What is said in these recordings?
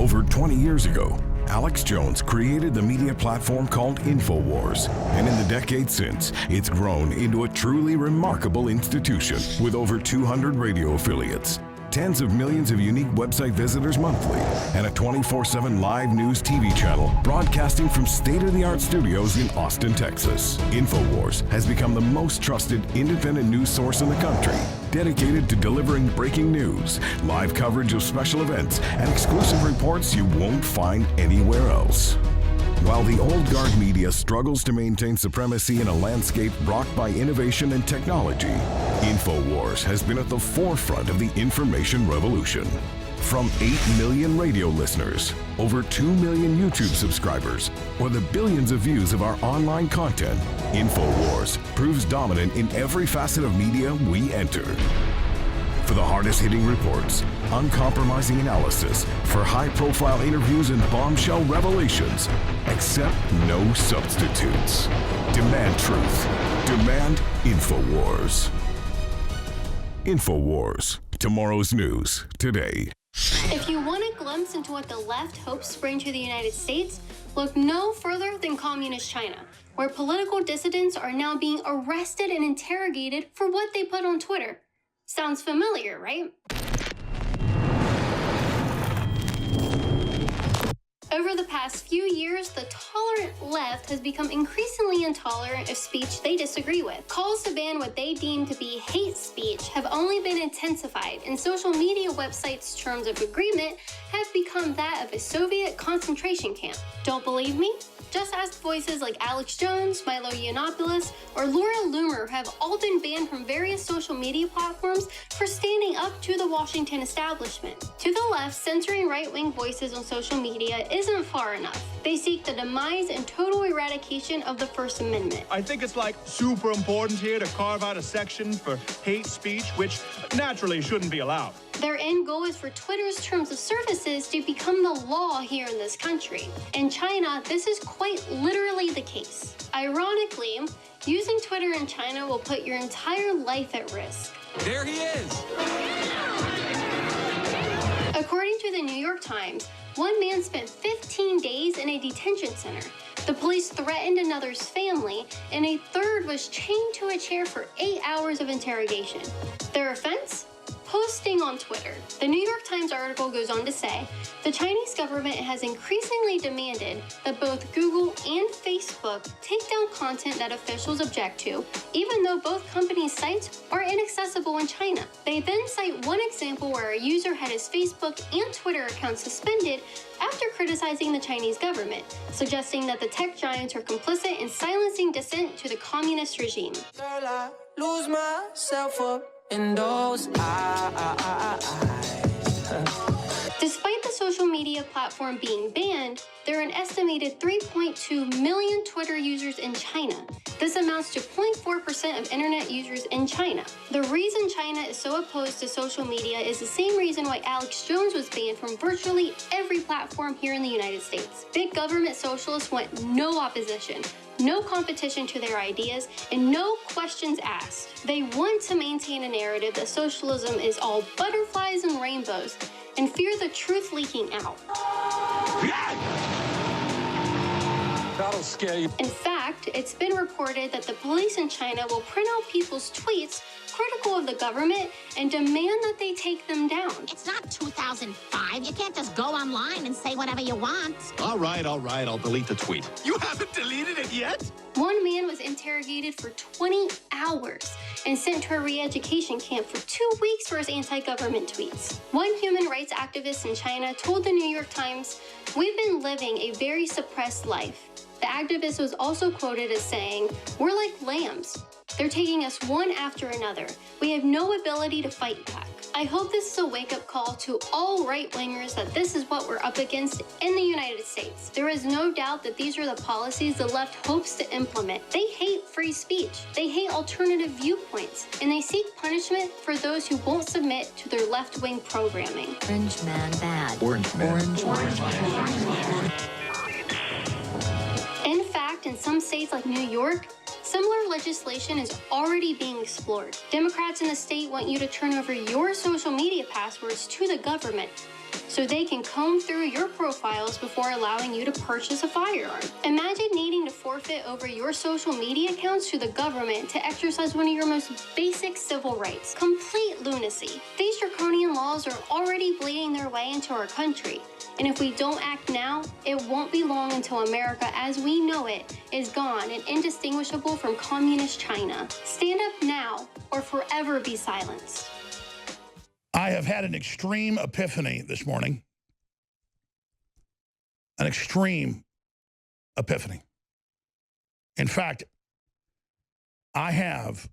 Over 20 years ago, Alex Jones created the media platform called InfoWars, and in the decades since, it's grown into a truly remarkable institution with over 200 radio affiliates, tens of millions of unique website visitors monthly, and a 24/7 live news TV channel broadcasting from state-of-the-art studios in Austin, Texas. InfoWars has become the most trusted independent news source in the country, dedicated to delivering breaking news, live coverage of special events, and exclusive reports you won't find anywhere else. While the old guard media struggles to maintain supremacy in a landscape rocked by innovation and technology, InfoWars has been at the forefront of the information revolution. From 8 million radio listeners, over 2 million YouTube subscribers, or the billions of views of our online content, InfoWars proves dominant in every facet of media we enter. For the hardest-hitting reports, uncompromising analysis, for high-profile interviews and bombshell revelations, accept no substitutes. Demand truth. Demand InfoWars. InfoWars. Tomorrow's news today. If you want a glimpse into what the left hopes to bring to the United States, look no further than communist China, where political dissidents are now being arrested and interrogated for what they put on Twitter. Sounds familiar, right? Over the past few years, the tolerant left has become increasingly intolerant of speech they disagree with. Calls to ban what they deem to be hate speech have only been intensified, and social media websites' terms of agreement have become that of a Soviet concentration camp. Don't believe me? Just ask voices like Alex Jones, Milo Yiannopoulos, or Laura Loomer, who have all been banned from various social media platforms for standing up to the Washington establishment. To the left, censoring right-wing voices on social media isn't far enough. They seek the demise and total eradication of the First Amendment. I think it's like super important here to carve out a section for hate speech, which naturally shouldn't be allowed. Their end goal is for Twitter's terms of services to become the law here in this country. In China, this is quite literally the case. Ironically, using Twitter in China will put your entire life at risk. There he is! According to the New York Times, one man spent 15 days in a detention center. The police threatened another's family, and a third was chained to a chair for 8 hours of interrogation. Their offense? Posting on Twitter. The New York Times article goes on to say, the Chinese government has increasingly demanded that both Google and Facebook take down content that officials object to, even though both companies' sites are inaccessible in China. They then cite one example where a user had his Facebook and Twitter account suspended after criticizing the Chinese government, suggesting that the tech giants are complicit in silencing dissent to the communist regime. Girl, I lose myself up in those eyes. Despite the social media platform being banned, there are an estimated 3.2 million Twitter users in China. This amounts to 0.4% of internet users in China. The reason China is so opposed to social media is the same reason why Alex Jones was banned from virtually every platform here in the United States. Big government socialists want no opposition, no competition to their ideas, and no questions asked. They want to maintain a narrative that socialism is all butterflies and rainbows, and fear the truth leaking out. That'll scare you. In fact, it's been reported that the police in China will print out people's tweets critical of the government and demand that they take them down. It's not 2005. You can't just go online and say whatever you want. All right, I'll delete the tweet. You haven't deleted it yet? One man was interrogated for 20 hours and sent to a re-education camp for 2 weeks for his anti-government tweets. One human rights activist in China told the New York Times, "We've been living a very suppressed life." The activist was also quoted as saying, "We're like lambs. They're taking us one after another. We have no ability to fight back." I hope this is a wake-up call to all right-wingers that this is what we're up against in the United States. There is no doubt that these are the policies the left hopes to implement. They hate free speech, they hate alternative viewpoints, and they seek punishment for those who won't submit to their left-wing programming. Orange man bad. Orange man. In fact, in some states like New York, similar legislation is already being explored. Democrats in the state want you to turn over your social media passwords to the government. so they can comb through your profiles before allowing you to purchase a firearm. Imagine needing to forfeit over your social media accounts to the government to exercise one of your most basic civil rights. Complete lunacy. These draconian laws are already bleeding their way into our country. And if we don't act now, it won't be long until America as we know it is gone and indistinguishable from communist China. Stand up now or forever be silenced. I have had an extreme epiphany this morning. An extreme epiphany. In fact, I have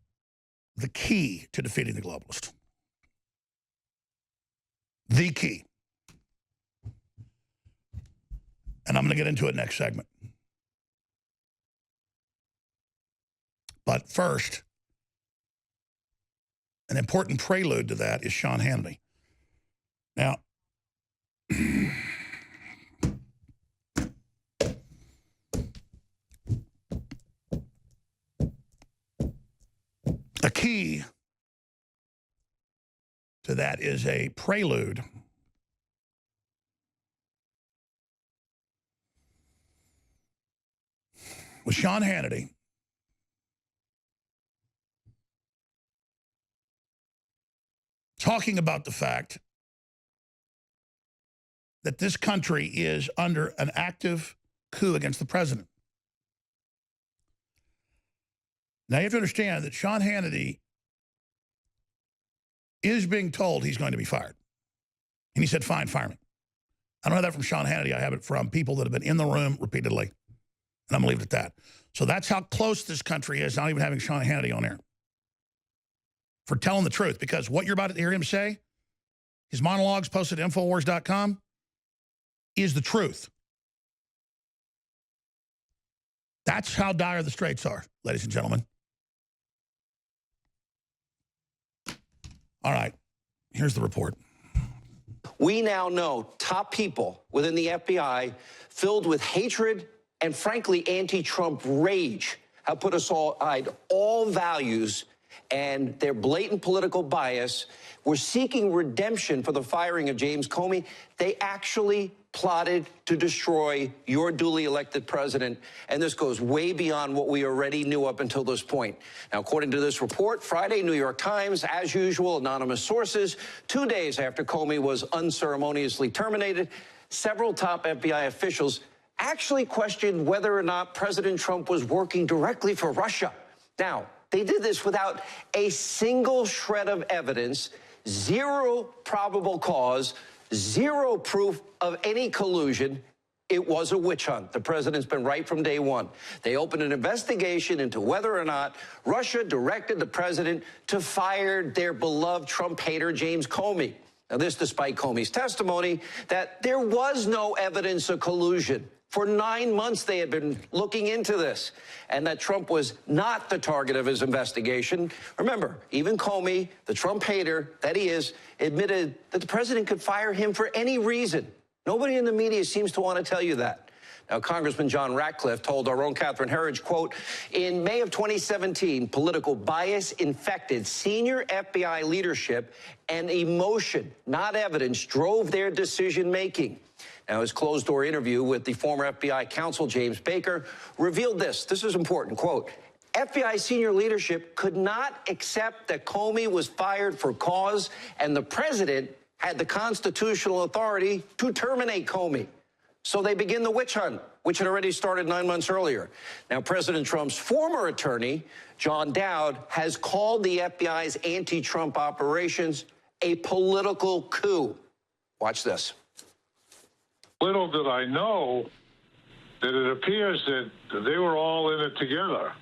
the key to defeating the globalist. The key. And I'm going to get into it next segment. But first, an important prelude to that is Sean Hannity. Now, a key to that is a prelude with Sean Hannity talking about the fact that this country is under an active coup against the president. Now, you have to understand that Sean Hannity is being told he's going to be fired. And he said, fine, fire me. I don't have that from Sean Hannity. I have it from people that have been in the room repeatedly. And I'm going to leave it at that. So that's how close this country is, not even having Sean Hannity on air, for telling the truth. Because what you're about to hear him say, his monologues posted at Infowars.com, is the truth. That's how dire the straits are, ladies and gentlemen. All right, here's the report. We now know top people within the FBI filled with hatred and, frankly, anti-Trump rage have put aside all values and their blatant political bias. Were seeking redemption for the firing of James Comey. They actually plotted to destroy your duly elected president, and this goes way beyond what we already knew up until this point. Now, according to this report, Friday, New York Times, as usual, anonymous sources, 2 days after Comey was unceremoniously terminated, several top FBI officials actually questioned whether or not President Trump was working directly for Russia. Now, they did this without a single shred of evidence, zero probable cause, zero proof of any collusion. It was a witch hunt. The president's been right from day one. They opened an investigation into whether or not Russia directed the president to fire their beloved Trump hater, James Comey. Now, this despite Comey's testimony that there was no evidence of collusion. For 9 months, they had been looking into this, and that Trump was not the target of his investigation. Remember, even Comey, the Trump hater that he is, admitted that the president could fire him for any reason. Nobody in the media seems to want to tell you that. Now, Congressman John Ratcliffe told our own Catherine Herridge, quote, in May of 2017, political bias infected senior FBI leadership, and emotion, not evidence, drove their decision-making. Now, his closed-door interview with the former FBI counsel, James Baker, revealed this. This is important, quote, FBI senior leadership could not accept that Comey was fired for cause, and the president had the constitutional authority to terminate Comey. So they begin the witch hunt, which had already started 9 months earlier. Now, President Trump's former attorney, John Dowd, has called the FBI's anti-Trump operations a political coup. Watch this. Little did I know that it appears that they were all in it together.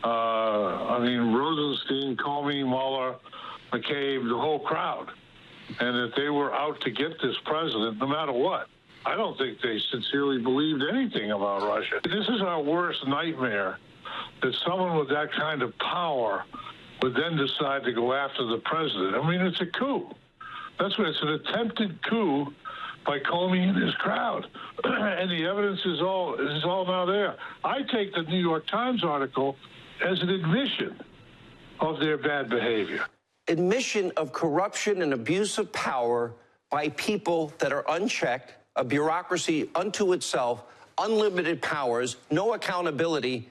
I mean, Rosenstein, Comey, Mueller, McCabe, the whole crowd, and that they were out to get this president no matter what. I don't think they sincerely believed anything about Russia. This is our worst nightmare, that someone with that kind of power would then decide to go after the president. I mean, it's a coup. That's what it's an attempted coup by Comey and his crowd. And the evidence is all now there. I take the New York Times article as an admission of their bad behavior. Admission of corruption and abuse of power by people that are unchecked, a bureaucracy unto itself, unlimited powers, no accountability.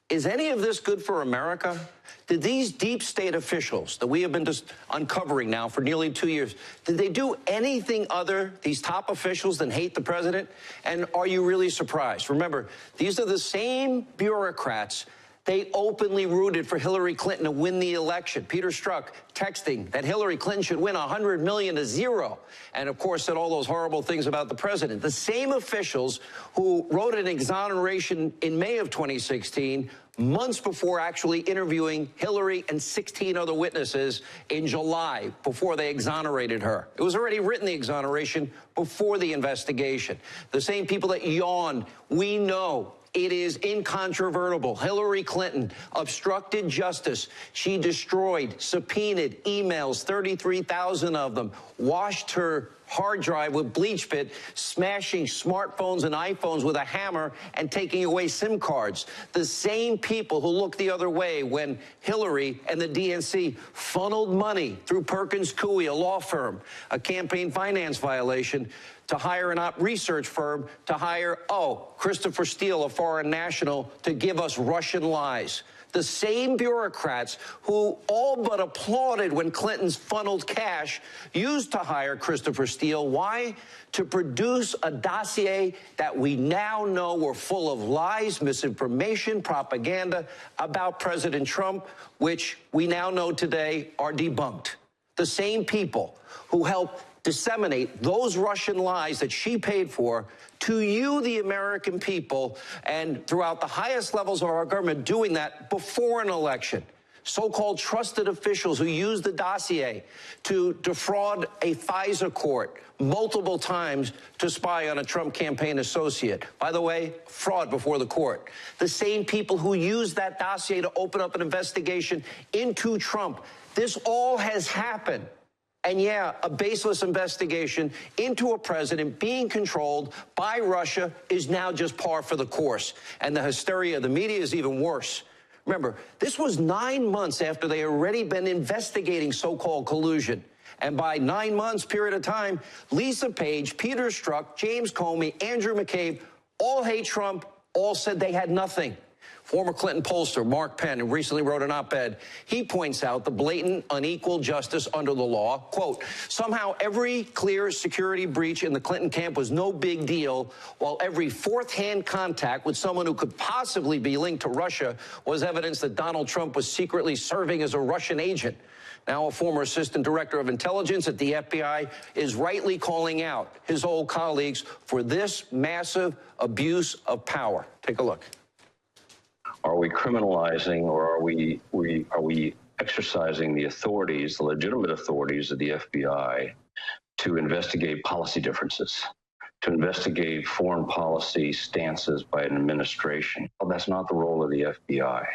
Is any of this good for America? Did these deep state officials that we have been just uncovering now for nearly 2 years, did they do anything other, these top officials, than hate the president? And are you really surprised? Remember, these are the same bureaucrats. They openly rooted for Hillary Clinton to win the election. Peter Strzok texting that Hillary Clinton should win 100 million to 0. And of course said all those horrible things about the president. The same officials who wrote an exoneration in May of 2016, months before actually interviewing Hillary and 16 other witnesses in July, before they exonerated her. It was already written, the exoneration, before the investigation. The same people that yawned, we know. It is incontrovertible. Hillary Clinton obstructed justice. She destroyed, subpoenaed emails, 33,000 of them, washed her hard drive with bleach bit, smashing smartphones and iPhones with a hammer and taking away SIM cards. The same people who looked the other way when Hillary and the DNC funneled money through Perkins Coie, a law firm, a campaign finance violation, to hire an research firm to hire, Christopher Steele, a foreign national, to give us Russian lies. The same bureaucrats who all but applauded when Clinton's funneled cash used to hire Christopher Steele. Why? To produce a dossier that we now know were full of lies, misinformation, propaganda about President Trump, which we now know today are debunked. The same people who helped disseminate those Russian lies that she paid for to you, the American people, and throughout the highest levels of our government, doing that before an election. So-called trusted officials who used the dossier to defraud a FISA court multiple times to spy on a Trump campaign associate. By the way, fraud before the court. The same people who used that dossier to open up an investigation into Trump. This all has happened. And yeah, a baseless investigation into a president being controlled by Russia is now just par for the course. And the hysteria of the media is even worse. Remember, this was 9 months after they already been investigating so-called collusion. And by 9 months period of time, Lisa Page, Peter Strzok, James Comey, Andrew McCabe, all hate Trump, all said they had nothing. Former Clinton pollster Mark Penn, who recently wrote an op-ed, he points out the blatant unequal justice under the law. Quote, somehow every clear security breach in the Clinton camp was no big deal, while every fourth-hand contact with someone who could possibly be linked to Russia was evidence that Donald Trump was secretly serving as a Russian agent. Now a former assistant director of intelligence at the FBI is rightly calling out his old colleagues for this massive abuse of power. Take a look. Are we criminalizing, or are we exercising the authorities, the legitimate authorities of the FBI, to investigate policy differences, to investigate foreign policy stances by an administration? Well, that's not the role of the FBI.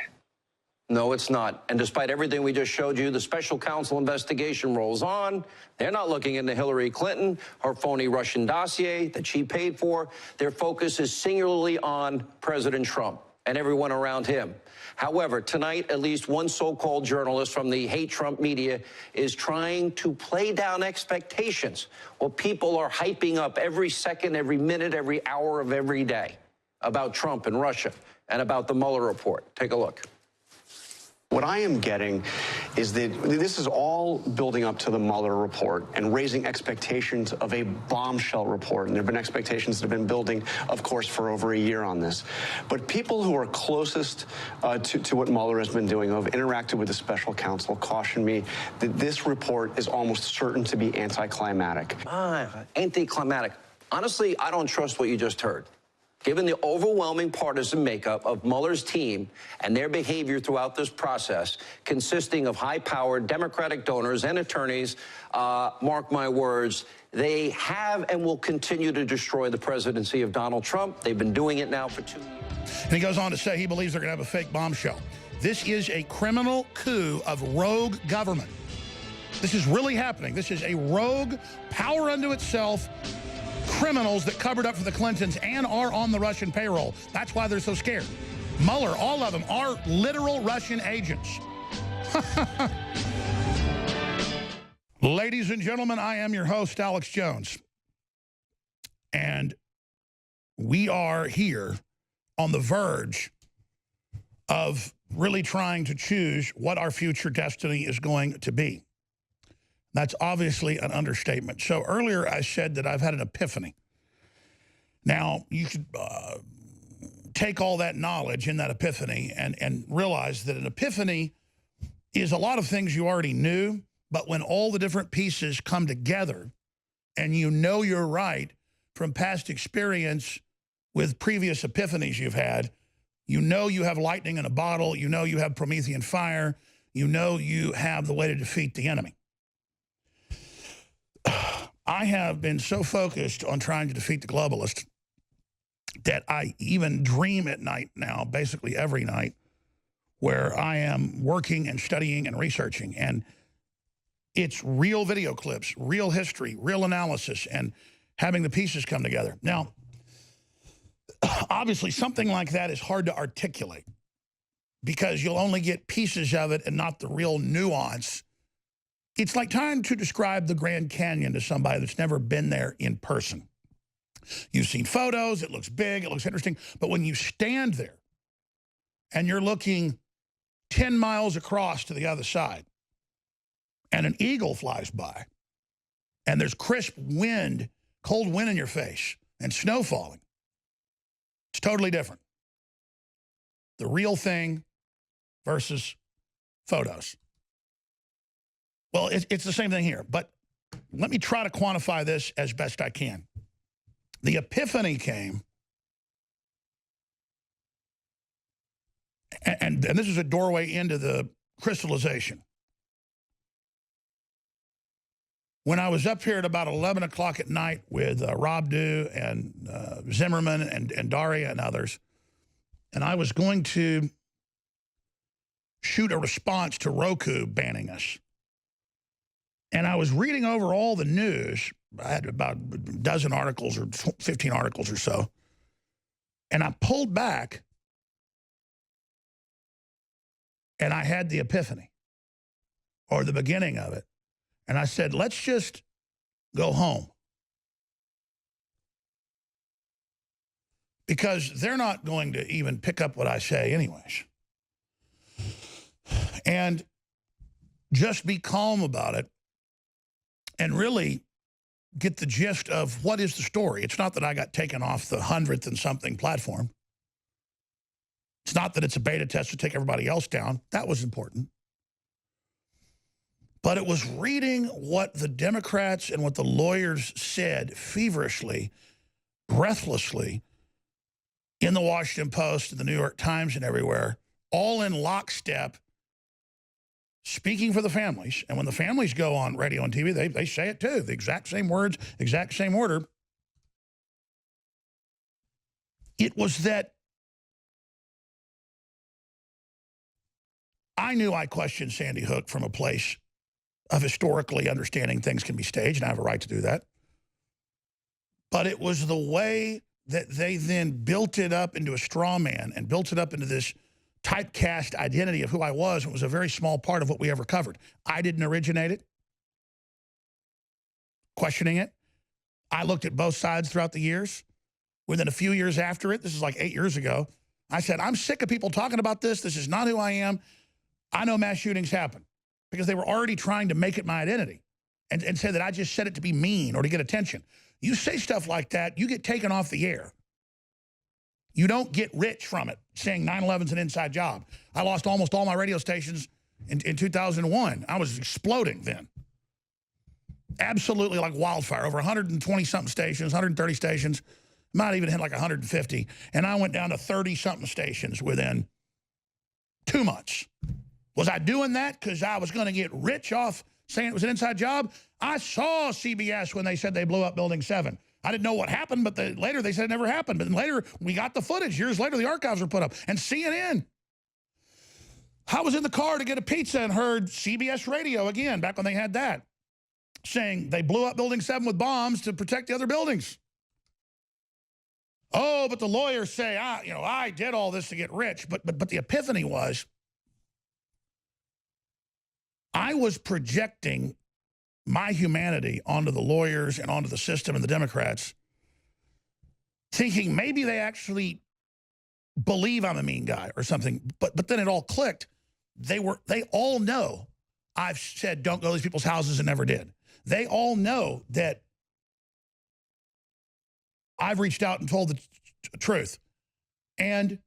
No, it's not. And despite everything we just showed you, the special counsel investigation rolls on. They're not looking into Hillary Clinton, her phony Russian dossier that she paid for. Their focus is singularly on President Trump and everyone around him. However, tonight, at least one so-called journalist from the hate Trump media is trying to play down expectations. Well, people are hyping up every second, every minute, every hour of every day about Trump and Russia and about the Mueller report. Take a look. What I am getting is that this is all building up to the Mueller report and raising expectations of a bombshell report. And there have been expectations that have been building, of course, for over a year on this. But people who are closest to what Mueller has been doing, who have interacted with the special counsel, caution me that this report is almost certain to be anticlimactic. Anticlimactic. Honestly, I don't trust what you just heard. Given the overwhelming partisan makeup of Mueller's team and their behavior throughout this process, consisting of high-powered Democratic donors and attorneys, mark my words, they have and will continue to destroy the presidency of Donald Trump. They've been doing it now for 2 years. And he goes on to say he believes they're going to have a fake bombshell. This is a criminal coup of rogue government. This is really happening. This is a rogue, power unto itself, criminals that covered up for the Clintons and are on the Russian payroll. That's why they're so scared. Mueller, all of them, are literal Russian agents. Ladies and gentlemen, I am your host, Alex Jones. And we are here on the verge of really trying to choose what our future destiny is going to be. That's obviously an understatement. So earlier I said that I've had an epiphany. Now, you could take all that knowledge in that epiphany and realize that an epiphany is a lot of things you already knew, but when all the different pieces come together and you know you're right from past experience with previous epiphanies you've had, you know you have lightning in a bottle, you know you have Promethean fire, you know you have the way to defeat the enemy. I have been so focused on trying to defeat the globalist that I even dream at night now, basically every night, where I am working and studying and researching. And it's real video clips, real history, real analysis, and having the pieces come together. Now, obviously, something like that is hard to articulate because you'll only get pieces of it and not the real nuance. It's like trying to describe the Grand Canyon to somebody that's never been there in person. You've seen photos, it looks big, it looks interesting, but when you stand there and you're looking 10 miles across to the other side and an eagle flies by and there's crisp wind, cold wind in your face and snow falling, it's totally different. The real thing versus photos. Well, it's the same thing here, but let me try to quantify this as best I can. The epiphany came, and this is a doorway into the crystallization. When I was up here at about 11 o'clock at night with Rob Dew and Zimmerman and Daria and others, and I was going to shoot a response to Roku banning us. And I was reading over all the news. I had about a dozen articles or 15 articles or so. And I pulled back and I had the epiphany or the beginning of it. And I said, let's just go home. Because they're not going to even pick up what I say anyways. And just be calm about it and really get the gist of what is the story. It's not that I got taken off the 100th and something platform. It's not that it's a beta test to take everybody else down. That was important. But it was reading what the Democrats and what the lawyers said feverishly, breathlessly, in the Washington Post and the New York Times and everywhere, all in lockstep, speaking for the families. And when the families go on radio and TV, they say it too. The exact same words, exact same order. It was that I knew I questioned Sandy Hook from a place of historically understanding things can be staged, and I have a right to do that. But it was the way that they then built it up into a straw man and built it up into this typecast identity of who I was. It was a very small part of what we ever covered. I didn't originate it. Questioning it. I looked at both sides throughout the years. Within a few years after it, this is like 8 years ago, I said, I'm sick of people talking about this. This is not who I am. I know mass shootings happen because they were already trying to make it my identity and say that I just said it to be mean or to get attention. You say stuff like that, you get taken off the air. You don't get rich from it, saying 9/11's an inside job. I lost almost all my radio stations in 2001. I was exploding then. Absolutely like wildfire. Over 120-something stations, 130 stations. Might even hit like 150. And I went down to 30-something stations within 2 months. Was I doing that because I was going to get rich off saying it was an inside job? I saw CBS when they said they blew up Building 7. I didn't know what happened, but later they said it never happened. But then later, we got the footage. Years later, the archives were put up. And CNN. I was in the car to get a pizza and heard CBS radio again, back when they had that, saying they blew up Building 7 with bombs to protect the other buildings. Oh, but the lawyers say, I did all this to get rich. But the epiphany was, I was projecting my humanity onto the lawyers and onto the system and the Democrats, thinking maybe they actually believe I'm a mean guy or something. But then it all clicked. They all know I've said don't go to these people's houses and never did. They all know that I've reached out and told the truth. And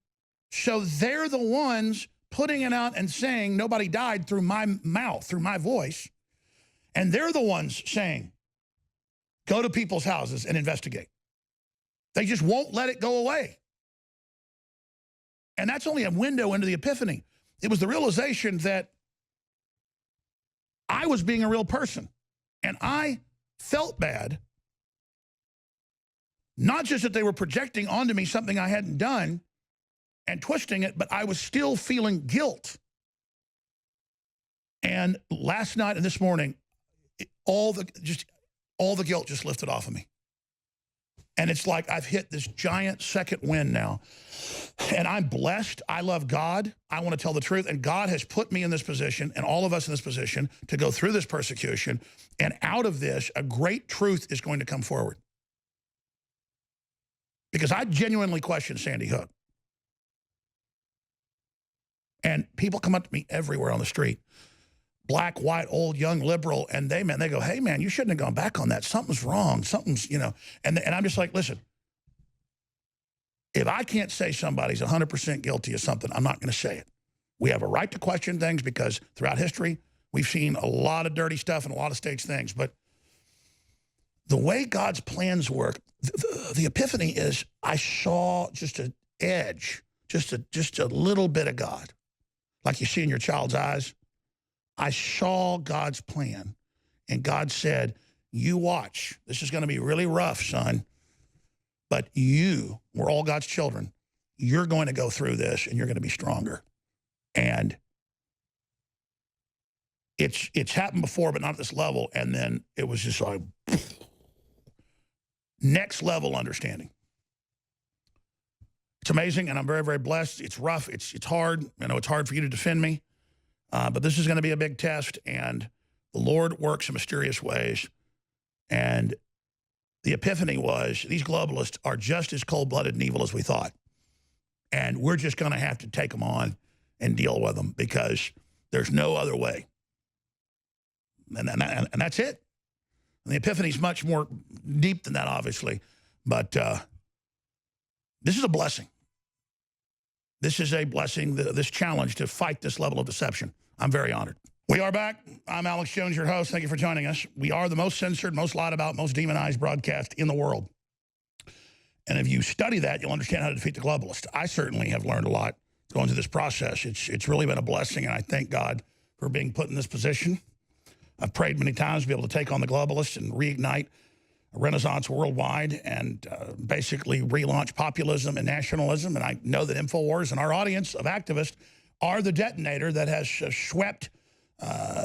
so they're the ones putting it out and saying nobody died through my mouth, through my voice. And they're the ones saying, go to people's houses and investigate. They just won't let it go away. And that's only a window into the epiphany. It was the realization that I was being a real person. And I felt bad. Not just that they were projecting onto me something I hadn't done and twisting it, but I was still feeling guilt. And last night and this morning, all the guilt just lifted off of me. And it's like I've hit this giant second win now. And I'm blessed. I love God. I want to tell the truth. And God has put me in this position and all of us in this position to go through this persecution. And out of this, a great truth is going to come forward. Because I genuinely question Sandy Hook. And people come up to me everywhere on the street. Black, white, old, young, liberal, and they go, hey, man, you shouldn't have gone back on that. Something's wrong. Something's, you know. And I'm just like, listen, if I can't say somebody's 100% guilty of something, I'm not going to say it. We have a right to question things because throughout history, we've seen a lot of dirty stuff and a lot of staged things. But the way God's plans work, the epiphany is I saw just an edge, just a little bit of God, like you see in your child's eyes. I saw God's plan, and God said, you watch. This is going to be really rough, son, but we're all God's children. You're going to go through this, and you're going to be stronger. And it's happened before, but not at this level, and then it was just like next level understanding. It's amazing, and I'm very, very blessed. It's rough. It's hard. I know it's hard for you to defend me. But this is going to be a big test, and the Lord works in mysterious ways. And the epiphany was these globalists are just as cold-blooded and evil as we thought. And we're just going to have to take them on and deal with them because there's no other way. And that's it. And the epiphany is much more deep than that, obviously. But this is a blessing. This is a blessing, this challenge to fight this level of deception. I'm very honored. We are back. I'm Alex Jones, your host. Thank you for joining us. We are the most censored, most lied about, most demonized broadcast in the world. And if you study that, you'll understand how to defeat the globalist. I certainly have learned a lot going through this process. It's really been a blessing, and I thank God for being put in this position. I've prayed many times to be able to take on the globalists and reignite a renaissance worldwide and basically relaunch populism and nationalism. And I know that InfoWars and our audience of activists are the detonator that has swept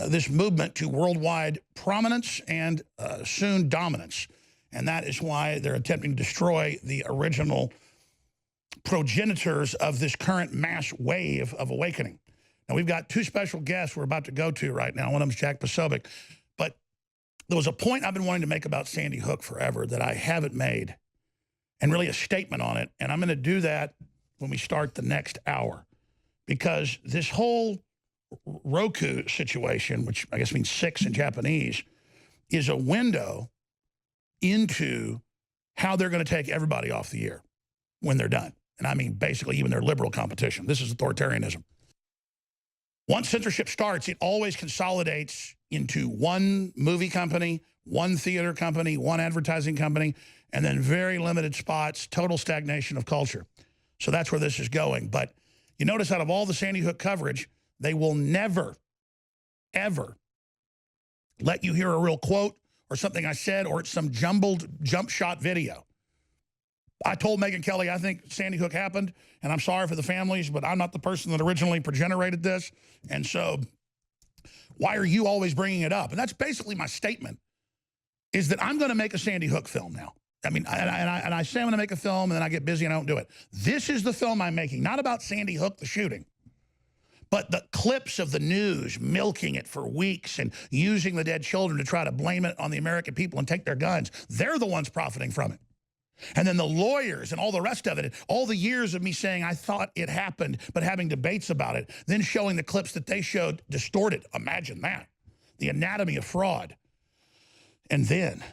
this movement to worldwide prominence and soon dominance. And that is why they're attempting to destroy the original progenitors of this current mass wave of awakening. Now, we've got two special guests we're about to go to right now. One of them is Jack Posobiec. But there was a point I've been wanting to make about Sandy Hook forever that I haven't made, and really a statement on it. And I'm going to do that when we start the next hour. Because this whole Roku situation, which I guess means 6 in Japanese, is a window into how they're going to take everybody off the air when they're done. And I mean basically even their liberal competition. This is authoritarianism. Once censorship starts, it always consolidates into one movie company, one theater company, one advertising company, and then very limited spots, total stagnation of culture. So that's where this is going. But you notice out of all the Sandy Hook coverage, they will never, ever let you hear a real quote or something I said or it's some jumbled jump shot video. I told Megyn Kelly I think Sandy Hook happened, and I'm sorry for the families, but I'm not the person that originally progenerated this. And so why are you always bringing it up? And that's basically my statement, is that I'm going to make a Sandy Hook film now. I mean, and I say I'm going to make a film, and then I get busy and I don't do it. This is the film I'm making, not about Sandy Hook, the shooting, But the clips of the news milking it for weeks and using the dead children to try to blame it on the American people and take their guns, they're the ones profiting from it. And then the lawyers and all the rest of it, all the years of me saying I thought it happened, but having debates about it, then showing the clips that they showed distorted. Imagine that. The anatomy of fraud. And then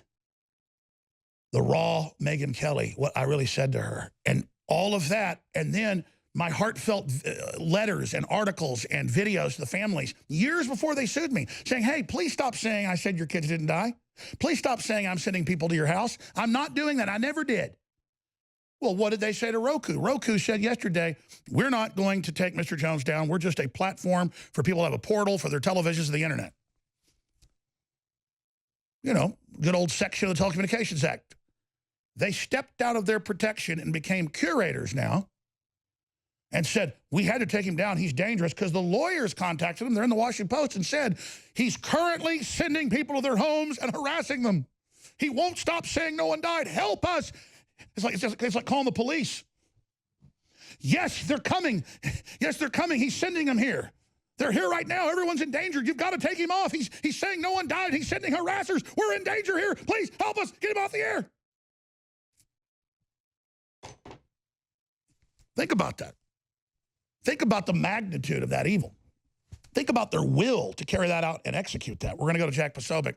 the raw Megyn Kelly, what I really said to her, and all of that, and then my heartfelt letters and articles and videos to the families years before they sued me saying, hey, please stop saying I said your kids didn't die. Please stop saying I'm sending people to your house. I'm not doing that. I never did. Well, what did they say to Roku? Roku said yesterday, we're not going to take Mr. Jones down. We're just a platform for people to have a portal for their televisions to the internet. You know, good old section of the Telecommunications Act. They stepped out of their protection and became curators now and said, we had to take him down. He's dangerous, because the lawyers contacted him. They're in the Washington Post and said, he's currently sending people to their homes and harassing them. He won't stop saying no one died. Help us. It's like calling the police. Yes, they're coming. Yes, they're coming. He's sending them here. They're here right now. Everyone's in danger. You've got to take him off. He's saying no one died. He's sending harassers. We're in danger here. Please help us. Get him off the air. Think about that. Think about the magnitude of that evil. Think about their will to carry that out and execute that. We're going to go to Jack Posobiec.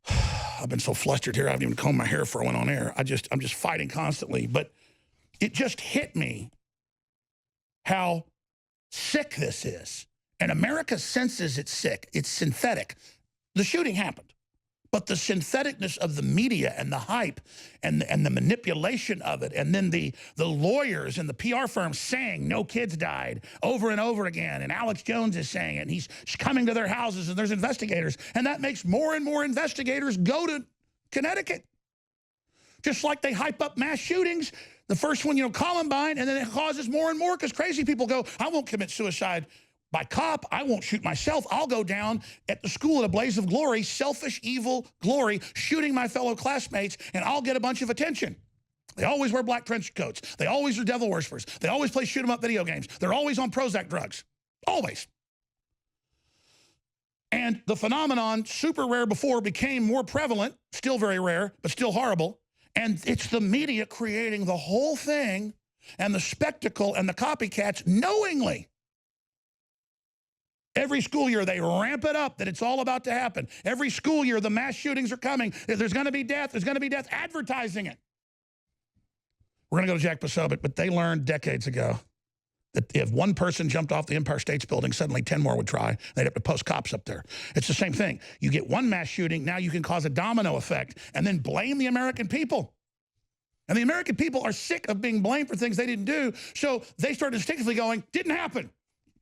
I've been so flustered here, I haven't even combed my hair before I went on air. I'm just fighting constantly. But it just hit me how sick this is. And America senses it's sick. It's synthetic. The shooting happened. But the syntheticness of the media and the hype and the manipulation of it, and then the lawyers and the PR firms saying no kids died over and over again, and Alex Jones is saying it, and he's coming to their houses, and there's investigators, and that makes more and more investigators go to Connecticut. Just like they hype up mass shootings, the first one, you know, Columbine, and then it causes more and more because crazy people go, I won't commit suicide by cop, I won't shoot myself. I'll go down at the school in a blaze of glory, selfish, evil glory, shooting my fellow classmates, and I'll get a bunch of attention. They always wear black trench coats. They always are devil worshippers. They always play shoot-'em-up video games. They're always on Prozac drugs. Always. And the phenomenon, super rare before, became more prevalent, still very rare, but still horrible. And it's the media creating the whole thing and the spectacle and the copycats knowingly. Every school year, they ramp it up that it's all about to happen. Every school year, the mass shootings are coming. There's going to be death. There's going to be death. Advertising it. We're going to go to Jack Posobiec, but they learned decades ago that if one person jumped off the Empire State Building, suddenly 10 more would try. They'd have to post cops up there. It's the same thing. You get one mass shooting, now you can cause a domino effect and then blame the American people. And the American people are sick of being blamed for things they didn't do, so they start instinctively going, didn't happen.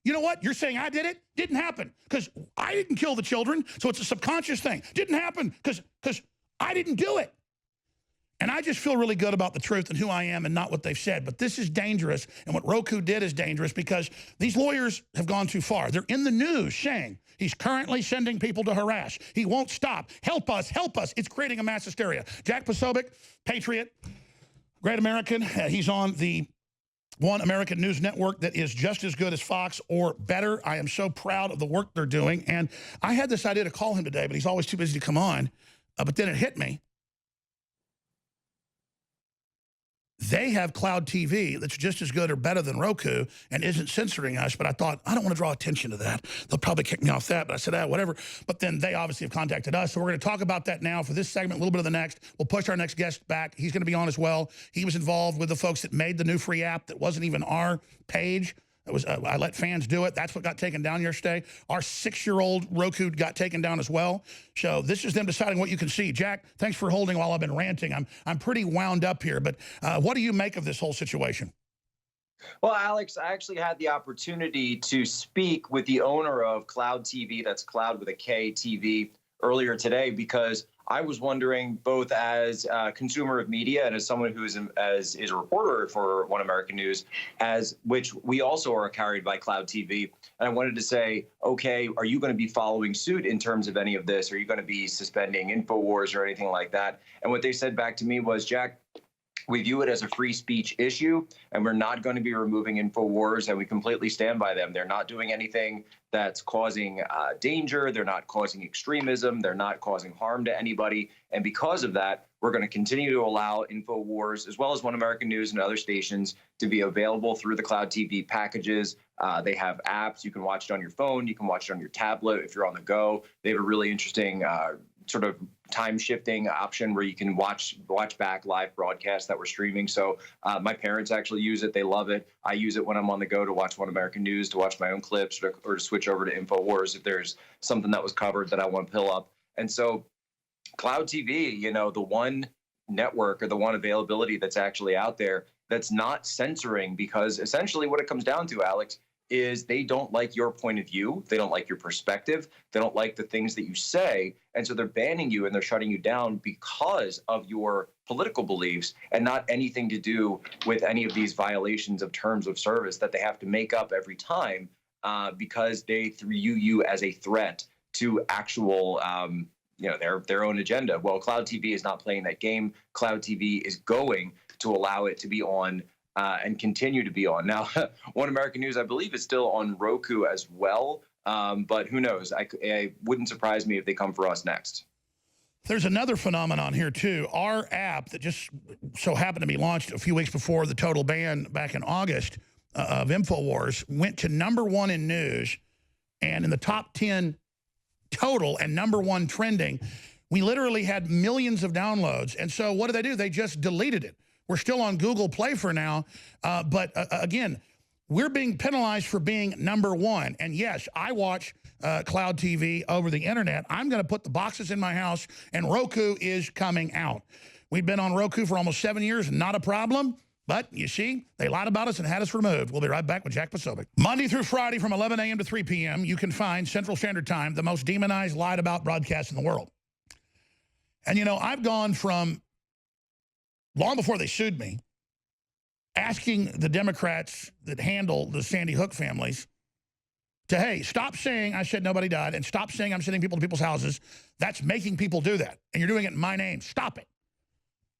You know what? You're saying I did it? Didn't happen because I didn't kill the children, so it's a subconscious thing. Didn't happen because I didn't do it. And I just feel really good about the truth and who I am and not what they've said. But this is dangerous, and what Roku did is dangerous because these lawyers have gone too far. They're in the news saying he's currently sending people to harass. He won't stop. Help us, help us. It's creating a mass hysteria. Jack Posobiec, patriot, great American. He's on the One American News Network that is just as good as Fox or better. I am so proud of the work they're doing. And I had this idea to call him today, but he's always too busy to come on. But then it hit me. They have cloud TV that's just as good or better than Roku and isn't censoring us. But I thought, I don't want to draw attention to that. They'll probably kick me off that. But I said, whatever. But then they obviously have contacted us. So we're going to talk about that now for this segment, a little bit of the next. We'll push our next guest back. He's going to be on as well. He was involved with the folks that made the new free app that wasn't even our page. It was I let fans do it. That's what got taken down yesterday. Our 6-year-old Roku got taken down as well. So this is them deciding what you can see. Jack, thanks for holding while I've been ranting. I'm pretty wound up here. But what do you make of this whole situation? Well, Alex, I actually had the opportunity to speak with the owner of Cloud TV, that's Cloud with a K TV, earlier today, because I was wondering, both as a consumer of media and as someone who is a reporter for One American News, as which we also are carried by Cloud TV. And I wanted to say, okay, are you going to be following suit in terms of any of this? Are you going to be suspending InfoWars or anything like that? And what they said back to me was, Jack, We view it as a free speech issue, and we're not going to be removing InfoWars, and we completely stand by them. They're not doing anything that's causing danger. They're not causing extremism. They're not causing harm to anybody. And because of that, we're going to continue to allow InfoWars, as well as One American News and other stations, to be available through the Cloud TV packages. They have apps. You can watch it on your phone. You can watch it on your tablet if you're on the go. They have a really interesting sort of time shifting option where you can watch back live broadcasts that we're streaming. So my parents actually use it. They love it. I use it when I'm on the go to watch One American News, to watch my own clips, or to switch over to InfoWars if there's something that was covered that I want to pull up. And so Cloud TV, you know, the one network or the one availability that's actually out there that's not censoring, because essentially what it comes down to, Alex, is they don't like your point of view. They don't like your perspective. They don't like the things that you say. And so they're banning you and they're shutting you down because of your political beliefs, and not anything to do with any of these violations of terms of service that they have to make up every time because they view you as a threat to actual you know, their own agenda. Well, Cloud TV is not playing that game. Cloud TV is going to allow it to be on and continue to be on. Now, One American News, I believe, is still on Roku as well, but who knows? I wouldn't surprise me if they come for us next. There's another phenomenon here, too. Our app that just so happened to be launched a few weeks before the total ban back in August of InfoWars went to #1 in news and in the top 10 total and #1 trending. We literally had millions of downloads. And so what do? They just deleted it. We're still on Google Play for now. But again, we're being penalized for being #1. And yes, I watch Cloud TV over the internet. I'm going to put the boxes in my house, and Roku is coming out. We've been on Roku for almost 7 years, not a problem. But you see, they lied about us and had us removed. We'll be right back with Jack Posobiec. Monday through Friday from 11 a.m. to 3 p.m., you can find Central Standard Time, the most demonized, lied about broadcast in the world. And, you know, I've gone from, long before they sued me, asking the Democrats that handle the Sandy Hook families to, hey, stop saying I said nobody died and stop saying I'm sending people to people's houses. That's making people do that. And you're doing it in my name. Stop it.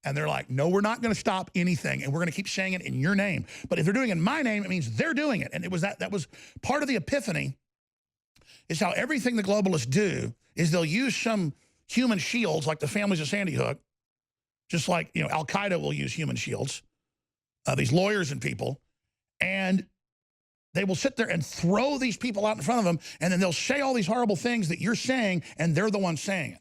And they're like, no, we're not going to stop anything, and we're going to keep saying it in your name. But if they're doing it in my name, it means they're doing it. And it was that was part of the epiphany, is how everything the globalists do is they'll use some human shields, like the families of Sandy Hook, just like, you know, Al-Qaeda will use human shields, these lawyers and people, and they will sit there and throw these people out in front of them, and then they'll say all these horrible things that you're saying, and they're the ones saying it.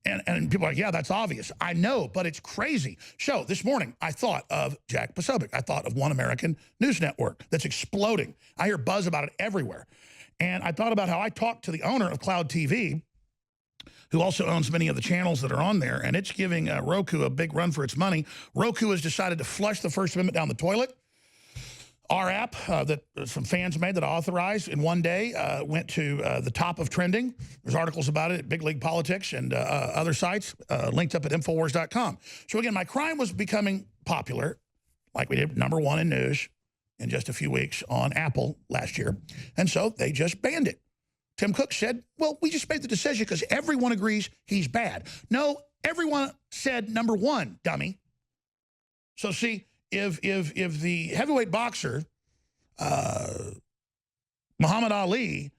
And people are like, yeah, that's obvious. I know, but it's crazy. So this morning, I thought of Jack Posobiec. I thought of One American News Network that's exploding. I hear buzz about it everywhere. And I thought about how I talked to the owner of Cloud TV, who also owns many of the channels that are on there, and it's giving Roku a big run for its money. Roku has decided to flush the First Amendment down the toilet. Our app that some fans made that I authorized in one day went to the top of trending. There's articles about it at Big League Politics and other sites linked up at Infowars.com. So again, my crime was becoming popular, like we did #1 in news in just a few weeks on Apple last year. And so they just banned it. Tim Cook said, well, we just made the decision because everyone agrees he's bad. No, everyone said #1, dummy. So see, if the heavyweight boxer, Muhammad Ali,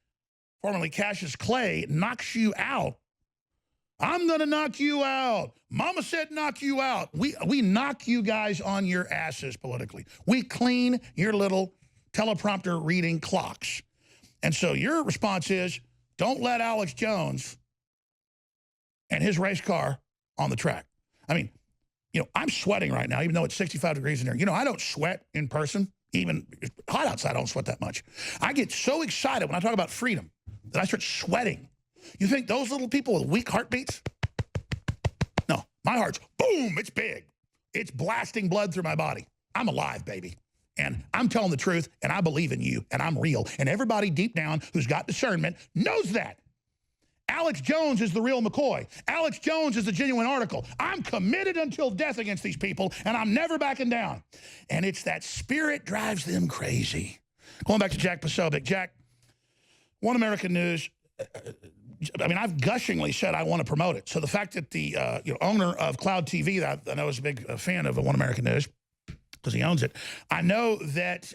formerly Cassius Clay, knocks you out, I'm going to knock you out. Mama said knock you out. We knock you guys on your asses politically. We clean your little teleprompter reading clocks. And so your response is, don't let Alex Jones and his race car on the track. I mean, you know, I'm sweating right now, even though it's 65 degrees in here. You know, I don't sweat in person. Even hot outside, I don't sweat that much. I get so excited when I talk about freedom that I start sweating. You think those little people with weak heartbeats? No, my heart's, boom, it's big. It's blasting blood through my body. I'm alive, baby. And I'm telling the truth, and I believe in you, and I'm real. And everybody deep down who's got discernment knows that. Alex Jones is the real McCoy. Alex Jones is the genuine article. I'm committed until death against these people, and I'm never backing down. And it's that spirit drives them crazy. Going back to Jack Posobiec. Jack, One American News, I mean, I've gushingly said I want to promote it. So the fact that the owner of Cloud TV, that I know is a big fan of One American News, because he owns it. I know that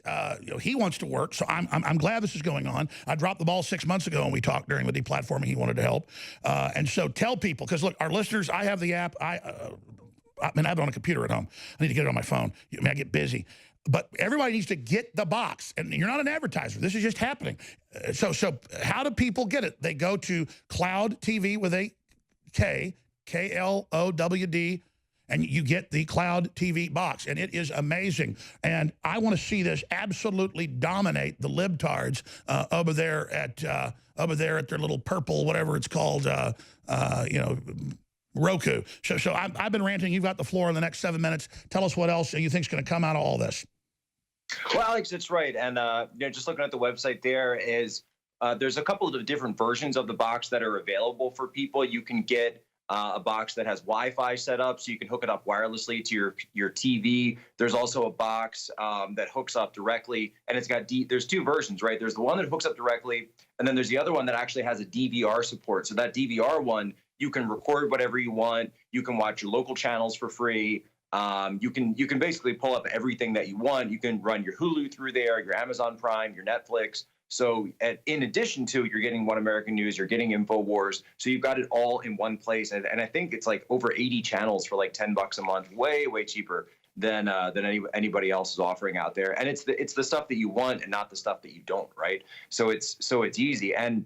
he wants to work, so I'm glad this is going on. I dropped the ball 6 months ago, and we talked during the deplatforming. He wanted to help, and so tell people, because look, our listeners, I have the app. I mean, I have it on a computer at home. I need to get it on my phone. I mean, I get busy. But everybody needs to get the box. And you're not an advertiser. This is just happening. So how do people get it? They go to Cloud TV with a K, KLOWD, and you get the Cloud TV box. And it is amazing. And I want to see this absolutely dominate the libtards over there at their little purple, whatever it's called, Roku. So I've been ranting. You've got the floor in the next 7 minutes. Tell us what else you think is going to come out of all this. Well, Alex, that's right. And just looking at the website, there's a couple of different versions of the box that are available for people. You can get a box that has Wi-Fi set up, so you can hook it up wirelessly to your TV. There's also a box that hooks up directly, and it's got there's two versions, right? There's the one that hooks up directly, and then there's the other one that actually has a DVR support. So that DVR one, you can record whatever you want. You can watch your local channels for free. You can basically pull up everything that you want. You can run your Hulu through there, your Amazon Prime, your Netflix. So in addition to, you're getting One American News, you're getting InfoWars. So you've got it all in one place. And I think it's like over 80 channels for like $10 a month, way, way cheaper than anybody else is offering out there. And it's the stuff that you want and not the stuff that you don't, right? So it's easy. And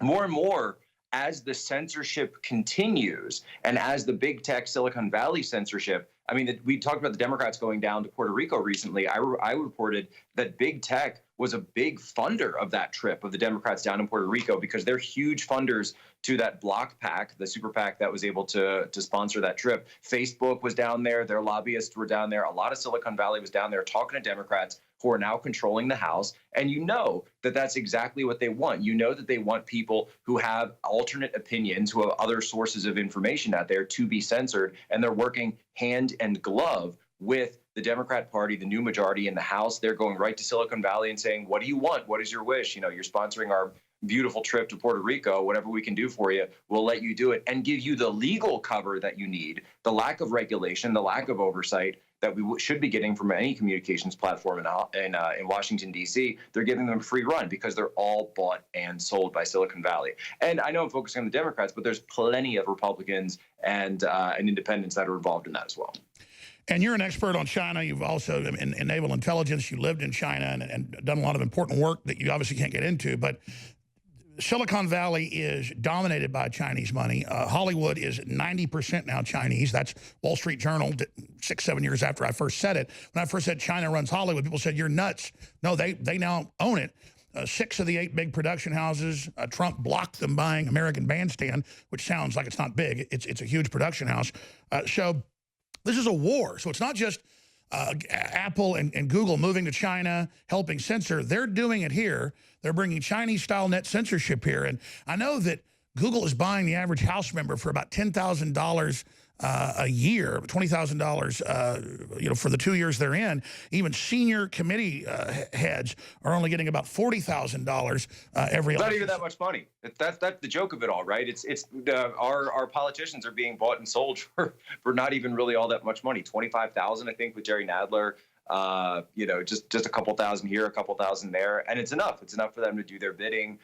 more, as the censorship continues and as the big tech Silicon Valley censorship, I mean, we talked about the Democrats going down to Puerto Rico recently. I reported that big tech was a big funder of that trip of the Democrats down in Puerto Rico, because they're huge funders to that block PAC, the super PAC that was able to sponsor that trip. Facebook was down there. Their lobbyists were down there. A lot of Silicon Valley was down there talking to Democrats who are now controlling the House. And you know that that's exactly what they want. You know that they want people who have alternate opinions, who have other sources of information out there, to be censored. And they're working hand and glove with the Democrat Party, the new majority in the House. They're going right to Silicon Valley and saying, what do you want? What is your wish? You know, you're sponsoring our beautiful trip to Puerto Rico. Whatever we can do for you, we'll let you do it, and give you the legal cover that you need. The lack of regulation, the lack of oversight that we should be getting from any communications platform in Washington, D.C., they're giving them a free run because they're all bought and sold by Silicon Valley. And I know I'm focusing on the Democrats, but there's plenty of Republicans and independents that are involved in that as well. And you're an expert on China. You've also, in naval intelligence, you lived in China and done a lot of important work that you obviously can't get into. But Silicon Valley is dominated by Chinese money. Hollywood is 90% now Chinese. That's Wall Street Journal 6-7 years after I first said it. When I first said China runs Hollywood, people said, you're nuts. No, they now own it. 6 of the 8 big production houses, Trump blocked them buying American Bandstand, which sounds like it's not big. It's a huge production house. So this is a war. So it's not just Apple and Google moving to China, helping censor. They're doing it here. They're bringing Chinese-style net censorship here. And I know that Google is buying the average House member for about $10,000 a year, $20,000, for the 2 years they're in. Even senior committee heads are only getting about $40,000 every. Not even that much money. That's the joke of it all, right? Our politicians are being bought and sold for not even really all that much money. $25,000, I think, with Jerry Nadler. Just a couple thousand here, a couple thousand there, and it's enough. It's enough for them to do their bidding,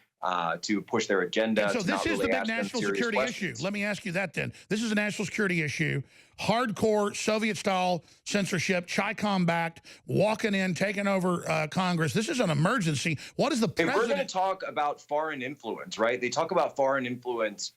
to push their agenda. And so this is the big national security issue. Let me ask you that then. This is a national security issue. Hardcore Soviet-style censorship, Chi-Com-backed, walking in, taking over Congress. This is an emergency. What is the president? We're going to talk about foreign influence, right? They talk about foreign influence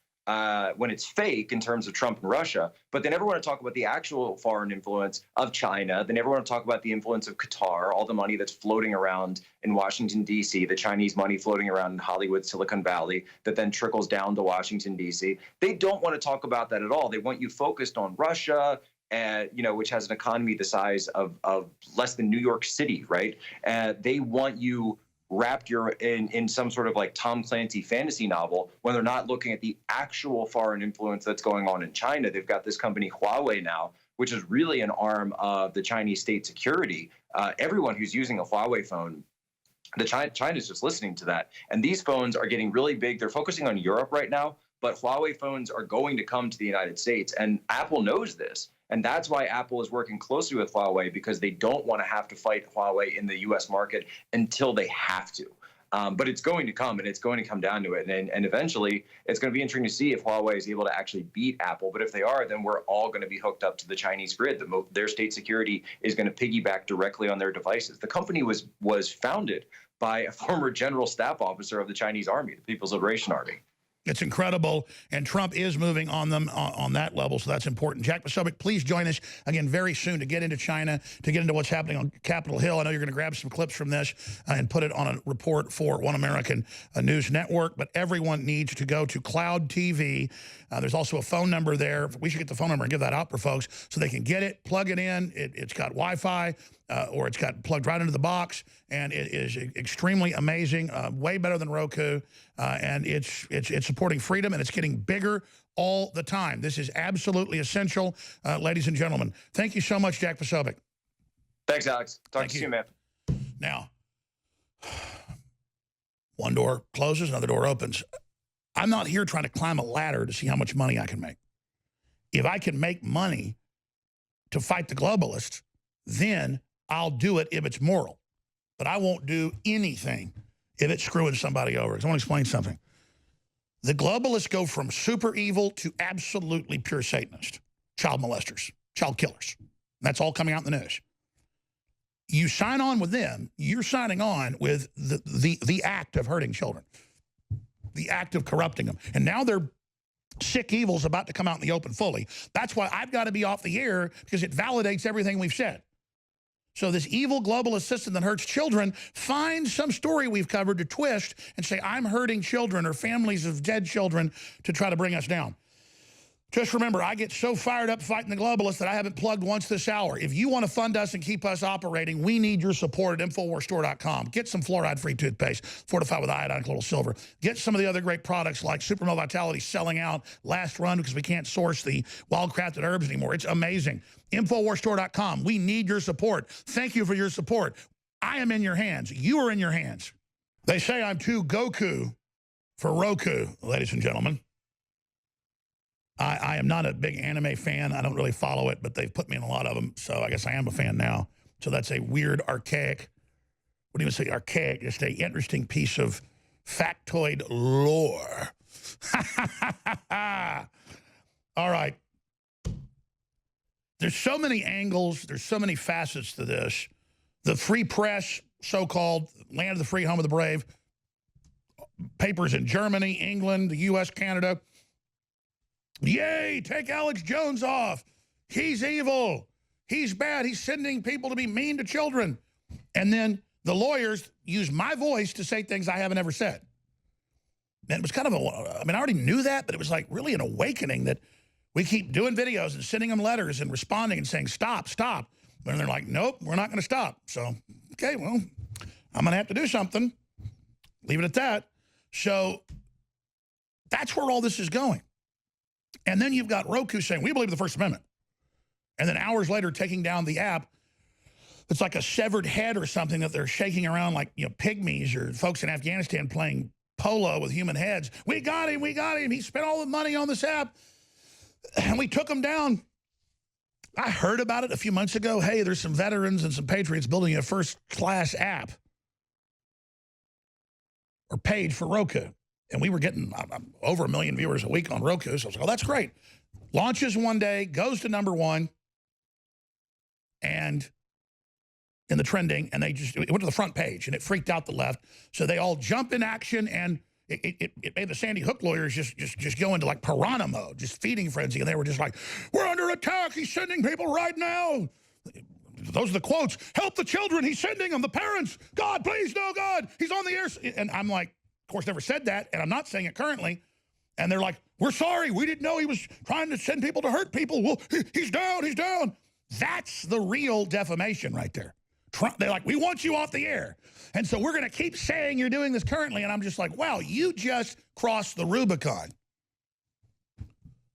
when it's fake in terms of Trump and Russia, but they never want to talk about the actual foreign influence of China. They never want to talk about the influence of Qatar, all the money that's floating around in Washington, D.C., the Chinese money floating around in Hollywood, Silicon Valley, that then trickles down to Washington, D.C. They don't want to talk about that at all. They want you focused on Russia, which has an economy the size of less than New York City, right? They want you wrapped in some sort of like Tom Clancy fantasy novel when they're not looking at the actual foreign influence that's going on in China. They've got this company Huawei now, which is really an arm of the Chinese state security. Everyone who's using a Huawei phone China's just listening to that. And these phones are getting really big. They're focusing on Europe right now, but Huawei phones are going to come to the United States. And Apple knows this. And that's why Apple is working closely with Huawei, because they don't want to have to fight Huawei in the US market until they have to. But it's going to come, and it's going to come down to it. And eventually, it's going to be interesting to see if Huawei is able to actually beat Apple. But if they are, then we're all going to be hooked up to the Chinese grid. Their state security is going to piggyback directly on their devices. The company was founded by a former general staff officer of the Chinese Army, the People's Liberation Army. It's incredible, and Trump is moving on them on that level, so that's important. Jack Posobiec, please join us again very soon to get into China, to get into what's happening on Capitol Hill. I know you're going to grab some clips from this and put it on a report for One American News Network, but everyone needs to go to Cloud TV. There's also a phone number there. We should get the phone number and give that out for folks so they can get it, plug it in. It's got Wi-Fi. Or it's got plugged right into the box, and it is extremely amazing, way better than Roku, and it's supporting freedom, and it's getting bigger all the time. This is absolutely essential, ladies and gentlemen. Thank you so much, Jack Posobiec. Thanks, Alex. Talk to you soon, man. Now, one door closes, another door opens. I'm not here trying to climb a ladder to see how much money I can make. If I can make money to fight the globalists, then I'll do it if it's moral, but I won't do anything if it's screwing somebody over. Because I want to explain something. The globalists go from super evil to absolutely pure Satanists, child molesters, child killers. That's all coming out in the news. You sign on with them, you're signing on with the act of hurting children, the act of corrupting them. And now they're sick evil's about to come out in the open fully. That's why I've got to be off the air, because it validates everything we've said. So this evil globalist system that hurts children finds some story we've covered to twist and say, I'm hurting children or families of dead children to try to bring us down. Just remember, I get so fired up fighting the globalists that I haven't plugged once this hour. If you want to fund us and keep us operating, we need your support at InfoWarsStore.com. Get some fluoride-free toothpaste, fortified with iodine, colloidal silver. Get some of the other great products like Supermel Vitality selling out, last run because we can't source the wild-crafted herbs anymore. It's amazing. InfoWarsStore.com. We need your support. Thank you for your support. I am in your hands. You are in your hands. They say I'm too Goku for Roku, ladies and gentlemen. I am not a big anime fan. I don't really follow it, but they've put me in a lot of them, so I guess I am a fan now. So that's a weird, archaic, what do you say archaic, just an interesting piece of factoid lore. All right. There's so many angles. There's so many facets to this. The free press, so-called land of the free, home of the brave, papers in Germany, England, the U.S., Canada. Yay, take Alex Jones off. He's evil. He's bad. He's sending people to be mean to children. And then the lawyers use my voice to say things I haven't ever said. And it was kind of I already knew that, but it was like really an awakening that we keep doing videos and sending them letters and responding and saying, stop, stop. And they're like, nope, we're not going to stop. So, okay, well, I'm going to have to do something. Leave it at that. So that's where all this is going. And then you've got Roku saying, we believe the First Amendment. And then hours later, taking down the app. It's like a severed head or something that they're shaking around like, pygmies or folks in Afghanistan playing polo with human heads. We got him. We got him. He spent all the money on this app. And we took him down. I heard about it a few months ago. Hey, there's some veterans and some patriots building a first-class app or page for Roku. And we were getting over 1 million viewers a week on Roku. So I was like, oh, that's great. Launches one day, goes to #1, and in the trending, and it went to the front page, and it freaked out the left. So they all jump in action, and it made the Sandy Hook lawyers just go into like piranha mode, just feeding frenzy. And they were just like, we're under attack. He's sending people right now. Those are the quotes. Help the children. He's sending them. The parents. God, please, no, God. He's on the air. And I'm like, of course, never said that, and I'm not saying it currently. And they're like, we're sorry. We didn't know he was trying to send people to hurt people. Well, he's down. He's down. That's the real defamation right there. They're like, we want you off the air. And so we're going to keep saying you're doing this currently. And I'm just like, wow, you just crossed the Rubicon.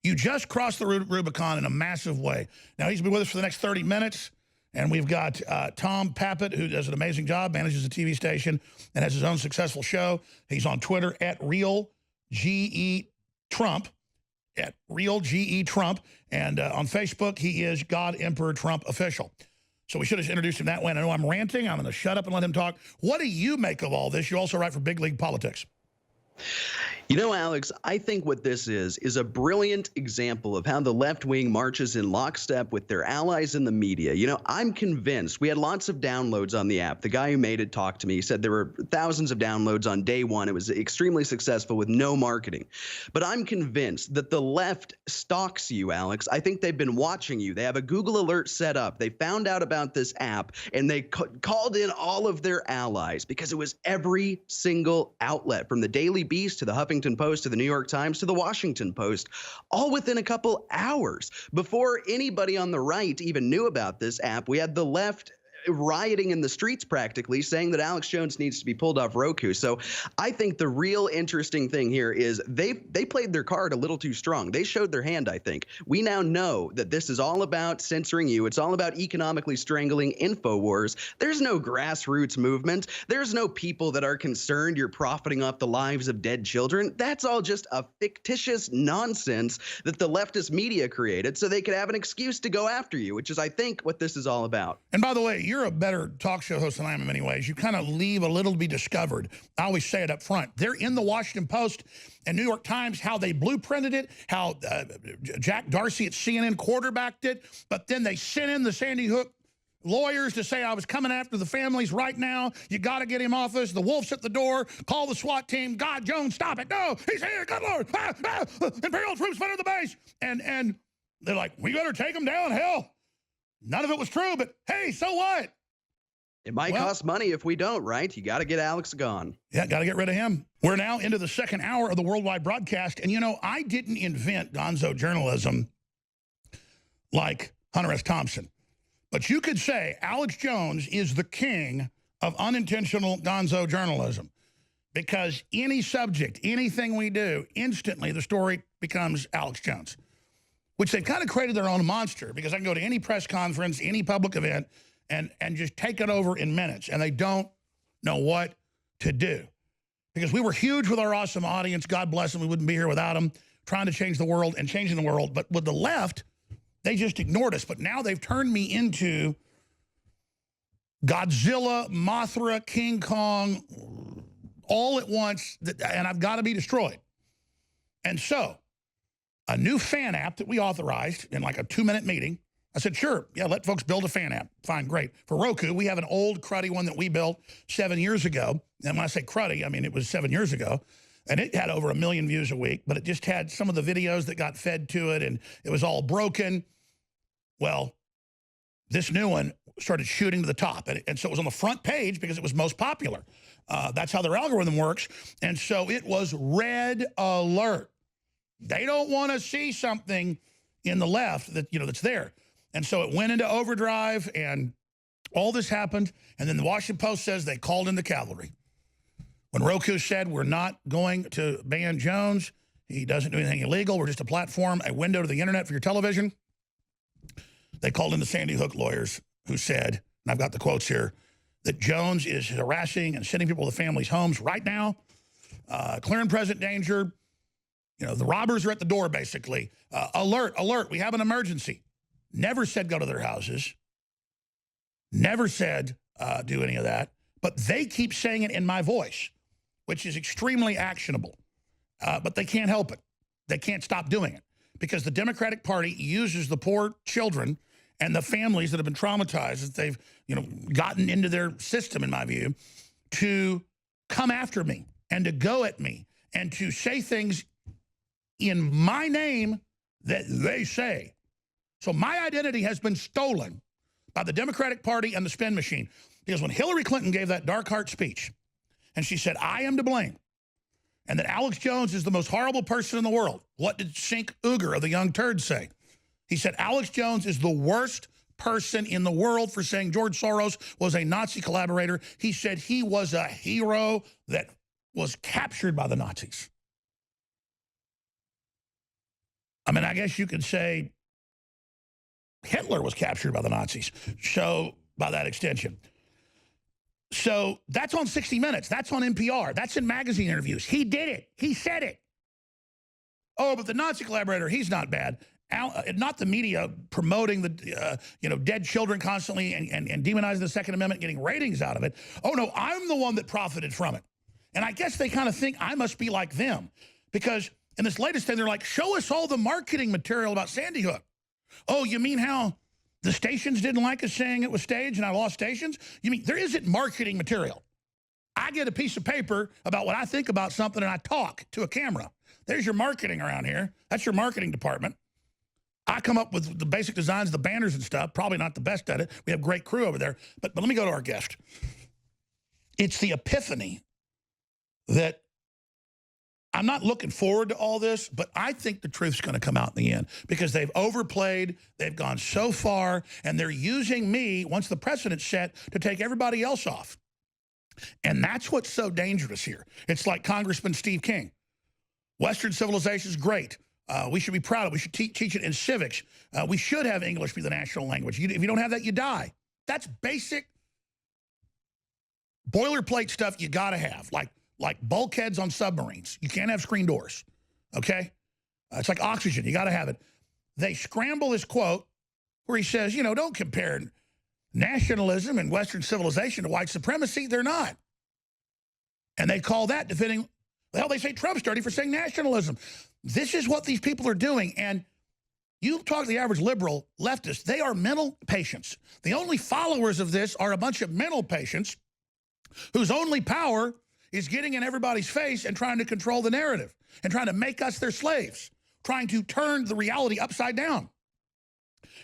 You just crossed the Rubicon in a massive way. Now, he's been with us for the next 30 minutes. And we've got Tom Pappett, who does an amazing job, manages a TV station, and has his own successful show. He's on Twitter at RealGETrump, at RealGETrump. And on Facebook, he is God Emperor Trump Official. So we should have introduced him that way. And I know I'm ranting. I'm going to shut up and let him talk. What do you make of all this? You also write for Big League Politics. You know, Alex, I think what this is a brilliant example of how the left wing marches in lockstep with their allies in the media. You know, I'm convinced we had lots of downloads on the app. The guy who made it talked to me. He said there were thousands of downloads on day one. It was extremely successful with no marketing. But I'm convinced that the left stalks you, Alex. I think they've been watching you. They have a Google alert set up. They found out about this app and they called in all of their allies because it was every single outlet, from the Daily Beast to the Huffington Post to the New York Times to the Washington Post, all within a couple hours. Before anybody on the right even knew about this app, we had the left rioting in the streets practically, saying that Alex Jones needs to be pulled off Roku. So I think the real interesting thing here is they played their card a little too strong. They showed their hand, I think. We now know that this is all about censoring you. It's all about economically strangling InfoWars. There's no grassroots movement. There's no people that are concerned you're profiting off the lives of dead children. That's all just a fictitious nonsense that the leftist media created so they could have an excuse to go after you, which is, I think, what this is all about. And by the way, you're a better talk show host than I am in many ways. You kind of leave a little to be discovered. I always say it up front. They're in the Washington Post and New York Times, how they blueprinted it, how Jack Dorsey at CNN quarterbacked it, but then they sent in the Sandy Hook lawyers to say, I was coming after the families right now. You got to get him off us. The wolf's at the door. Call the SWAT team. God, Jones, stop it. No, he's here. Good Lord. Imperial troops under the base. And they're like, we better take him down. Hell. None of it was true, but hey, so what? It might cost money if we don't, right? You got to get Alex gone. Yeah, got to get rid of him. We're now into the second hour of the worldwide broadcast. And, you know, I didn't invent gonzo journalism like Hunter S. Thompson. But you could say Alex Jones is the king of unintentional gonzo journalism. Because any subject, anything we do, instantly the story becomes Alex Jones. Which they've kind of created their own monster, because I can go to any press conference, any public event, and just take it over in minutes, and they don't know what to do. Because we were huge with our awesome audience. God bless them. We wouldn't be here without them, trying to change the world and changing the world. But with the left, they just ignored us. But now they've turned me into Godzilla, Mothra, King Kong, all at once, and I've got to be destroyed. And so a new fan app that we authorized in like a 2-minute meeting. I said, sure, yeah, let folks build a fan app. Fine, great. For Roku, we have an old cruddy one that we built 7 years ago. And when I say cruddy, I mean it was 7 years ago. And it had over 1 million views a week, but it just had some of the videos that got fed to it, and it was all broken. Well, this new one started shooting to the top. And so it was on the front page because it was most popular. That's how their algorithm works. And so it was red alert. They don't want to see something in the left that, you know, that's there. And so it went into overdrive, and all this happened. And then the Washington Post says they called in the cavalry. When Roku said, we're not going to ban Jones, he doesn't do anything illegal, we're just a platform, a window to the internet for your television, they called in the Sandy Hook lawyers who said, and I've got the quotes here, that Jones is harassing and sending people to families' homes right now, clear and present danger. You know, the robbers are at the door, basically. Alert, alert, we have an emergency. Never said go to their houses. Never said do any of that. But they keep saying it in my voice, which is extremely actionable. But they can't help it. They can't stop doing it. Because the Democratic Party uses the poor children and the families that have been traumatized, that they've, you know, gotten into their system, in my view, to come after me and to go at me and to say things in my name that they say. So my identity has been stolen by the Democratic Party and the spin machine. Because when Hillary Clinton gave that dark heart speech, and she said, I am to blame, and that Alex Jones is the most horrible person in the world, what did Sink Uger of the Young Turds say? He said, Alex Jones is the worst person in the world for saying George Soros was a Nazi collaborator. He said he was a hero that was captured by the Nazis. I mean, I guess you could say Hitler was captured by the Nazis. So, by that extension. So, that's on 60 Minutes. That's on NPR. That's in magazine interviews. He did it. He said it. Oh, but the Nazi collaborator, he's not bad. Not the media promoting the dead children constantly and demonizing the Second Amendment, getting ratings out of it. Oh, no, I'm the one that profited from it. And I guess they kind of think I must be like them. Because in this latest thing, they're like, show us all the marketing material about Sandy Hook. Oh, you mean how the stations didn't like us saying it was staged and I lost stations? You mean there isn't marketing material? I get a piece of paper about what I think about something and I talk to a camera. There's your marketing around here. That's your marketing department. I come up with the basic designs, the banners and stuff. Probably not the best at it. We have a great crew over there. But let me go to our guest. It's the epiphany that I'm not looking forward to all this, but I think the truth's going to come out in the end because they've overplayed, they've gone so far, and they're using me, once the precedent's set, to take everybody else off. And that's what's so dangerous here. It's like Congressman Steve King. Western civilization is great. We should be proud of it. We should teach it in civics. We should have English be the national language. If you don't have that, you die. That's basic boilerplate stuff you got to have, like bulkheads on submarines. You can't have screen doors, okay? It's like oxygen. You got to have it. They scramble this quote where he says, don't compare nationalism and Western civilization to white supremacy. They're not. And they call that defending, well, they say Trump's dirty for saying nationalism. This is what these people are doing. And you talk to the average liberal leftist, they are mental patients. The only followers of this are a bunch of mental patients whose only power is getting in everybody's face and trying to control the narrative and trying to make us their slaves, trying to turn the reality upside down.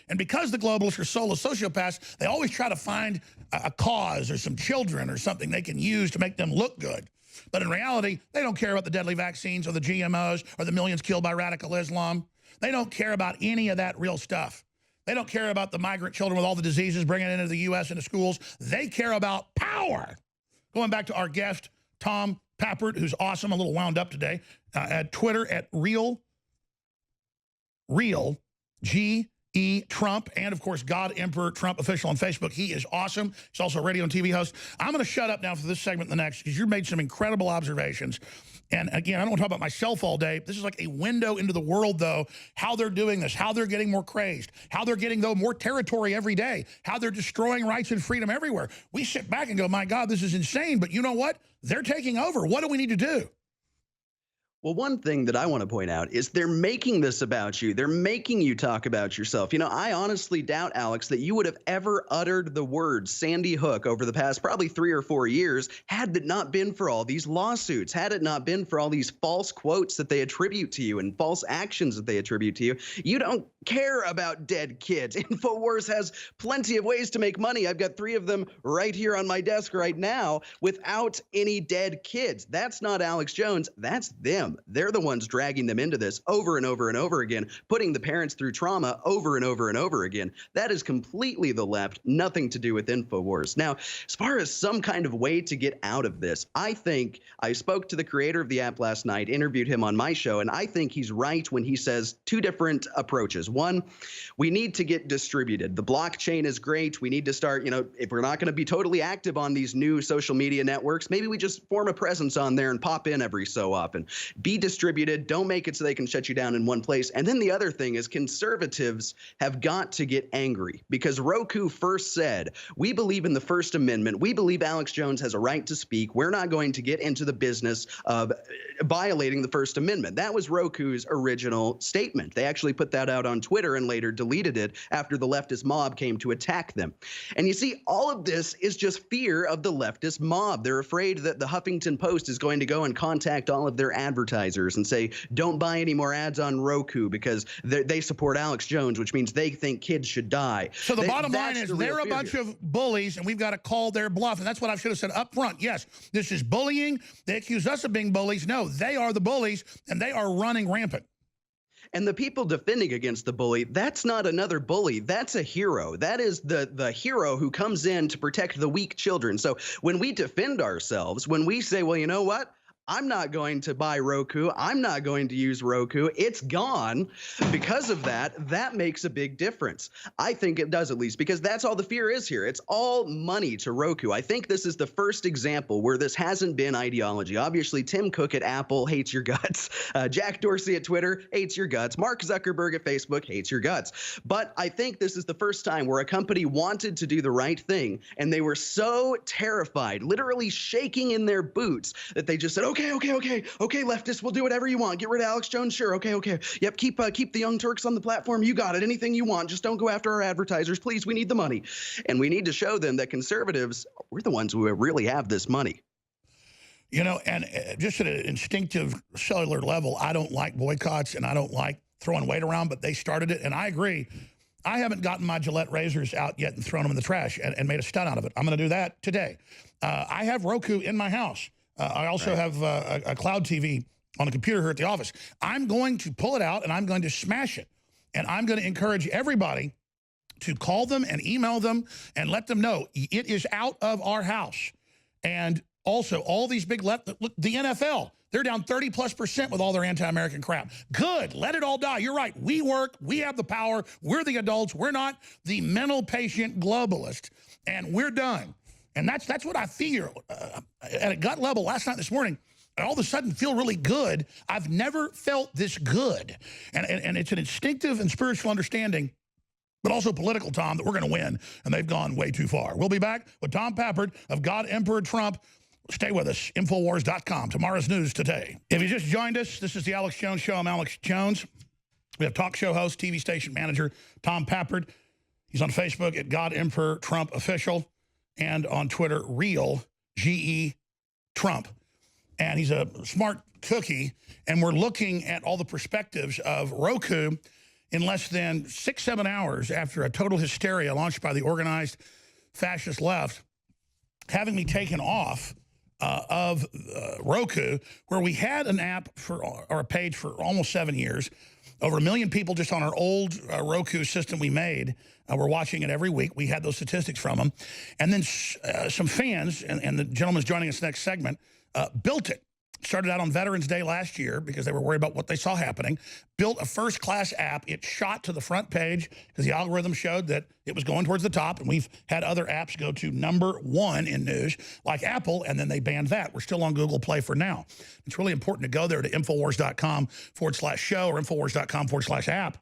And because the globalists are soulless sociopaths, they always try to find a cause or some children or something they can use to make them look good. But in reality, they don't care about the deadly vaccines or the GMOs or the millions killed by radical Islam. They don't care about any of that real stuff. They don't care about the migrant children with all the diseases bringing it into the U.S. into schools. They care about power. Going back to our guest, Tom Pappert, who's awesome, a little wound up today, at Twitter at real G.E. Trump, and of course, God Emperor Trump Official on Facebook. He is awesome. He's also a radio and TV host. I'm going to shut up now for this segment and the next because you made some incredible observations. And again, I don't want to talk about myself all day. This is like a window into the world, though, how they're doing this, how they're getting more crazed, how they're getting, though, more territory every day, how they're destroying rights and freedom everywhere. We sit back and go, my God, this is insane. But you know what? They're taking over. What do we need to do? Well, one thing that I want to point out is they're making this about you. They're making you talk about yourself. I honestly doubt, Alex, that you would have ever uttered the word Sandy Hook over the past probably 3 or 4 years had it not been for all these lawsuits, had it not been for all these false quotes that they attribute to you and false actions that they attribute to you. You don't care about dead kids. InfoWars has plenty of ways to make money. I've got 3 of them right here on my desk right now without any dead kids. That's not Alex Jones. That's them. They're the ones dragging them into this over and over and over again, putting the parents through trauma over and over and over again. That is completely the left, nothing to do with InfoWars. Now, as far as some kind of way to get out of this, I think I spoke to the creator of the app last night, interviewed him on my show, and I think he's right when he says 2 different approaches. One, we need to get distributed. The blockchain is great. We need to start, if we're not going to be totally active on these new social media networks, maybe we just form a presence on there and pop in every so often. Be distributed. Don't make it so they can shut you down in one place. And then the other thing is conservatives have got to get angry because Roku first said, we believe in the First Amendment. We believe Alex Jones has a right to speak. We're not going to get into the business of violating the First Amendment. That was Roku's original statement. They actually put that out on Twitter and later deleted it after the leftist mob came to attack them. And you see, all of this is just fear of the leftist mob. They're afraid that the Huffington Post is going to go and contact all of their advertisers and say, don't buy any more ads on Roku because they support Alex Jones, which means they think kids should die. So the bottom line is they're a bunch of bullies, and we've got to call their bluff. And that's what I should have said up front. Yes, this is bullying. They accuse us of being bullies. No, they are the bullies, and they are running rampant. And the people defending against the bully, that's not another bully. That's a hero. That is the hero who comes in to protect the weak children. So when we defend ourselves, when we say, well, you know what? I'm not going to buy Roku. I'm not going to use Roku. It's gone. Because of that, that makes a big difference. I think it does, at least, because that's all the fear is here. It's all money to Roku. I think this is the first example where this hasn't been ideology. Obviously, Tim Cook at Apple hates your guts. Jack Dorsey at Twitter hates your guts. Mark Zuckerberg at Facebook hates your guts. But I think this is the first time where a company wanted to do the right thing, and they were so terrified, literally shaking in their boots, that they just said, okay, leftists, we'll do whatever you want. Get rid of Alex Jones, sure, okay. Yep, keep the Young Turks on the platform. You got it. Anything you want. Just don't go after our advertisers, please. We need the money. And we need to show them that conservatives, we're the ones who really have this money. You know, and just at an instinctive cellular level, I don't like boycotts and I don't like throwing weight around, but they started it, and I agree. I haven't gotten my Gillette razors out yet and thrown them in the trash and made a stunt out of it. I'm going to do that today. I have Roku in my house. I also have a cloud TV on a computer here at the office. I'm going to pull it out and I'm going to smash it. And I'm going to encourage everybody to call them and email them and let them know it is out of our house. And also all these big the NFL, they're down 30+% with all their anti-American crap. Good. Let it all die. You're right. We work. We have the power. We're the adults. We're not the mental patient globalist. And we're done. And that's what I feel at a gut level last night, this morning. I all of a sudden feel really good. I've never felt this good. And it's an instinctive and spiritual understanding, but also political, Tom, that we're going to win. And they've gone way too far. We'll be back with Tom Pappard of God Emperor Trump. Stay with us. Infowars.com. Tomorrow's news today. If you just joined us, this is the Alex Jones Show. I'm Alex Jones. We have talk show host, TV station manager, Tom Pappard. He's on Facebook at God Emperor Trump Official, and on Twitter, Real GE Trump. And he's a smart cookie, and we're looking at all the perspectives of Roku in less than 6-7 hours after a total hysteria launched by the organized fascist left, having me taken off of Roku, where we had an app or a page for almost 7 years. Over 1 million people just on our old Roku system we made. We're watching it every week. We had those statistics from them. And then some fans, and the gentleman's joining us next segment, built it. Started out on Veterans Day last year because they were worried about what they saw happening. Built a first-class app. It shot to the front page because the algorithm showed that it was going towards the top, and we've had other apps go to #1 in news, like Apple, and then they banned that. We're still on Google Play for now. It's really important to go there to Infowars.com/show or Infowars.com/app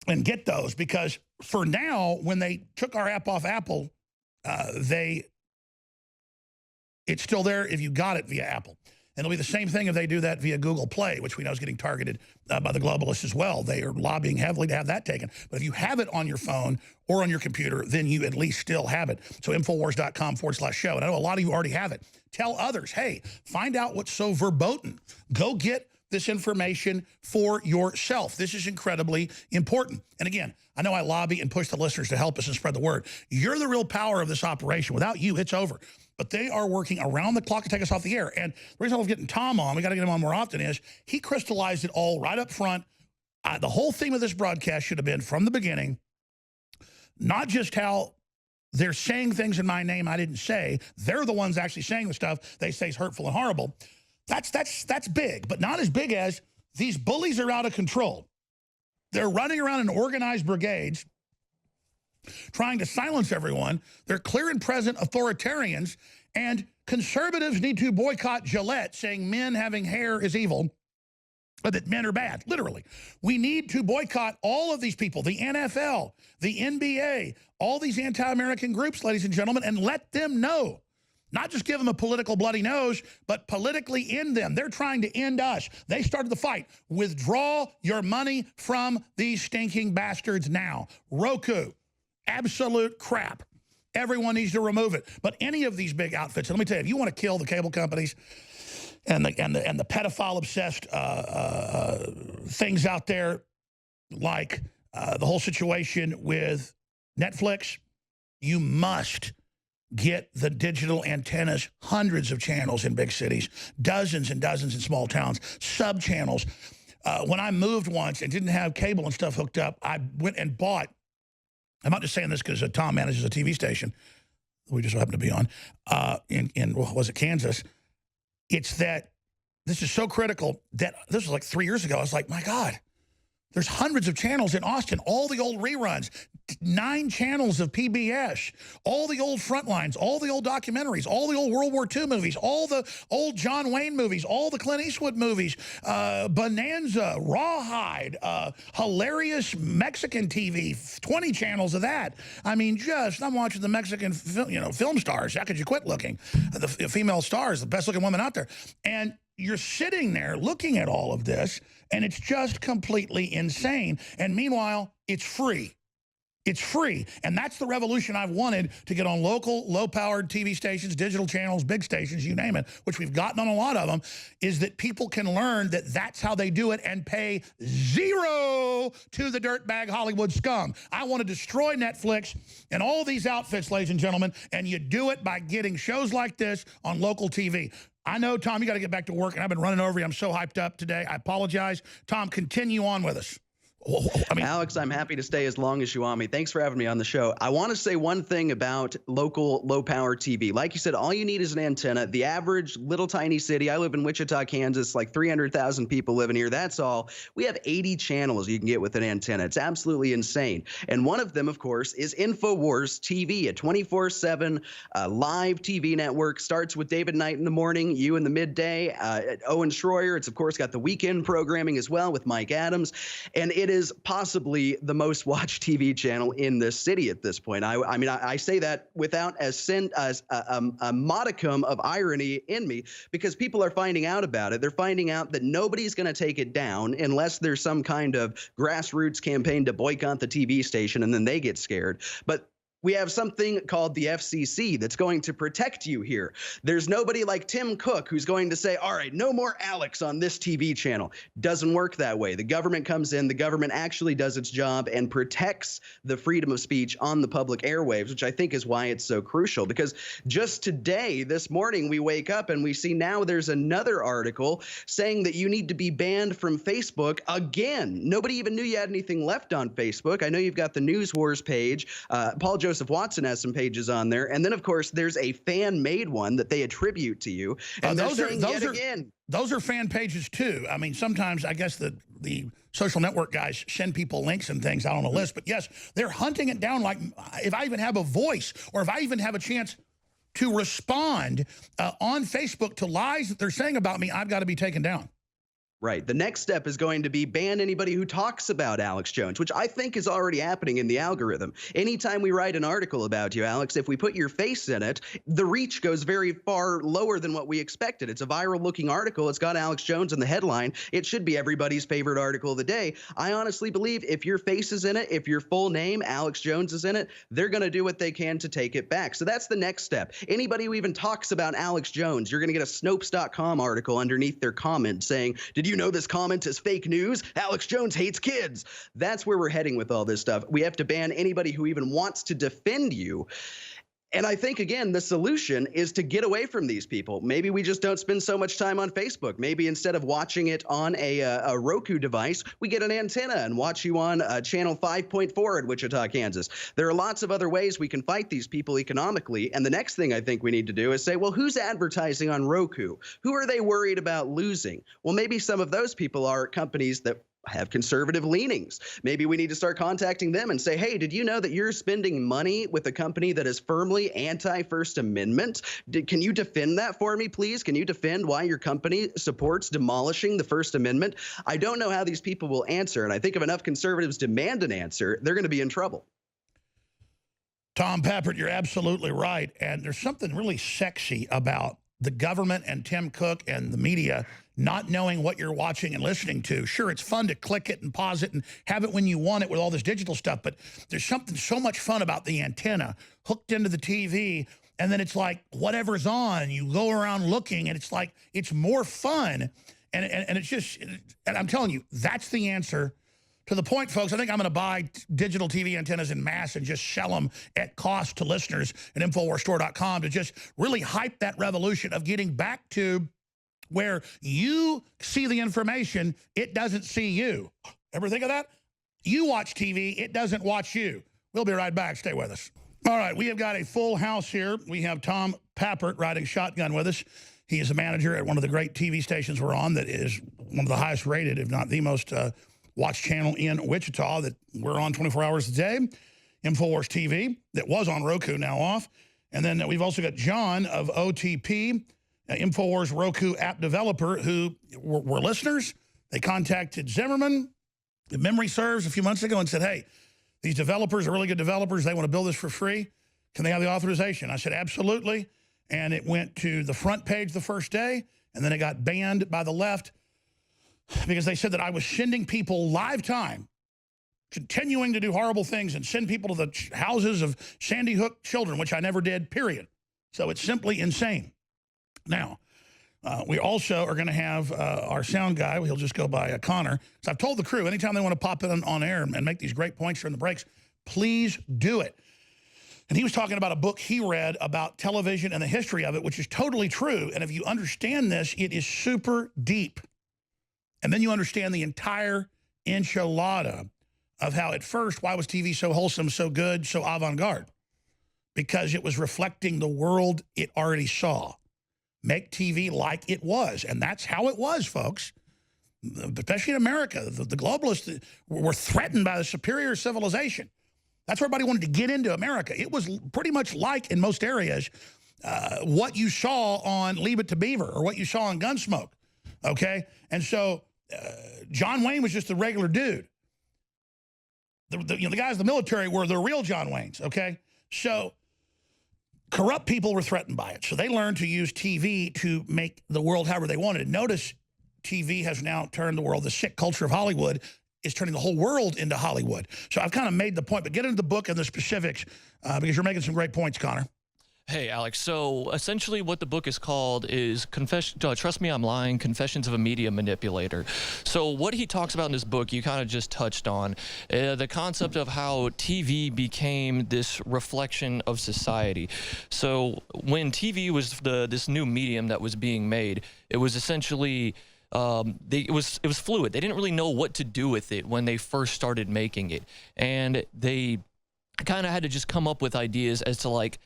and get those, because for now, when they took our app off Apple, it's still there if you got it via Apple. And it'll be the same thing if they do that via Google Play, which we know is getting targeted by the globalists as well. They are lobbying heavily to have that taken. But if you have it on your phone or on your computer, then you at least still have it. So Infowars.com/show. And I know a lot of you already have it. Tell others, hey, find out what's so verboten. Go get this information for yourself. This is incredibly important. And again, I know I lobby and push the listeners to help us and spread the word. You're the real power of this operation. Without you, it's over. But they are working around the clock to take us off the air. And the reason I love getting Tom on, we got to get him on more often, is he crystallized it all right up front. The whole theme of this broadcast should have been, from the beginning, not just how they're saying things in my name I didn't say. They're the ones actually saying the stuff they say is hurtful and horrible. That's big, but not as big as these bullies are out of control. They're running around in organized brigades trying to silence everyone. They're clear and present authoritarians, and conservatives need to boycott Gillette, saying men having hair is evil, but that men are bad, literally. We need to boycott all of these people, the NFL, the NBA, all these anti-American groups, ladies and gentlemen, and let them know. Not just give them a political bloody nose, but politically end them. They're trying to end us. They started the fight. Withdraw your money from these stinking bastards now. Roku, absolute crap. Everyone needs to remove it. But any of these big outfits, and let me tell you, if you want to kill the cable companies and the pedophile-obsessed things out there, like the whole situation with Netflix, you must get the digital antennas, hundreds of channels in big cities, dozens and dozens in small towns, sub-channels. When I moved once and didn't have cable and stuff hooked up, I went and bought, I'm not just saying this because Tom manages a TV station we just happen to be on, in was it Kansas? It's that this is so critical that this was like 3 years ago. I was like, my God, there's hundreds of channels in Austin, all the old reruns, 9 channels of PBS, all the old Frontlines, all the old documentaries, all the old World War II movies, all the old John Wayne movies, all the Clint Eastwood movies, Bonanza, Rawhide, hilarious Mexican TV, 20 channels of that. I mean, I'm watching the Mexican film stars. How could you quit looking? The female stars, the best looking women out there. And you're sitting there looking at all of this, and it's just completely insane. And meanwhile, it's free. It's free. And that's the revolution I've wanted to get on local, low-powered TV stations, digital channels, big stations, you name it, which we've gotten on a lot of them, is that people can learn that that's how they do it and pay zero to the dirtbag Hollywood scum. I want to destroy Netflix and all these outfits, ladies and gentlemen, and you do it by getting shows like this on local TV. I know, Tom, you got to get back to work, and I've been running over you. I'm so hyped up today. I apologize. Tom, continue on with us. Alex, I'm happy to stay as long as you want me. Thanks for having me on the show. I want to say one thing about local low-power TV. Like you said, all you need is an antenna. The average little tiny city, I live in Wichita, Kansas, like 300,000 people living here. That's all. We have 80 channels you can get with an antenna. It's absolutely insane. And one of them, of course, is InfoWars TV, a 24/7 live TV network. Starts with David Knight in the morning, you in the midday, Owen Schroyer. It's, of course, got the weekend programming as well with Mike Adams. And it is possibly the most watched TV channel in this city at this point. I mean, I say that without a modicum of irony in me, because people are finding out about it. They're finding out that nobody's going to take it down unless there's some kind of grassroots campaign to boycott the TV station, and then they get scared. But we have something called the FCC that's going to protect you here. There's nobody like Tim Cook who's going to say, all right, no more Alex on this TV channel. Doesn't work that way. The government comes in, the government actually does its job and protects the freedom of speech on the public airwaves, which I think is why it's so crucial. Because just today, this morning, we wake up and we see now there's another article saying that you need to be banned from Facebook again. Nobody even knew you had anything left on Facebook. I know you've got the News Wars page. Paul Joseph Watson has some pages on there. And then, of course, there's a fan-made one that they attribute to you. And those are fan pages, too. I mean, sometimes I guess the social network guys send people links and things out on a list. But, yes, they're hunting it down like if I even have a voice or if I even have a chance to respond on Facebook to lies that they're saying about me, I've got to be taken down. Right. The next step is going to be ban anybody who talks about Alex Jones, which I think is already happening in the algorithm. Anytime we write an article about you, Alex, if we put your face in it, the reach goes very far lower than what we expected. It's a viral-looking article. It's got Alex Jones in the headline. It should be everybody's favorite article of the day. I honestly believe if your face is in it, if your full name, Alex Jones, is in it, they're going to do what they can to take it back. So that's the next step. Anybody who even talks about Alex Jones, you're going to get a Snopes.com article underneath their comment saying, did you know this comment is fake news? Alex Jones hates kids. That's where we're heading with all this stuff. We have to ban anybody who even wants to defend you. And I think, again, the solution is to get away from these people. Maybe we just don't spend so much time on Facebook. Maybe instead of watching it on a Roku device, we get an antenna and watch you on channel 5.4 in Wichita, Kansas. There are lots of other ways we can fight these people economically. And the next thing I think we need to do is say, well, who's advertising on Roku? Who are they worried about losing? Well, maybe some of those people are companies that have conservative leanings. Maybe we need to start contacting them and say, hey, did you know that you're spending money with a company that is firmly anti-First Amendment? Can you defend that for me, please? Can you defend why your company supports demolishing the First Amendment? I don't know how these people will answer, and I think if enough conservatives demand an answer, they're going to be in trouble. Tom Peppert, you're absolutely right. And there's something really sexy about the government and Tim Cook and the media not knowing what you're watching and listening to. Sure, it's fun to click it and pause it and have it when you want it with all this digital stuff, but there's something so much fun about the antenna hooked into the TV, and then it's like whatever's on, you go around looking, and it's like it's more fun. And it's just, and I'm telling you, that's the answer. To the point, folks, I think I'm going to buy digital TV antennas in mass and just sell them at cost to listeners at InfoWarsStore.com to just really hype that revolution of getting back to where you see the information, it doesn't see you. Ever think of that? You watch TV, it doesn't watch you. We'll be right back. Stay with us. All right, we have got a full house here. We have Tom Peppert riding shotgun with us. He is a manager at one of the great TV stations we're on that is one of the highest rated, if not the most watched channel in Wichita that we're on 24 hours a day, InfoWars TV, that was on Roku, now off. And then we've also got John of OTP, InfoWars Roku app developer, who were listeners. They contacted Zimmerman, if memory serves, a few months ago and said, hey, these developers are really good developers. They want to build this for free. Can they have the authorization? I said, absolutely. And it went to the front page the first day, and then it got banned by the left because they said that I was sending people live time, continuing to do horrible things and send people to the houses of Sandy Hook children, which I never did, period. So it's simply insane. Now, we also are going to have our sound guy. He'll just go by Connor. So I've told the crew, anytime they want to pop in on air and make these great points during the breaks, please do it. And he was talking about a book he read about television and the history of it, which is totally true. And if you understand this, it is super deep. And then you understand the entire enchilada of how at first, why was TV so wholesome, so good, so avant-garde? Because it was reflecting the world it already saw. Make TV like it was. And that's how it was, folks. Especially in America. The globalists were threatened by the superior civilization. That's where everybody wanted to get into America. It was pretty much like, in most areas, what you saw on Leave It to Beaver or what you saw on Gunsmoke, okay? And so John Wayne was just a regular dude. The guys in the military were the real John Waynes, okay? So corrupt people were threatened by it. So they learned to use TV to make the world however they wanted. Notice TV has now turned the world, the sick culture of Hollywood is turning the whole world into Hollywood. So I've kind of made the point, but get into the book and the specifics because you're making some great points, Connor. Hey, Alex. So essentially what the book is called is Trust Me, I'm Lying, Confessions of a Media Manipulator. So what he talks about in this book, you kind of just touched on, the concept of how TV became this reflection of society. So when TV was this new medium that was being made, it was essentially... it was fluid. They didn't really know what to do with it when they first started making it. And they kind of had to just come up with ideas as to like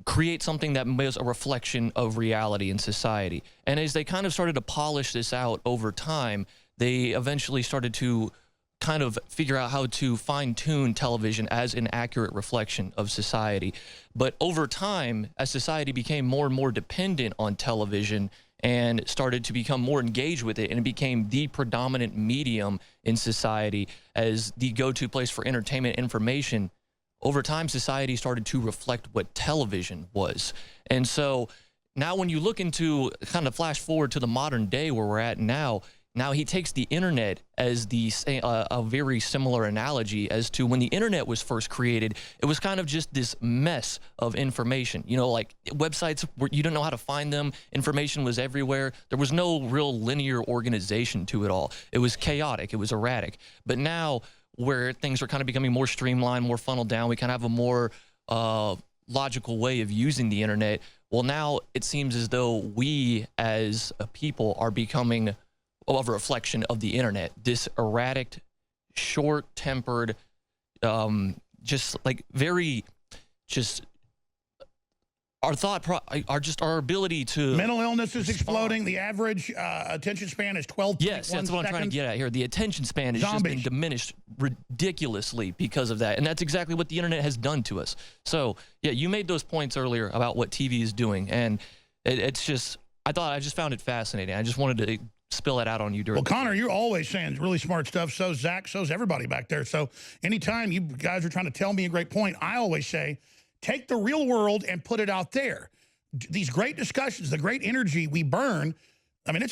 create something that was a reflection of reality in society. And as they kind of started to polish this out over time, they eventually started to kind of figure out how to fine-tune television as an accurate reflection of society. But over time, as society became more and more dependent on television and started to become more engaged with it, and it became the predominant medium in society as the go-to place for entertainment information, over time, society started to reflect what television was. And so now when you look into, kind of flash forward to the modern day where we're at now he takes the internet as a very similar analogy as to when the internet was first created. It was kind of just this mess of information. You know, like websites where you didn't know how to find them. Information was everywhere. There was no real linear organization to it all. It was chaotic. It was erratic. But now where things are kind of becoming more streamlined, more funneled down, we kind of have a more logical way of using the internet. Well, now it seems as though we as a people are becoming of a reflection of the internet, this erratic, short-tempered, just like very, just our our ability to mental illness is exploding. The average attention span is 12. Yes, that's what I'm trying to get at here. The attention span has just been diminished ridiculously because of that, and that's exactly what the internet has done to us. So yeah, you made those points earlier about what TV is doing, and it's just I just found it fascinating. I just wanted to spill it out on you during. Well, Connor, you're always saying really smart stuff. So's Zach, so's everybody back there. So anytime you guys are trying to tell me a great point, I always say, take the real world and put it out there. These great discussions, the great energy we burn. I mean,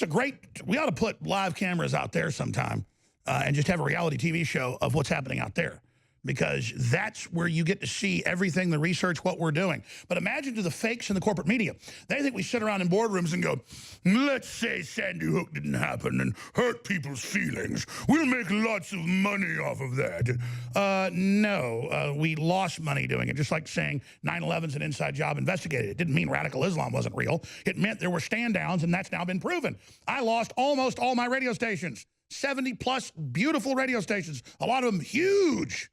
we ought to put live cameras out there sometime and just have a reality TV show of what's happening out there. Because that's where you get to see everything, the research, what we're doing. But imagine to the fakes in the corporate media. They think we sit around in boardrooms and go, let's say Sandy Hook didn't happen and hurt people's feelings. We'll make lots of money off of that. No, we lost money doing it. Just like saying 9/11's an inside job investigated. It didn't mean radical Islam wasn't real. It meant there were stand downs, and that's now been proven. I lost almost all my radio stations, 70+ beautiful radio stations, a lot of them huge.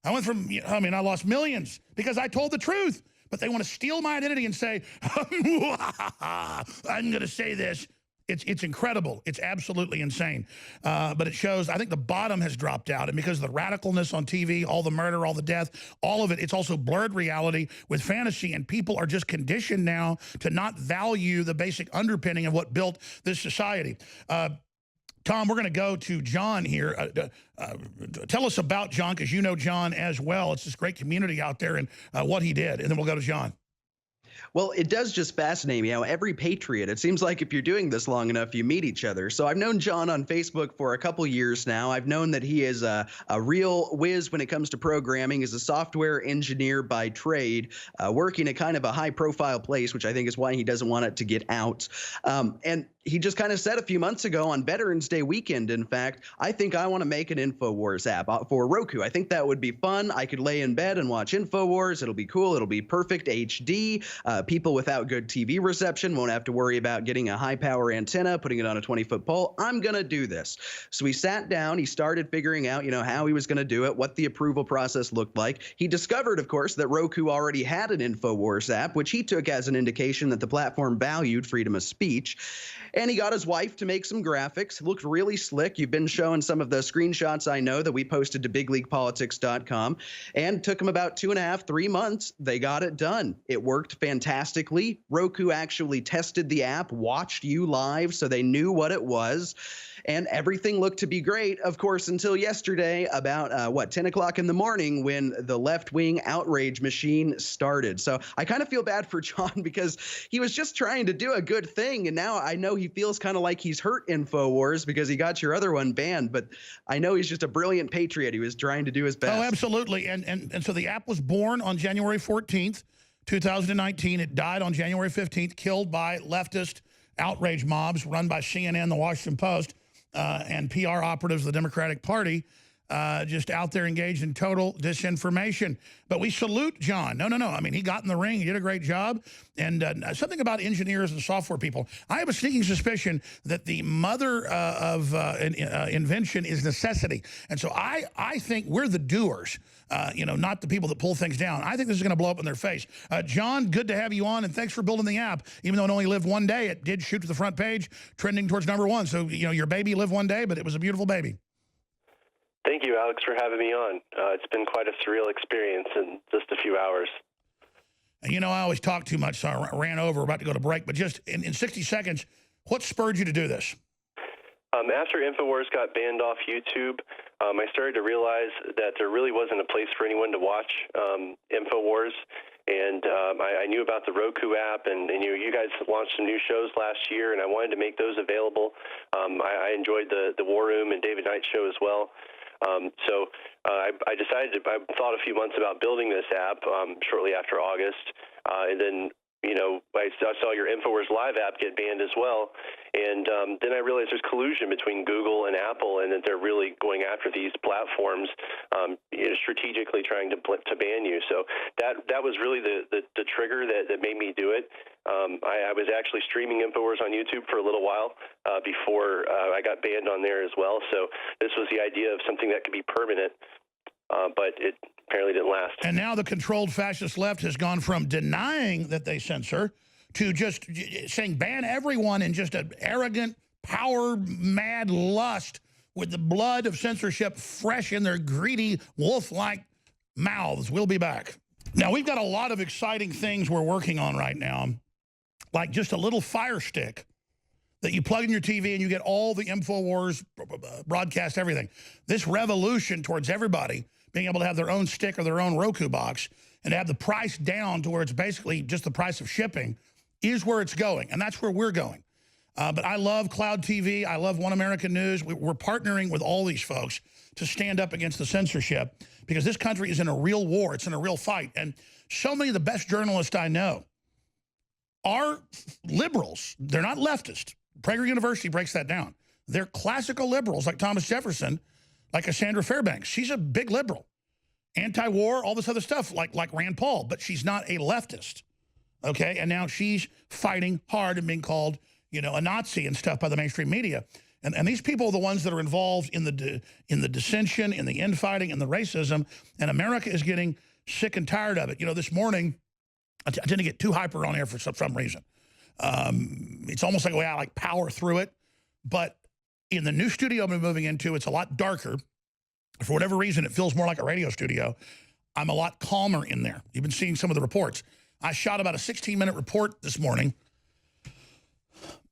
I went from, I lost millions because I told the truth. but they want to steal my identity and say, I'm going to say this. It's incredible. It's absolutely insane. But it shows, I think the bottom has dropped out. And because of the radicalness on TV, all the murder, all the death, all of it, it's also blurred reality with fantasy. And people are just conditioned now to not value the basic underpinning of what built this society. Tom, we're going to go to John here. Tell us about John, because you know John as well. It's this great community out there and what he did. And then we'll go to John. Well, it does just fascinate me how every patriot, it seems like if you're doing this long enough, you meet each other. So I've known John on Facebook for a couple years now. I've known that he is a real whiz when it comes to programming. He's a software engineer by trade, working at kind of a high-profile place, which I think is why he doesn't want it to get out. And he just kind of said a few months ago on Veterans Day weekend, in fact, I think I want to make an InfoWars app for Roku. I think that would be fun. I could lay in bed and watch InfoWars. It'll be cool. It'll be perfect HD. People without good TV reception won't have to worry about getting a high-power antenna, putting it on a 20-foot pole. I'm going to do this. So he sat down. He started figuring out, how he was going to do it, what the approval process looked like. He discovered, of course, that Roku already had an InfoWars app, which he took as an indication that the platform valued freedom of speech. And he got his wife to make some graphics. It looked really slick. You've been showing some of the screenshots I know that we posted to bigleaguepolitics.com. And took them about 2.5, 3 months. They got it done. It worked fantastically. Roku actually tested the app, watched you live, so they knew what it was. And everything looked to be great, of course, until yesterday about, 10 o'clock in the morning when the left-wing outrage machine started. So I kind of feel bad for John because he was just trying to do a good thing. And now I know he feels kind of like he's hurt InfoWars because he got your other one banned. But I know he's just a brilliant patriot. He was trying to do his best. Oh, absolutely. And so the app was born on January 14th, 2019. It died on January 15th, killed by leftist outrage mobs run by CNN, The Washington Post, and PR operatives of the Democratic Party, just out there engaged in total disinformation. But we salute John. No. I mean, he got in the ring. He did a great job. And something about engineers and software people. I have a sneaking suspicion that the mother of invention is necessity. And so I think we're the doers, not the people that pull things down. I think this is going to blow up in their face. John, good to have you on, and thanks for building the app. Even though it only lived one day, it did shoot to the front page, trending towards #1. So, your baby lived one day, but it was a beautiful baby. Thank you, Alex, for having me on. It's been quite a surreal experience in just a few hours. And I always talk too much, so I ran over, about to go to break. But just in 60 seconds, what spurred you to do this? After InfoWars got banned off YouTube, I started to realize that there really wasn't a place for anyone to watch InfoWars. And I knew about the Roku app, and you guys launched some new shows last year, and I wanted to make those available. I enjoyed the War Room and David Knight's show as well. So I decided I thought a few months about building this app shortly after August, and then I saw your InfoWars Live app get banned as well, and then I realized there's collusion between Google and Apple, and that they're really going after these platforms, strategically trying to ban you. So that was really the trigger that made me do it. I was actually streaming InfoWars on YouTube for a little while before I got banned on there as well. So this was the idea of something that could be permanent, but it apparently didn't last. And now the controlled fascist left has gone from denying that they censor to just saying ban everyone in just an arrogant, power-mad lust with the blood of censorship fresh in their greedy, wolf-like mouths. We'll be back. Now, we've got a lot of exciting things we're working on right now, like just a little Fire Stick that you plug in your TV and you get all the InfoWars broadcast, everything. This revolution towards everybody being able to have their own stick or their own Roku box and to have the price down to where it's basically just the price of shipping is where it's going, and that's where we're going. But I love Cloud TV. I love One American News. We're partnering with all these folks to stand up against the censorship because this country is in a real war. It's in a real fight. And so many of the best journalists I know are liberals. They're not leftist. Prager University breaks that down. They're classical liberals like Thomas Jefferson, like Cassandra Fairbanks. She's a big liberal. Anti-war, all this other stuff, like Rand Paul, but she's not a leftist. Okay, and now she's fighting hard and being called, a Nazi and stuff by the mainstream media. And these people are the ones that are involved in the dissension, in the infighting, in the racism, and America is getting sick and tired of it. This morning, I tend to get too hyper on air for some reason. It's almost like a way I like power through it. But in the new studio I'm moving into, it's a lot darker. For whatever reason, it feels more like a radio studio. I'm a lot calmer in there. You've been seeing some of the reports. I shot about a 16-minute report this morning.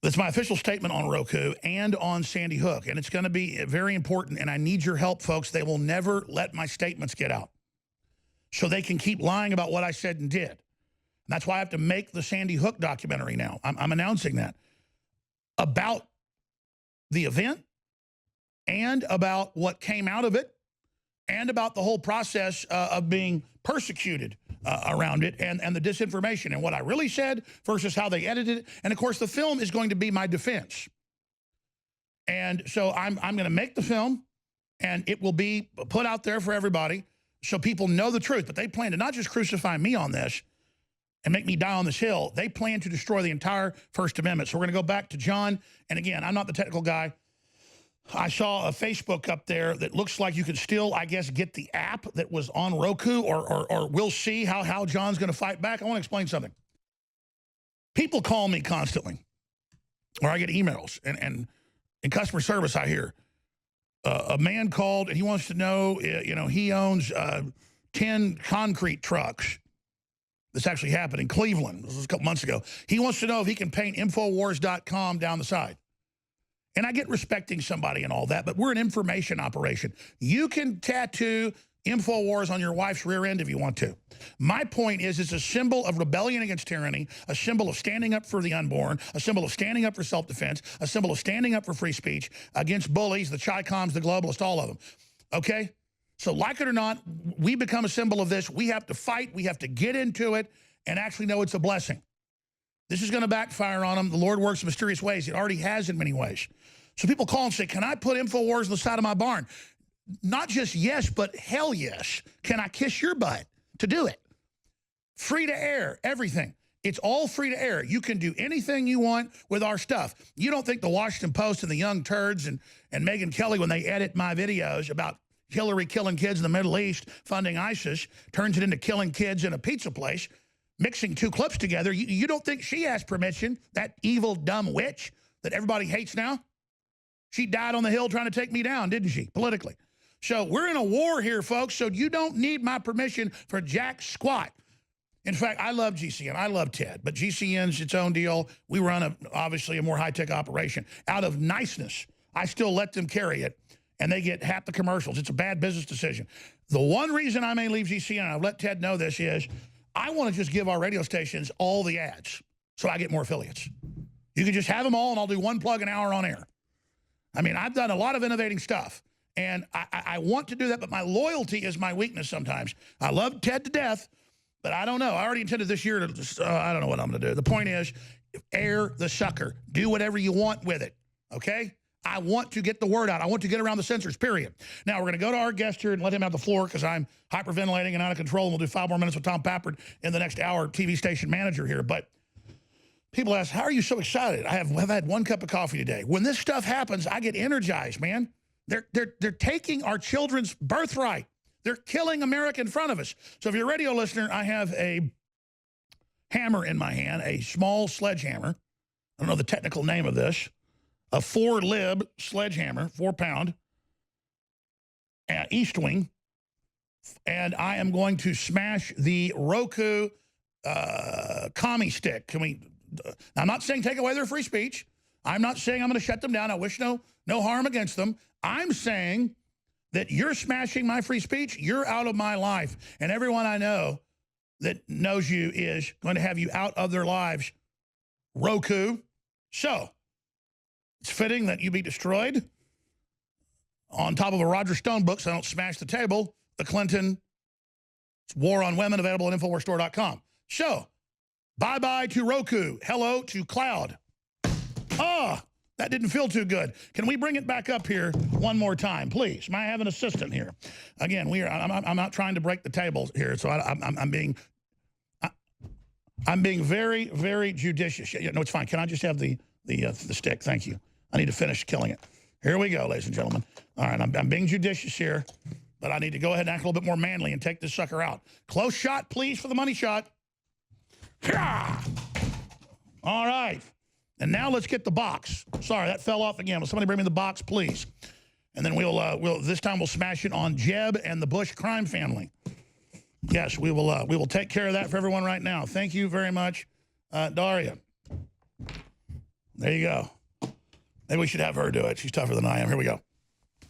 That's my official statement on Roku and on Sandy Hook. And it's going to be very important, and I need your help, folks. They will never let my statements get out. So they can keep lying about what I said and did. And that's why I have to make the Sandy Hook documentary now. I'm announcing that. About the event and about what came out of it and about the whole process of being persecuted around it and the disinformation and what I really said versus how they edited it. And, of course, the film is going to be my defense. And so I'm going to make the film, and it will be put out there for everybody so people know the truth. But they plan to not just crucify me on this and make me die on this hill. They plan to destroy the entire First Amendment. So we're going to go back to John. And, again, I'm not the technical guy. I saw a Facebook up there that looks like you can still, I guess, get the app that was on Roku, or we'll see how John's going to fight back. I want to explain something. People call me constantly, or I get emails, and in customer service I hear a man called and he wants to know, he owns 10 concrete trucks. This actually happened in Cleveland. This was a couple months ago. He wants to know if he can paint Infowars.com down the side. And I get respecting somebody and all that, but we're an information operation. You can tattoo Infowars on your wife's rear end if you want to. My point is it's a symbol of rebellion against tyranny, a symbol of standing up for the unborn, a symbol of standing up for self-defense, a symbol of standing up for free speech against bullies, the Chi-Coms, the globalists, all of them. Okay? So like it or not, we become a symbol of this. We have to fight. We have to get into it and actually know it's a blessing. This is going to backfire on them. The Lord works in mysterious ways. It already has in many ways. So people call and say, can I put Infowars on the side of my barn? Not just yes, but hell yes. Can I kiss your butt to do it? Free to air, everything. It's all free to air. You can do anything you want with our stuff. You don't think the Washington Post and the Young Turds and Megyn Kelly, when they edit my videos about Hillary killing kids in the Middle East, funding ISIS, turns it into killing kids in a pizza place, mixing two clips together. You don't think she asked permission, that evil, dumb witch that everybody hates now? She died on the Hill trying to take me down, didn't she, politically? So we're in a war here, folks, so you don't need my permission for jack squat. In fact, I love GCN. I love Ted, but GCN's its own deal. We run, obviously, a more high-tech operation. Out of niceness, I still let them carry it, and they get half the commercials. It's a bad business decision. The one reason I may leave GCN, and I've let Ted know this, is I want to just give our radio stations all the ads so I get more affiliates. You can just have them all, and I'll do one plug an hour on air. I mean, I've done a lot of innovating stuff, and I want to do that, but my loyalty is my weakness sometimes. I love Ted to death, but I don't know. I already intended this year to just, I don't know what I'm going to do. The point is, air the sucker. Do whatever you want with it, okay? I want to get the word out. I want to get around the censors, period. Now, we're going to go to our guest here and let him have the floor because I'm hyperventilating and out of control, and we'll do 5 more minutes with Tom Pappard in the next hour, TV station manager here. But people ask, how are you so excited? I've had 1 cup of coffee today. When this stuff happens, I get energized, man. They're taking our children's birthright. They're killing America in front of us. So if you're a radio listener, I have a hammer in my hand, a small sledgehammer. I don't know the technical name of this. A 4-lib sledgehammer, 4-pound, East Wing. And I am going to smash the Roku commie stick. Can we... I'm not saying take away their free speech. I'm not saying I'm going to shut them down. I wish no harm against them. I'm saying that you're smashing my free speech. You're out of my life. And everyone I know that knows you is going to have you out of their lives. Roku. So it's fitting that you be destroyed on top of a Roger Stone book so I don't smash the table. The Clinton War on Women, available at InfoWarsStore.com. So bye-bye to Roku. Hello to Cloud. That didn't feel too good. Can we bring it back up here one more time, please? May I have an assistant here? Again, I'm not trying to break the tables here, so I'm being very, very judicious. No, it's fine. Can I just have the stick? Thank you. I need to finish killing it. Here we go, ladies and gentlemen. All right, I'm being judicious here, but I need to go ahead and act a little bit more manly and take this sucker out. Close shot, please, for the money shot. All right. And now let's get the box. Sorry, that fell off again. Will somebody bring me the box, please? And then we'll this time we'll smash it on Jeb and the Bush crime family. Yes, we will take care of that for everyone right now. Thank you very much, Daria. There you go. Maybe we should have her do it. She's tougher than I am. Here we go.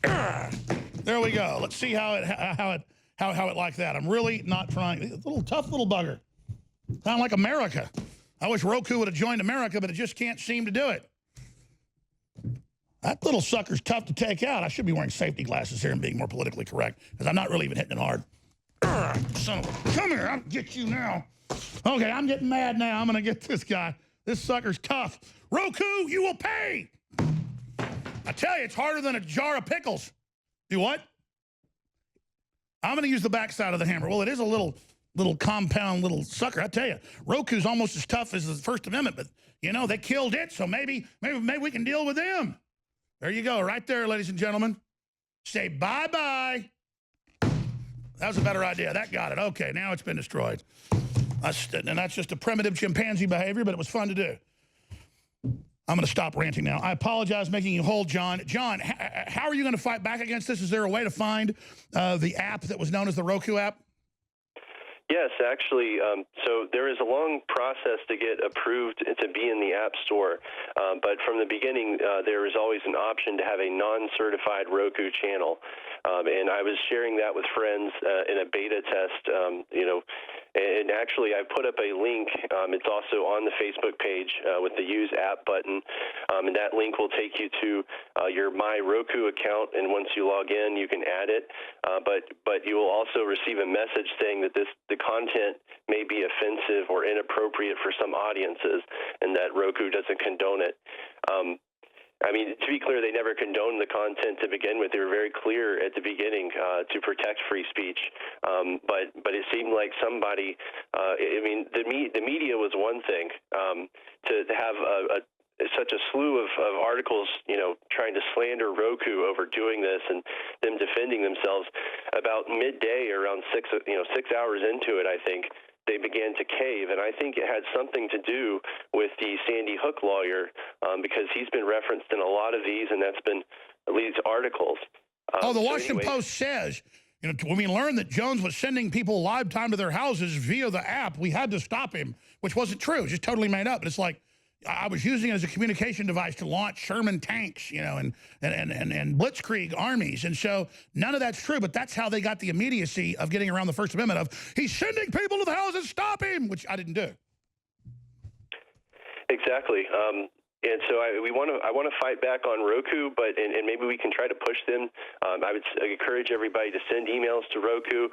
There we go. Let's see how it like that. I'm really not trying. A little tough little bugger. Kind of like America. I wish Roku would have joined America, but it just can't seem to do it. That little sucker's tough to take out. I should be wearing safety glasses here and being more politically correct because I'm not really even hitting it hard. Son of a, come here, I'll get you now. Okay, I'm getting mad now. I'm going to get this guy. This sucker's tough. Roku, you will pay. I tell you, it's harder than a jar of pickles. Do what? I'm going to use the backside of the hammer. Well, it is a little compound little sucker. I tell you, Roku's almost as tough as the First Amendment, but, you know, they killed it, so maybe we can deal with them. There you go, right there, ladies and gentlemen. Say bye-bye. That was a better idea. That got it. Okay, now it's been destroyed. And that's just a primitive chimpanzee behavior, but it was fun to do. I'm going to stop ranting now. I apologize making you hold, John. John, how are you going to fight back against this? Is there a way to find the app that was known as the Roku app? Yes, actually, so there is a long process to get approved to be in the App Store, but from the beginning, there is always an option to have a non-certified Roku channel, and I was sharing that with friends in a beta test, you know, and actually I put up a link. It's also on the Facebook page with the Use App button, and that link will take you to your My Roku account, and once you log in, you can add it, but you will also receive a message saying that the content may be offensive or inappropriate for some audiences, and that Roku doesn't condone it. I mean, to be clear, they never condoned the content to begin with. They were very clear at the beginning to protect free speech. But it seemed like somebody, I mean, the media was one thing. To have such a slew of articles, you know, trying to slander Roku over doing this and them defending themselves. About midday, around 6 hours into it, I think, they began to cave, and I think it had something to do with the Sandy Hook lawyer because he's been referenced in a lot of these, and that's been these articles. The Washington Post says, you know, when we learned that Jones was sending people live time to their houses via the app, we had to stop him, which wasn't true. It was just totally made up. But it's like, I was using it as a communication device to launch Sherman tanks, you know, and Blitzkrieg armies. And so none of that's true, but that's how they got the immediacy of getting around the First Amendment of he's sending people to the houses, stop him, which I didn't do. Exactly. And so I want to fight back on Roku, but and maybe we can try to push them. I would encourage everybody to send emails to Roku.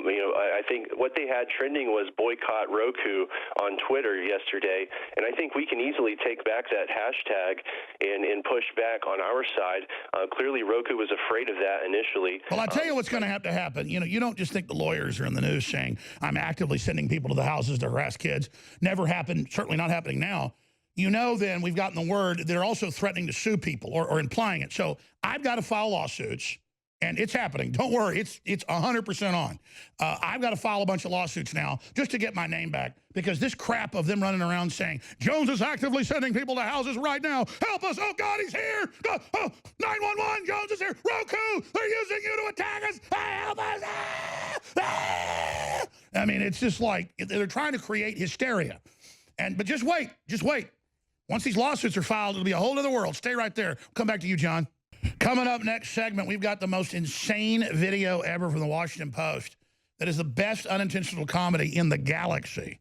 You know, I think what they had trending was boycott Roku on Twitter yesterday, and I think we can easily take back that hashtag and push back on our side. Clearly, Roku was afraid of that initially. Well, I tell you what's going to have to happen. You know, you don't just think the lawyers are in the news saying I'm actively sending people to the houses to harass kids. Never happened. Certainly not happening now. You know, then we've gotten the word they're also threatening to sue people or implying it. So I've got to file lawsuits, and it's happening. Don't worry, it's 100% on. I've got to file a bunch of lawsuits now just to get my name back because this crap of them running around saying Jones is actively sending people to houses right now. Help us! Oh God, he's here! Oh, 911, Jones is here. Roku, they're using you to attack us. Help us! I mean, it's just like they're trying to create hysteria. But just wait. Once these lawsuits are filed, it'll be a whole other world. Stay right there. Come back to you, John. Coming up next segment, we've got the most insane video ever from the Washington Post that is the best unintentional comedy in the galaxy.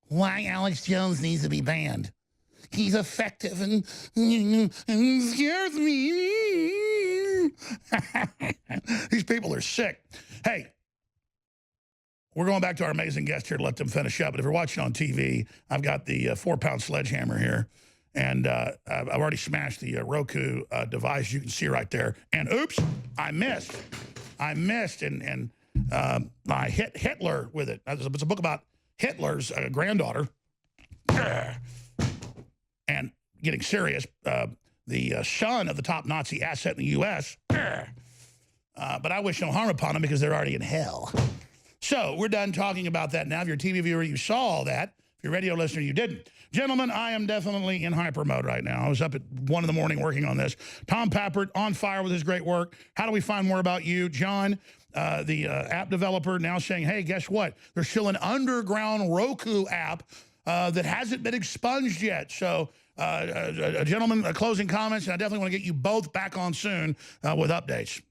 Why Alex Jones needs to be banned. He's effective and scares me. These people are sick. Hey. We're going back to our amazing guest here to let them finish up. But if you're watching on TV, I've got the 4-pound sledgehammer here. And I've already smashed the Roku device. You can see right there. And oops, I missed. And I hit Hitler with it. It's a book about Hitler's granddaughter. And getting serious, the son of the top Nazi asset in the U.S. But I wish no harm upon them because they're already in hell. So we're done talking about that now. If you're a TV viewer, you saw all that. If you're a radio listener, you didn't. Gentlemen, I am definitely in hyper mode right now. I was up at 1 in the morning working on this. Tom Pappert, on fire with his great work. How do we find more about you? John, the app developer, now saying, hey, guess what? There's still an underground Roku app that hasn't been expunged yet. So, gentlemen, closing comments, and I definitely want to get you both back on soon with updates.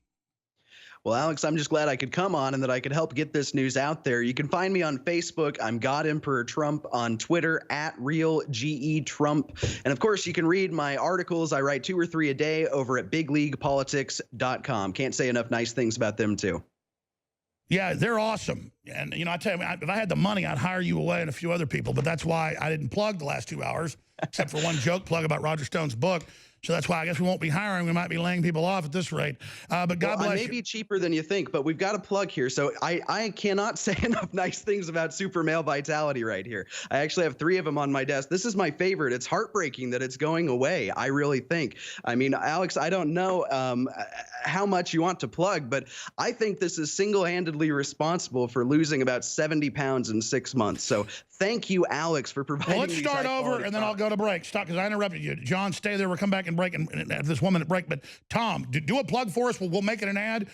Well, Alex, I'm just glad I could come on and that I could help get this news out there. You can find me on Facebook. I'm God Emperor Trump. On Twitter, @RealGETrump. And, of course, you can read my articles. I write 2 or 3 a day over at bigleaguepolitics.com. Can't say enough nice things about them, too. Yeah, they're awesome. And, you know, I tell you, if I had the money, I'd hire you away and a few other people. But that's why I didn't plug the last 2 hours, except for one joke plug about Roger Stone's book. So that's why I guess we won't be hiring. We might be laying people off at this rate. But God bless you. I may be cheaper than you think, but we've got a plug here. So I cannot say enough nice things about Super Male Vitality right here. I actually have 3 of them on my desk. This is my favorite. It's heartbreaking that it's going away. I really think. I mean, Alex, I don't know how much you want to plug, but I think this is single-handedly responsible for losing about 70 pounds in 6 months. So thank you, Alex, for providing. Well, let's start over, and then I'll go to break. Stop, because I interrupted you. John, stay there. We'll come back and break and have this 1 minute break. But Tom, do a plug for us. We'll make it an ad.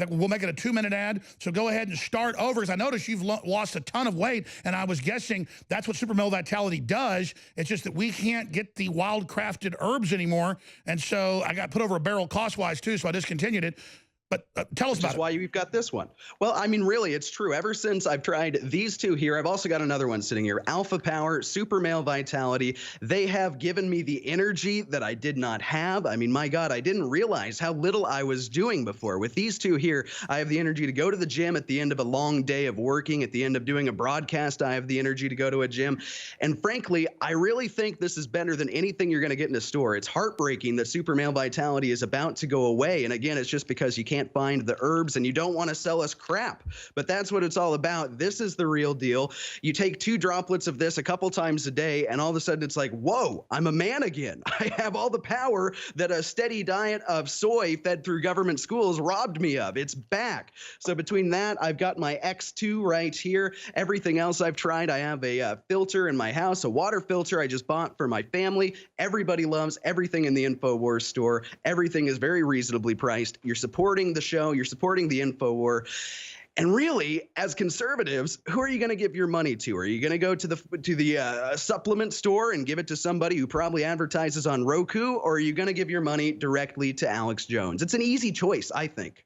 We'll make it a 2-minute ad. So go ahead and start over, because I noticed you've lost a ton of weight, and I was guessing that's what Super Male Vitality does. It's just that we can't get the wild-crafted herbs anymore, and so I got put over a barrel cost-wise too, so I discontinued it. But tell us about it. That's why you've got this one. Well, I mean, really, it's true. Ever since I've tried these 2 here, I've also got another one sitting here, Alpha Power, Super Male Vitality. They have given me the energy that I did not have. I mean, my God, I didn't realize how little I was doing before. With these 2 here, I have the energy to go to the gym at the end of a long day of working. At the end of doing a broadcast, I have the energy to go to a gym. And frankly, I really think this is better than anything you're going to get in a store. It's heartbreaking that Super Male Vitality is about to go away. And again, it's just because you can't find the herbs and you don't want to sell us crap. But that's what it's all about. This is the real deal. You take 2 droplets of this a couple times a day, and all of a sudden it's like, whoa, I'm a man again. I have all the power that a steady diet of soy fed through government schools robbed me of. It's back. So between that, I've got my X2 right here. Everything else I've tried, I have a filter in my house, a water filter I just bought for my family. Everybody loves everything in the InfoWars store. Everything is very reasonably priced. You're supporting the show. You're supporting the InfoWar. And really, as conservatives, who are you going to give your money to? Are you going to go to the supplement store and give it to somebody who probably advertises on Roku, or are you going to give your money directly to Alex Jones? It's an easy choice, I think.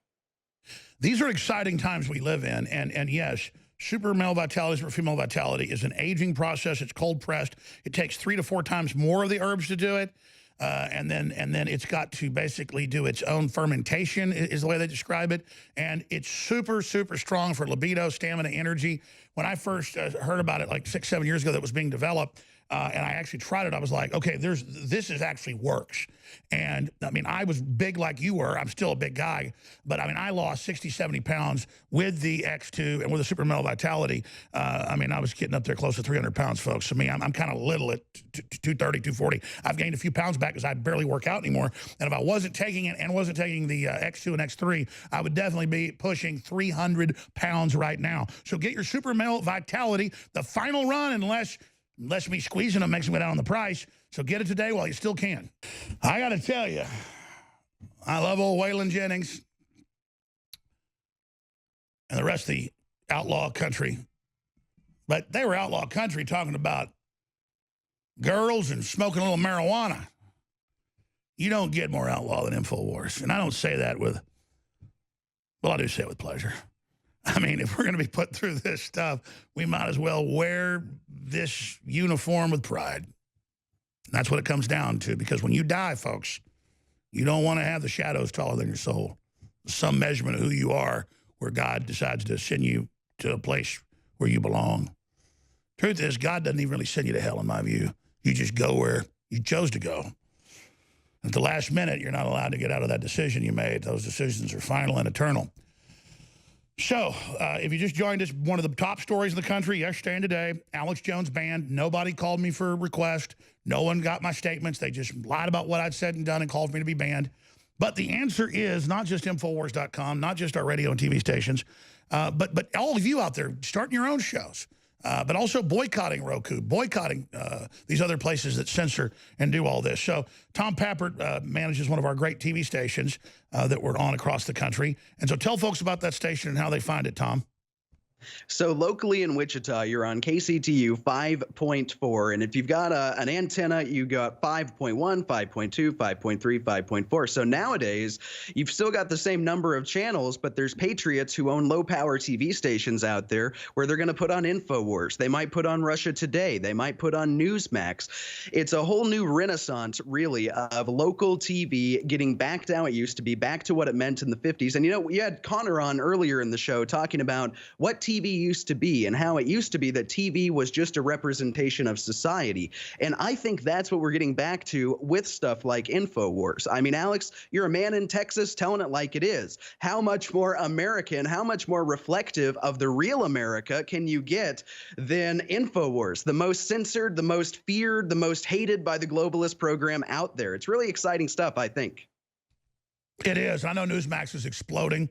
These are exciting times we live in, and yes, Super Male Vitality, Super Female Vitality is an aging process. It's cold pressed. It takes 3 to 4 times more of the herbs to do it. And then it's got to basically do its own fermentation is the way they describe it. And it's super, super strong for libido, stamina, energy. When I first heard about it like 6-7 years ago that was being developed, and I actually tried it, I was like, okay, this is actually works. And I mean, I was big like you were. I'm still a big guy. But I mean, I lost 60, 70 pounds with the X2 and with the Super Male Vitality. I mean, I was getting up there close to 300 pounds, folks. So me, I'm kind of little at 230, 240. I've gained a few pounds back because I barely work out anymore. And if I wasn't taking it and wasn't taking the X2 and X3, I would definitely be pushing 300 pounds right now. So get your Super Male Vitality, the final run, unless me squeezing them makes them go down on the price. So get it today while you still can. I got to tell you, I love old Waylon Jennings and the rest of the outlaw country. But they were outlaw country talking about girls and smoking a little marijuana. You don't get more outlaw than InfoWars. And I don't say that with, well, I do say it with pleasure. I mean, if we're going to be put through this stuff, we might as well wear this uniform with pride. And that's what it comes down to, because when you die, folks, you don't want to have the shadows taller than your soul. Some measurement of who you are where God decides to send you to a place where you belong. Truth is, God doesn't even really send you to hell, in my view. You just go where you chose to go. At the last minute, you're not allowed to get out of that decision you made. Those decisions are final and eternal. So, if you just joined us, one of the top stories in the country yesterday and today, Alex Jones banned. Nobody called me for a request. No one got my statements. They just lied about what I'd said and done and called for me to be banned. But the answer is not just Infowars.com, not just our radio and TV stations. But all of you out there, starting your own shows. But also boycotting Roku, boycotting these other places that censor and do all this. So Tom Pappert manages one of our great TV stations that we're on across the country. And so tell folks about that station and how they find it, Tom. So locally in Wichita, you're on KCTU 5.4. And if you've got an antenna, you got 5.1, 5.2, 5.3, 5.4. So nowadays, you've still got the same number of channels, but there's patriots who own low-power TV stations out there where they're going to put on InfoWars. They might put on Russia Today. They might put on Newsmax. It's a whole new renaissance, really, of local TV getting back to how it used to be, back to what it meant in the 50s. And, you know, you had Connor on earlier in the show talking about what TV used to be and how it used to be that TV was just a representation of society. And I think that's what we're getting back to with stuff like InfoWars. I mean, Alex, you're a man in Texas telling it like it is. How much more American, how much more reflective of the real America can you get than InfoWars? The most censored, the most feared, the most hated by the globalist program out there. It's really exciting stuff, I think. It is. I know Newsmax is exploding.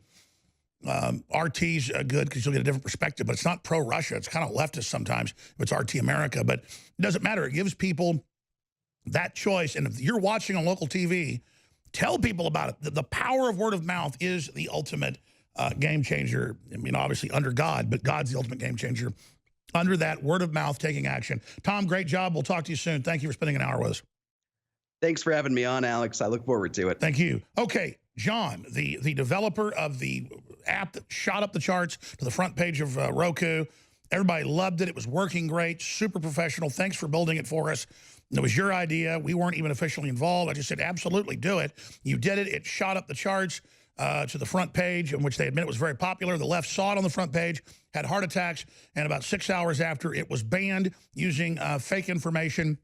RT's good because you'll get a different perspective, but it's not pro-Russia. It's kind of leftist sometimes if it's RT America, but it doesn't matter. It gives people that choice. And if you're watching on local TV, tell people about it. The power of word of mouth is the ultimate game changer. I mean, obviously under God, but God's the ultimate game changer. Under that, word of mouth, taking action. Tom, great job. We'll talk to you soon. Thank you for spending an hour with us. Thanks for having me on, Alex. I look forward to it. Thank you. Okay, John, the developer of the app that shot up the charts to the front page of Roku. Everybody loved it. It was working great, super professional. Thanks for building it for us. It was your idea. We weren't even officially involved. I just said, absolutely, do it. You did it. It shot up the charts to the front page, in which they admit it was very popular. The left saw it on the front page, had heart attacks, and about 6 hours after, it was banned using fake information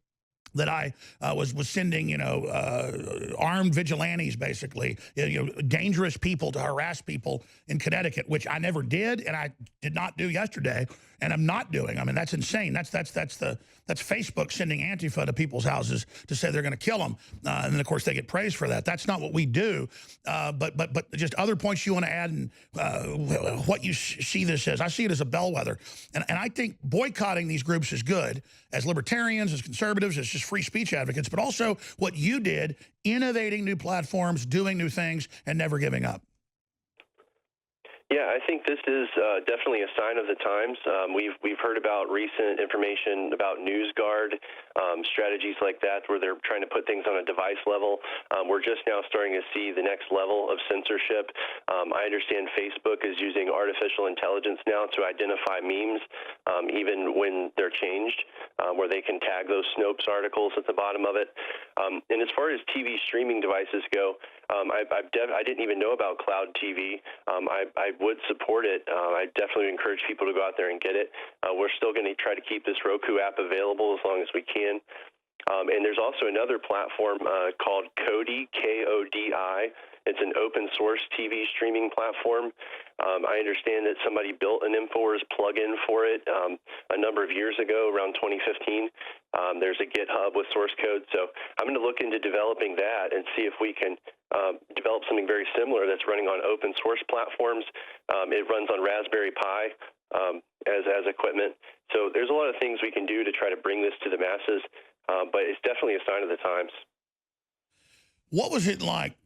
that I was sending, you know, armed vigilantes, basically, you know, dangerous people to harass people in Connecticut, which I never did, and I did not do yesterday, and I'm not doing. I mean, that's insane. That's Facebook sending Antifa to people's houses to say they're going to kill them, and then of course they get praised for that. That's not what we do. But just other points you want to add, and what you see this as. I see it as a bellwether, and I think boycotting these groups is good as libertarians, as conservatives, as just free speech advocates, but also what you did, innovating new platforms, doing new things, and never giving up. Yeah, I think this is definitely a sign of the times. We've heard about recent information about NewsGuard, strategies like that where they're trying to put things on a device level. We're just now starting to see the next level of censorship. I understand Facebook is using artificial intelligence now to identify memes, even when they're changed, where they can tag those Snopes articles at the bottom of it. And as far as TV streaming devices go, I didn't even know about Cloud TV. I would support it. I definitely encourage people to go out there and get it. We're still going to try to keep this Roku app available as long as we can. And there's also another platform called Kodi, K-O-D-I. It's an open source TV streaming platform. I understand that somebody built an InfoWars plugin for it a number of years ago, around 2015. There's a GitHub with source code. So I'm going to look into developing that and see if we can develop something very similar that's running on open source platforms. It runs on Raspberry Pi as equipment. So there's a lot of things we can do to try to bring this to the masses, but it's definitely a sign of the times. What was it like?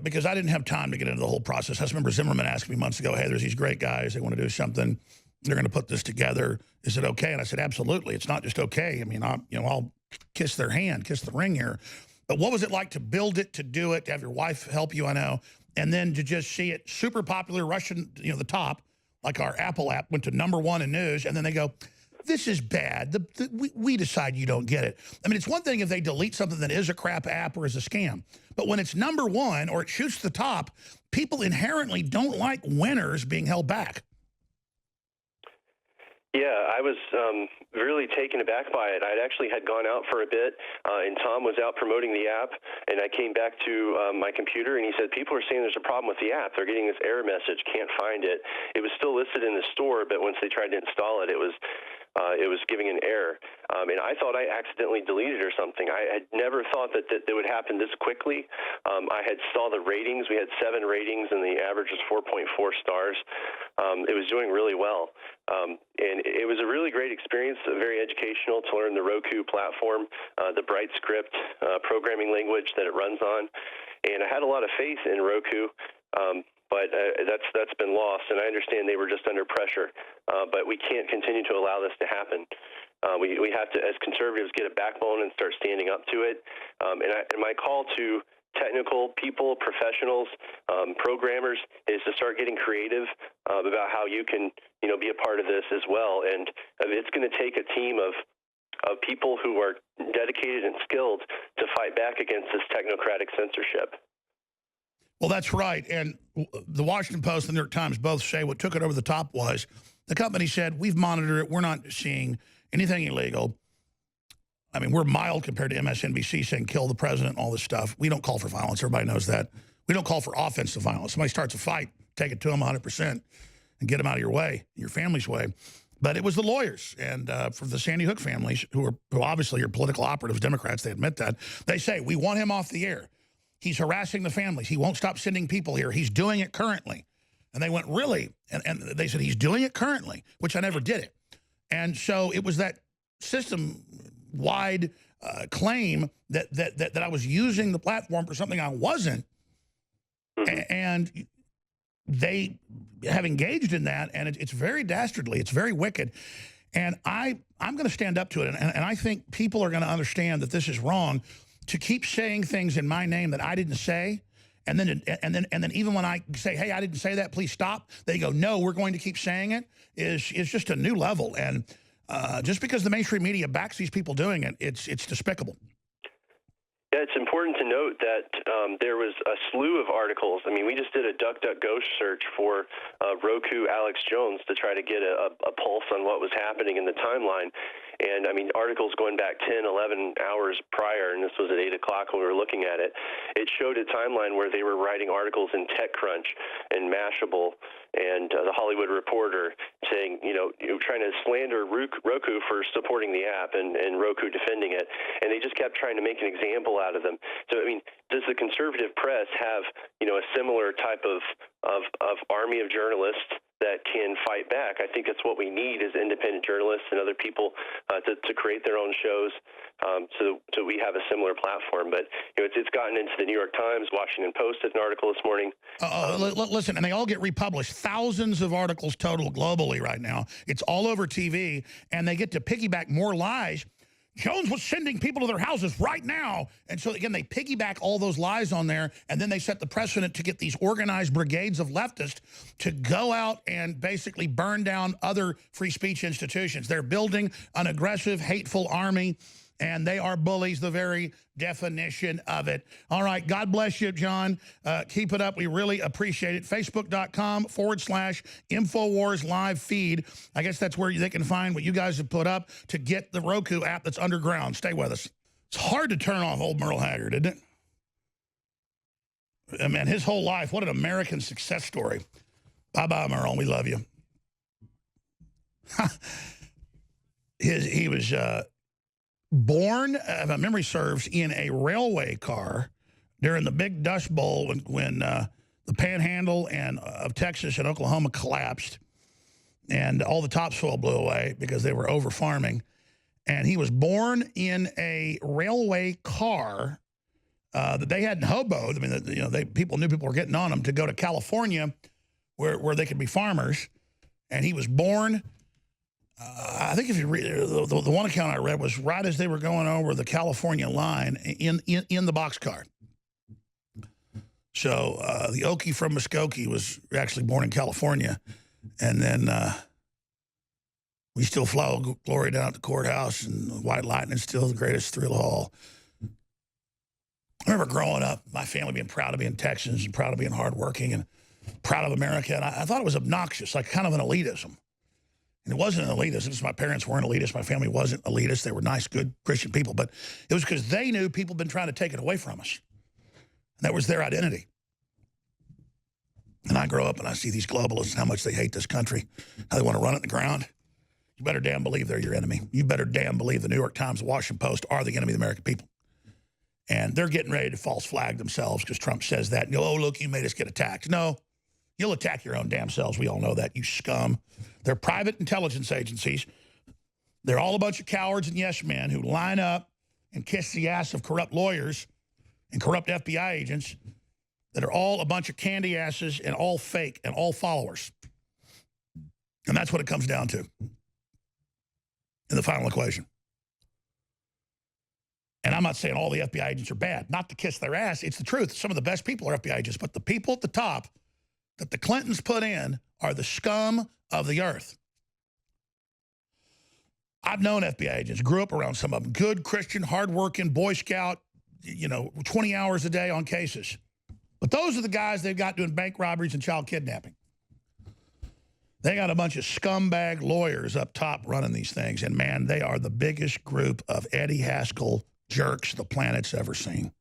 Because I didn't have time to get into the whole process. I just remember Zimmerman asked me months ago, hey, there's these great guys. They want to do something. They're going to put this together. Is it okay? And I said, absolutely. It's not just okay. I mean, I'll kiss their hand, kiss the ring here. But what was it like to build it, to do it, to have your wife help you, I know, and then to just see it super popular, Russian, the top, like our Apple app went to #1 in news, and then they go, this is bad. We decide you don't get it. I mean, it's one thing if they delete something that is a crap app or is a scam. But when it's #1 or it shoots to the top, people inherently don't like winners being held back. Yeah, I was really taken aback by it. I actually had gone out for a bit, and Tom was out promoting the app, and I came back to my computer, and he said, people are saying there's a problem with the app. They're getting this error message, can't find it. It was still listed in the store, but once they tried to install it, it was it was giving an error. And I thought I accidentally deleted or something. I had never thought that would happen this quickly. I had saw the ratings. We had 7 ratings, and the average was 4.4 stars. It was doing really well. And it was a really great experience, very educational to learn the Roku platform, the Bright Script programming language that it runs on. And I had a lot of faith in Roku. But that's been lost, and I understand they were just under pressure. But we can't continue to allow this to happen. We have to, as conservatives, get a backbone and start standing up to it. And my call to technical people, professionals, programmers, is to start getting creative about how you can, be a part of this as well. And it's going to take a team of people who are dedicated and skilled to fight back against this technocratic censorship. Well, that's right. And the Washington Post and the New York Times both say what took it over the top was the company said, we've monitored it. We're not seeing anything illegal. I mean, we're mild compared to MSNBC saying kill the president and all this stuff. We don't call for violence. Everybody knows that. We don't call for offensive violence. Somebody starts a fight, take it to them 100% and get them out of your way, your family's way. But it was the lawyers and for the Sandy Hook families who obviously are political operatives, Democrats, they admit that. They say, we want him off the air. He's harassing the families. He won't stop sending people here. He's doing it currently. And they went, really? And they said, he's doing it currently, which I never did it. And so it was that system-wide claim that I was using the platform for something I wasn't. And they have engaged in that, and it's very dastardly. It's very wicked. And I'm going to stand up to it. And I think people are going to understand that this is wrong. To keep saying things in my name that I didn't say, and then even when I say, hey, I didn't say that, please stop, they go, no, we're going to keep saying it, is just a new level. And just because the mainstream media backs these people doing it, it's despicable. Yeah, it's important to note that there was a slew of articles. I mean, we just did a DuckDuckGo search for Roku Alex Jones to try to get a pulse on what was happening in the timeline. And, I mean, articles going back 10, 11 hours prior, and this was at 8 o'clock when we were looking at it, it showed a timeline where they were writing articles in TechCrunch and Mashable and The Hollywood Reporter saying, trying to slander Roku for supporting the app and Roku defending it. And they just kept trying to make an example out of them. So, I mean, does the conservative press have, a similar type of army of journalists that can fight back? I think that's what we need is independent journalists and other people to create their own shows so we have a similar platform. But it's gotten into the New York Times, Washington Post did an article this morning. Listen, and they all get republished. Thousands of articles total globally right now. It's all over TV, and they get to piggyback more lies. Jones was sending people to their houses right now. And so, again, they piggyback all those lies on there, and then they set the precedent to get these organized brigades of leftists to go out and basically burn down other free speech institutions. They're building an aggressive, hateful army, and they are bullies, the very definition of it. All right, God bless you, John. Keep it up. We really appreciate it. Facebook.com/InfoWars live feed. I guess that's where they can find what you guys have put up to get the Roku app that's underground. Stay with us. It's hard to turn off old Merle Haggard, isn't it? I mean, his whole life, what an American success story. Bye-bye, Merle. We love you. He was... born, if my memory serves, in a railway car during the big Dust Bowl when the panhandle of Texas and Oklahoma collapsed and all the topsoil blew away because they were over farming. And he was born in a railway car that they hadn't hoboed. I mean, people knew people were getting on them to go to California where they could be farmers. And he was born... I think if you read the one account I read was right as they were going over the California line in the boxcar. So the Okie from Muskogee was actually born in California, and then we still fly glory down at the courthouse, and white lightning is still the greatest thrill of all. I remember growing up, my family being proud of being Texans and proud of being hardworking and proud of America, and I thought it was obnoxious, like kind of an elitism. And it wasn't an elitist. It was my parents weren't elitist. My family wasn't elitist. They were nice, good Christian people. But it was because they knew people had been trying to take it away from us. And that was their identity. And I grow up and I see these globalists and how much they hate this country, how they want to run it in the ground. you better damn believe they're your enemy. You better damn believe the New York Times, the Washington Post are the enemy of the American people. And they're getting ready to false flag themselves because Trump says that. And go, oh, look, you made us get attacked. No, you'll attack your own damn selves. We all know that, you scum. They're private intelligence agencies. They're all a bunch of cowards and yes men who line up and kiss the ass of corrupt lawyers and corrupt FBI agents that are all a bunch of candy asses and all fake and all followers. And that's what it comes down to in the final equation. And I'm not saying all the FBI agents are bad. Not to kiss their ass. It's the truth. Some of the best people are FBI agents. But the people at the top that the Clintons put in are the scum of the earth. I've known FBI agents. Grew up around some of them. Good, Christian, hardworking, Boy Scout, 20 hours a day on cases. But those are the guys they've got doing bank robberies and child kidnapping. They got a bunch of scumbag lawyers up top running these things. And, man, they are the biggest group of Eddie Haskell jerks the planet's ever seen.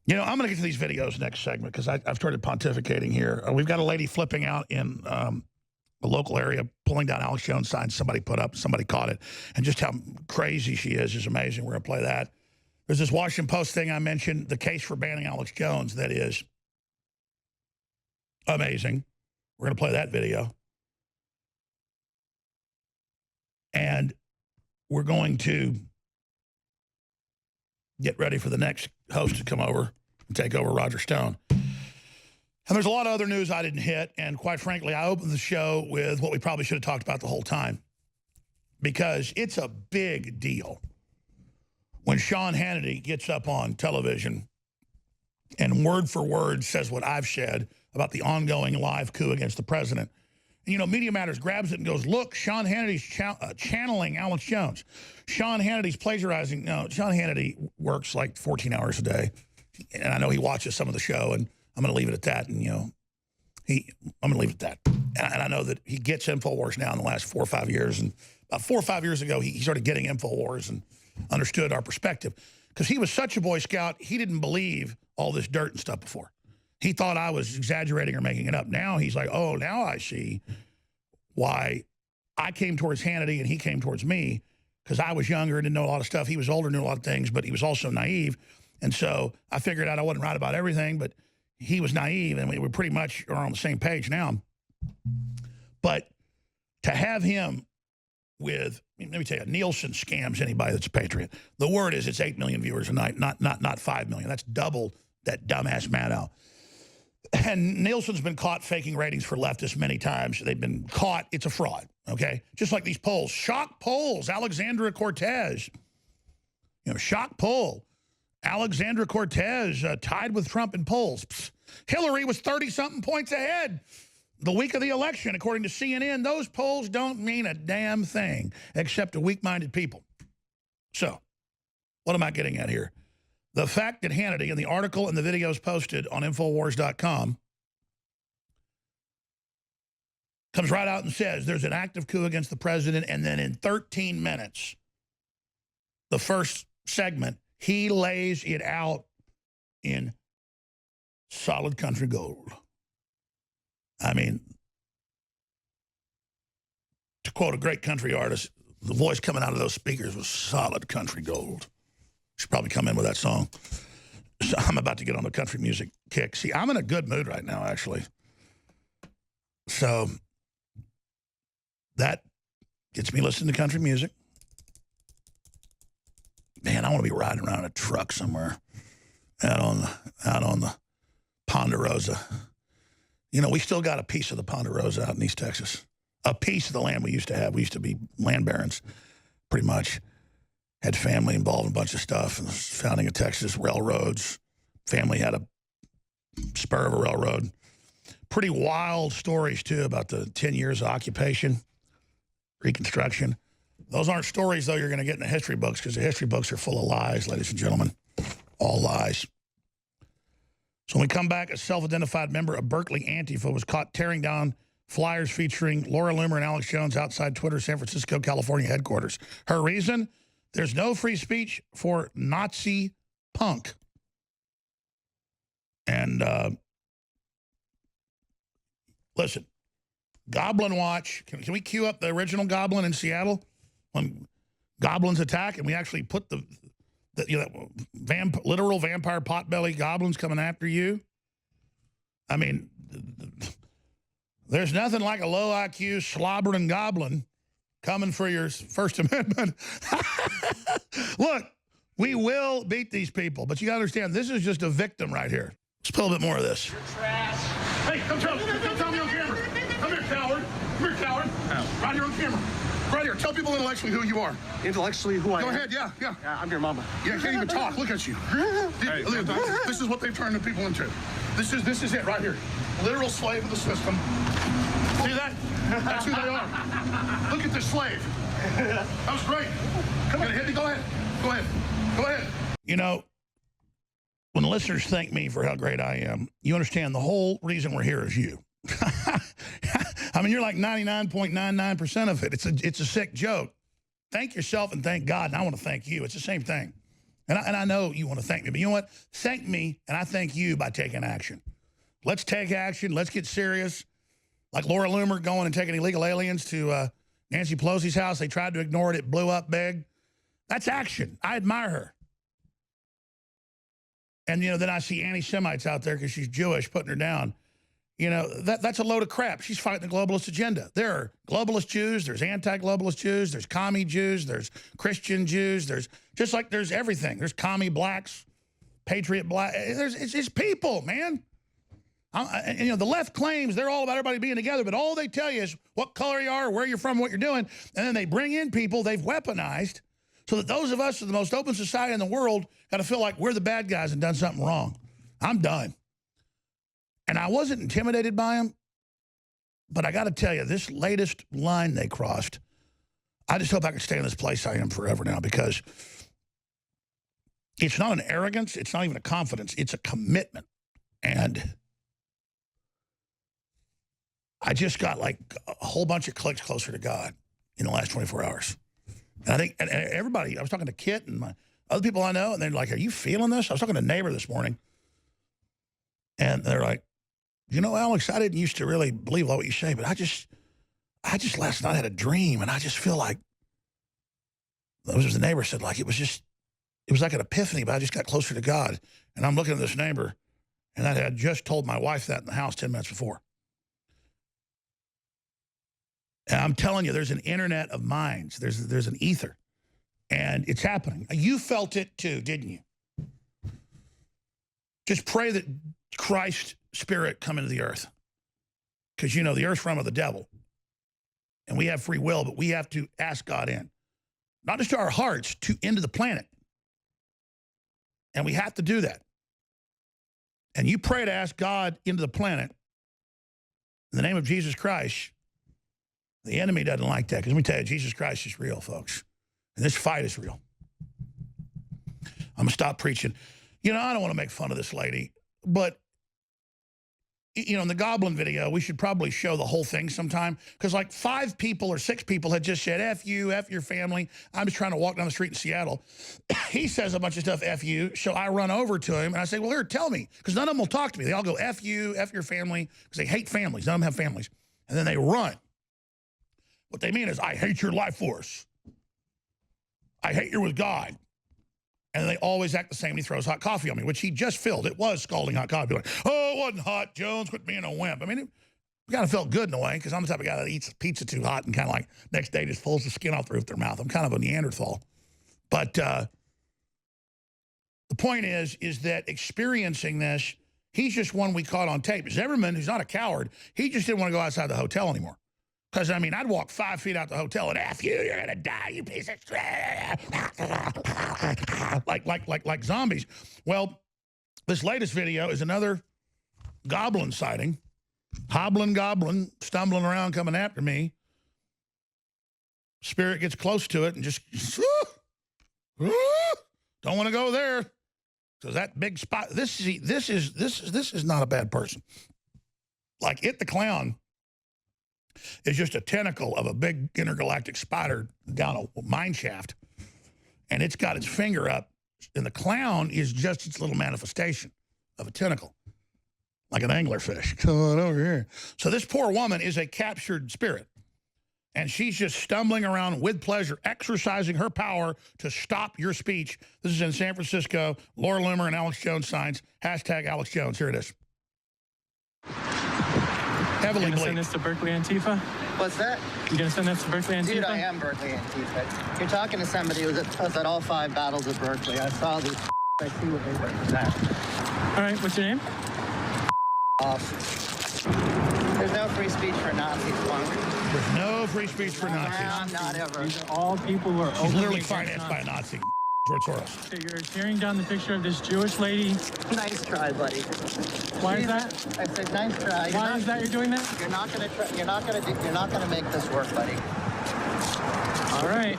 I'm going to get to these videos next segment because I've started pontificating here. We've got a lady flipping out in the local area, pulling down Alex Jones signs somebody put up. Somebody caught it. And just how crazy she is amazing. We're going to play that. There's this Washington Post thing I mentioned, the case for banning Alex Jones, that is amazing. We're going to play that video. And we're going to get ready for the next host to come over and take over, Roger Stone. And there's a lot of other news I didn't hit. And quite frankly, I opened the show with what we probably should have talked about the whole time, because it's a big deal when Sean Hannity gets up on television and word for word says what I've said about the ongoing live coup against the president. And, Media Matters grabs it and goes, look, Sean Hannity's channeling Alex Jones. Sean Hannity's plagiarizing. No, Sean Hannity works like 14 hours a day. And I know he watches some of the show, and I'm going to leave it at that. And, I'm going to leave it at that. And I know that he gets InfoWars now in the last 4 or 5 years. And about 4 or 5 years ago, he started getting InfoWars and understood our perspective. Because he was such a Boy Scout, he didn't believe all this dirt and stuff before. He thought I was exaggerating or making it up. Now he's like, oh, now I see why I came towards Hannity and he came towards me, because I was younger and didn't know a lot of stuff. He was older, knew a lot of things, but he was also naive. And so I figured out I wasn't right about everything, but he was naive, and we pretty much are on the same page now. But to have him with, let me tell you, Nielsen scams anybody that's a patriot. The word is it's 8 million viewers a night, not 5 million. That's double that dumbass Maddow. And Nielsen's been caught faking ratings for leftists many times. They've been caught. It's a fraud, okay? Just like these polls. Shock polls. Alexandria Cortez. Shock poll. Alexandria Cortez tied with Trump in polls. Psst. Hillary was 30-something points ahead the week of the election, according to CNN. Those polls don't mean a damn thing except to weak-minded people. So, what am I getting at here? The fact that Hannity, in the article and the videos posted on Infowars.com, comes right out and says there's an active coup against the president, and then in 13 minutes, the first segment, he lays it out in solid country gold. I mean, to quote a great country artist, the voice coming out of those speakers was solid country gold. Should probably come in with that song. So I'm about to get on the country music kick. See, I'm in a good mood right now, actually. So that gets me listening to country music. Man, I want to be riding around in a truck somewhere out on the Ponderosa. We still got a piece of the Ponderosa out in East Texas. A piece of the land we used to have. We used to be land barons, pretty much. Had family involved in a bunch of stuff, and the founding of Texas, railroads. Family had a spur of a railroad. Pretty wild stories, too, about the 10 years of occupation, Reconstruction. Those aren't stories, though, you're going to get in the history books, because the history books are full of lies, ladies and gentlemen. All lies. So when we come back, a self-identified member of Berkeley Antifa was caught tearing down flyers featuring Laura Loomer and Alex Jones outside Twitter San Francisco, California headquarters. Her reason? There's no free speech for Nazi punk. And listen, Goblin Watch. Can we cue up the original Goblin in Seattle when goblins attack, and we actually put the literal vampire potbelly goblins coming after you? I mean, there's nothing like a low IQ slobbering goblin coming for your First Amendment. Look, we will beat these people, but you got to understand, this is just a victim right here. Let's put a little bit more of this. You're trash. Hey, come tell me on camera. Come here, coward. Come here, coward. Oh. Right here on camera. Right here. Tell people intellectually who you are. Intellectually who I am? Go ahead, yeah. Yeah, I'm your mama. Yeah, can't even talk. Look at you. Hey, this is what they've turned the people into. This is it right here. Literal slave of the system. See that? That's who they are. Look at this slave. That was great. Come on, hit me. Go ahead. Go ahead. Go ahead. You know, when listeners thank me for how great I am, you understand the whole reason we're here is you. I mean, you're like 99.99% of it. It's a sick joke. Thank yourself and thank God, and I want to thank you. It's the same thing. And I know you want to thank me, but you know what? Thank me, and I thank you by taking action. Let's take action. Let's get serious. Like Laura Loomer going and taking illegal aliens to Nancy Pelosi's house. They tried to ignore it. It blew up big. That's action. I admire her. And, you know, then I see anti-Semites out there because she's Jewish putting her down. You know, that's a load of crap. She's fighting the globalist agenda. There are globalist Jews. There's anti-globalist Jews. There's commie Jews. There's Christian Jews. There's just like there's everything. There's commie blacks, patriot black. It's people, man. And, you know, the left claims they're all about everybody being together, but all they tell you is what color you are, where you're from, what you're doing. And then they bring in people they've weaponized so that those of us in the most open society in the world got to feel like we're the bad guys and done something wrong. I'm done. And I wasn't intimidated by them, but I got to tell you, this latest line they crossed, I just hope I can stay in this place I am forever now, because it's not an arrogance. It's not even a confidence. It's a commitment. And I just got like a whole bunch of clicks closer to God in the last 24 hours. And I think and everybody, I was talking to Kit and my other people I know, and they're like, are you feeling this? I was talking to a neighbor this morning, and they're like, you know, Alex, I didn't used to really believe all what you say, but I just last night had a dream, and I just feel like, that was what the neighbor said, like it was like an epiphany, but I just got closer to God. And I'm looking at this neighbor, and I had just told my wife that in the house 10 minutes before. And I'm telling you, there's an internet of minds. There's an ether, and it's happening. You felt it too, didn't you? Just pray that Christ's spirit come into the earth, because, you know, the earth's from of the devil, and we have free will, but we have to ask God in, not just to our hearts, to into the planet. And we have to do that. And you pray to ask God into the planet in the name of Jesus Christ. The enemy doesn't like that, because let me tell you, Jesus Christ is real, folks. And this fight is real. I'm going to stop preaching. You know, I don't want to make fun of this lady, but, you know, in the Goblin video, we should probably show the whole thing sometime, because like 5 people or 6 people had just said, F you, F your family. I'm just trying to walk down the street in Seattle. He says a bunch of stuff, F you. So I run over to him, and I say, well, here, tell me, because none of them will talk to me. They all go, F you, F your family, because they hate families. None of them have families. And then they run. What they mean is, I hate your life force. I hate you with God. And they always act the same. He throws hot coffee on me, which he just filled. It was scalding hot coffee. Like, oh, it wasn't hot, Jones. Quit being a wimp. I mean, it kind of felt good in a way, because I'm the type of guy that eats pizza too hot and kind of like next day just pulls the skin off the roof of their mouth. I'm kind of a Neanderthal. But the point is that experiencing this, he's just one we caught on tape. Zimmerman, who's not a coward, he just didn't want to go outside the hotel anymore. Because, I mean, I'd walk 5 feet out the hotel and F you, you're going to die, you piece of shit. like zombies. Well, this latest video is another goblin sighting. Hobbling goblin, stumbling around, coming after me. Spirit gets close to it and just, don't want to go there. So that big spot, this is not a bad person. Like It the Clown is just a tentacle of a big intergalactic spider down a mine shaft. And it's got its finger up, and the clown is just its little manifestation of a tentacle. like an anglerfish. Come on over here. So this poor woman is a captured spirit. And she's just stumbling around with pleasure, exercising her power to stop your speech. This is in San Francisco. Laura Loomer and Alex Jones signs. Hashtag Alex Jones. Here it is. Heavily You gonna send this to Berkeley Antifa? What's that? You gonna send this to Berkeley Antifa? Dude, I am Berkeley Antifa. You're talking to somebody who was at all 5 battles of Berkeley. I saw these. I see what they represent. All right, what's your name? Off. There's no free speech for Nazis, punk. There's no free speech for Nazis. Not ever. These are all people who are She's openly literally against financed by a Nazis. Nazi. George Soros. So you're tearing down the picture of this Jewish lady. Nice try, buddy. Why is that? I said, nice try. Why is that you're doing that? You're not gonna try. You're not gonna make this work, buddy. All right.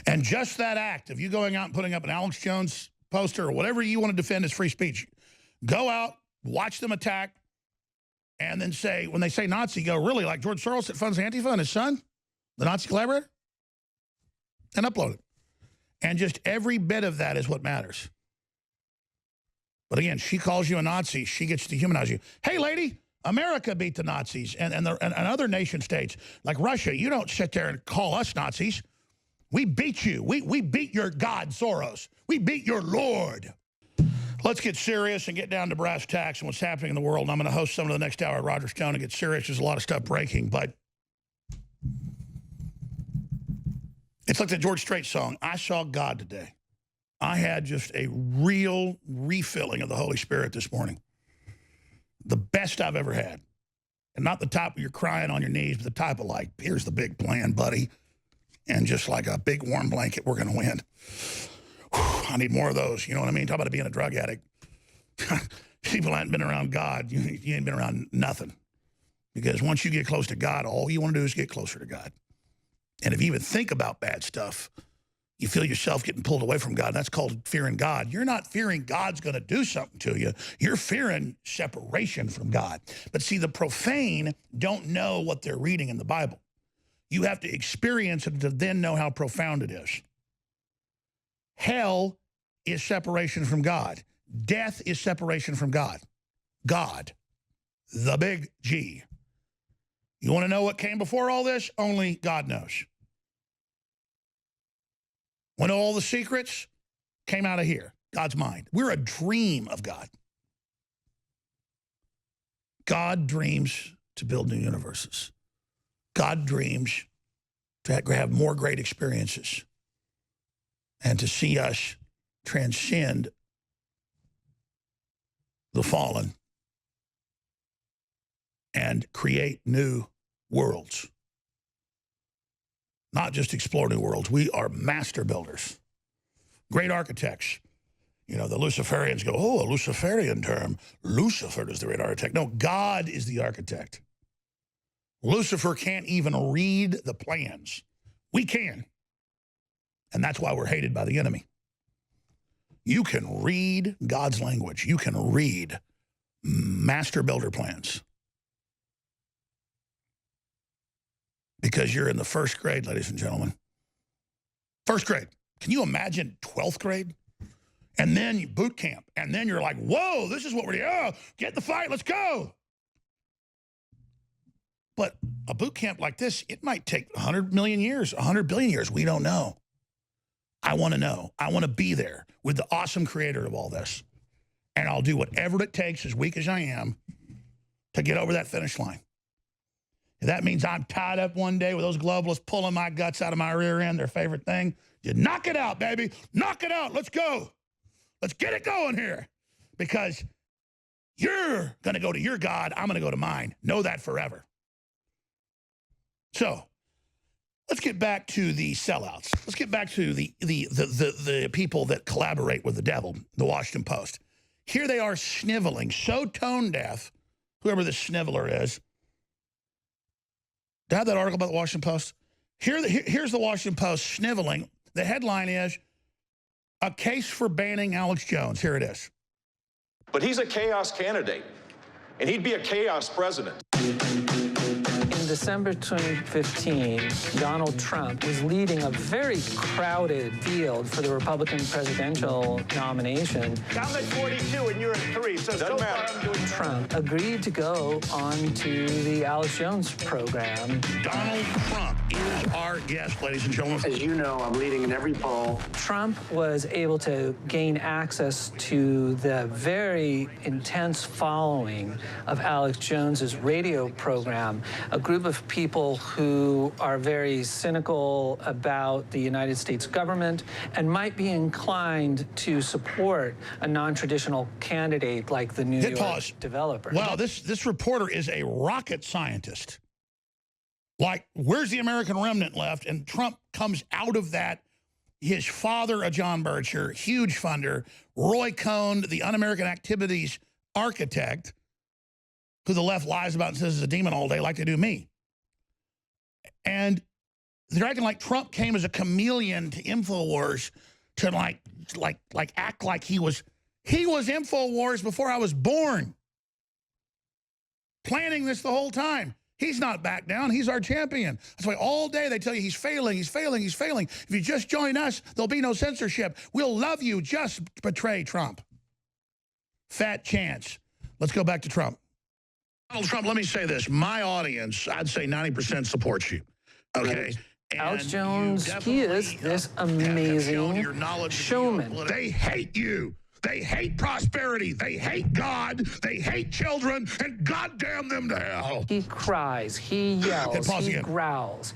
And just that act of you going out and putting up an Alex Jones poster or whatever you want to defend as free speech, go out, watch them attack, and then say, when they say Nazi, go, really, like George Soros that funds Antifa and his son, the Nazi collaborator? And upload it. And just every bit of that is what matters. But again, she calls you a Nazi. She gets to dehumanize you. Hey, lady, America beat the Nazis and other nation states like Russia. You don't sit there and call us Nazis. We beat you. We beat your God, Soros. We beat your Lord. Let's get serious and get down to brass tacks and what's happening in the world. And I'm going to host some of the next hour at Roger Stone and get serious. There's a lot of stuff breaking, but it's like the George Strait song, I Saw God Today. I had just a real refilling of the Holy Spirit this morning. The best I've ever had. And not the type of you're crying on your knees, but the type of like, here's the big plan, buddy. And just like a big warm blanket, we're going to win. Whew, I need more of those. You know what I mean? Talk about being a drug addict. People haven't been around God. You ain't been around nothing. Because once you get close to God, all you want to do is get closer to God. And if you even think about bad stuff, you feel yourself getting pulled away from God. That's called fearing God. You're not fearing God's going to do something to you. You're fearing separation from God. But see, the profane don't know what they're reading in the Bible. You have to experience it to then know how profound it is. Hell is separation from God. Death is separation from God. God, the big G. You want to know what came before all this? Only God knows. When all the secrets came out of here, God's mind. We're a dream of God. God dreams to build new universes. God dreams to have more great experiences and to see us transcend the fallen and create new worlds. Not just explore new worlds. We are master builders, great architects. You know, the Luciferians go, oh, a Luciferian term. Lucifer is the great architect. No, God is the architect. Lucifer can't even read the plans. We can. And that's why we're hated by the enemy. You can read God's language. You can read master builder plans. Because you're in the first grade, ladies and gentlemen. First grade. Can you imagine 12th grade? And then boot camp. And then you're like, whoa, this is what we're doing. Oh, get in the fight, let's go. But a boot camp like this, it might take 100 million years, 100 billion years. We don't know. I want to know. I want to be there with the awesome creator of all this. And I'll do whatever it takes, as weak as I am, to get over that finish line. If that means I'm tied up one day with those globalists pulling my guts out of my rear end, their favorite thing, you knock it out, baby. Knock it out. Let's go. Let's get it going here. Because you're going to go to your God. I'm going to go to mine. Know that forever. So let's get back to the sellouts. Let's get back to the people that collaborate with the devil, the Washington Post. Here they are sniveling, so tone deaf, whoever this sniveler is. Do I have that article about the Washington Post? Here's the Washington Post sniveling. The headline is, a case for banning Alex Jones. Here it is. But he's a chaos candidate, and he'd be a chaos president. December 2015, Donald Trump was leading a very crowded field for the Republican presidential nomination. I'm at 42 and you're at 3, so Doesn't far matter. I'm doing Trump agreed to go on to the Alex Jones program. Donald Trump is our guest, ladies and gentlemen. As you know, I'm leading in every poll. Trump was able to gain access to the very intense following of Alex Jones's radio program, a group of people who are very cynical about the United States government and might be inclined to support a non-traditional candidate like the New York developer. Wow, this reporter is a rocket scientist. Like, where's the American remnant left? And Trump comes out of that. His father, a John Bircher, huge funder. Roy Cohn, the un-American activities architect, who the left lies about and says is a demon all day, like they do me. And they're acting like Trump came as a chameleon to InfoWars to like act like he was InfoWars before I was born. Planning this the whole time. He's not back down. He's our champion. That's why all day they tell you he's failing, he's failing, he's failing. If you just join us, there'll be no censorship. We'll love you. Just betray Trump. Fat chance. Let's go back to Trump. Donald Trump, let me say this. My audience, I'd say 90% supports you. Okay? Alex Jones, he is this amazing showman. They hate you. They hate prosperity. They hate God. They hate children. And goddamn them to hell. He cries. He yells. He growls.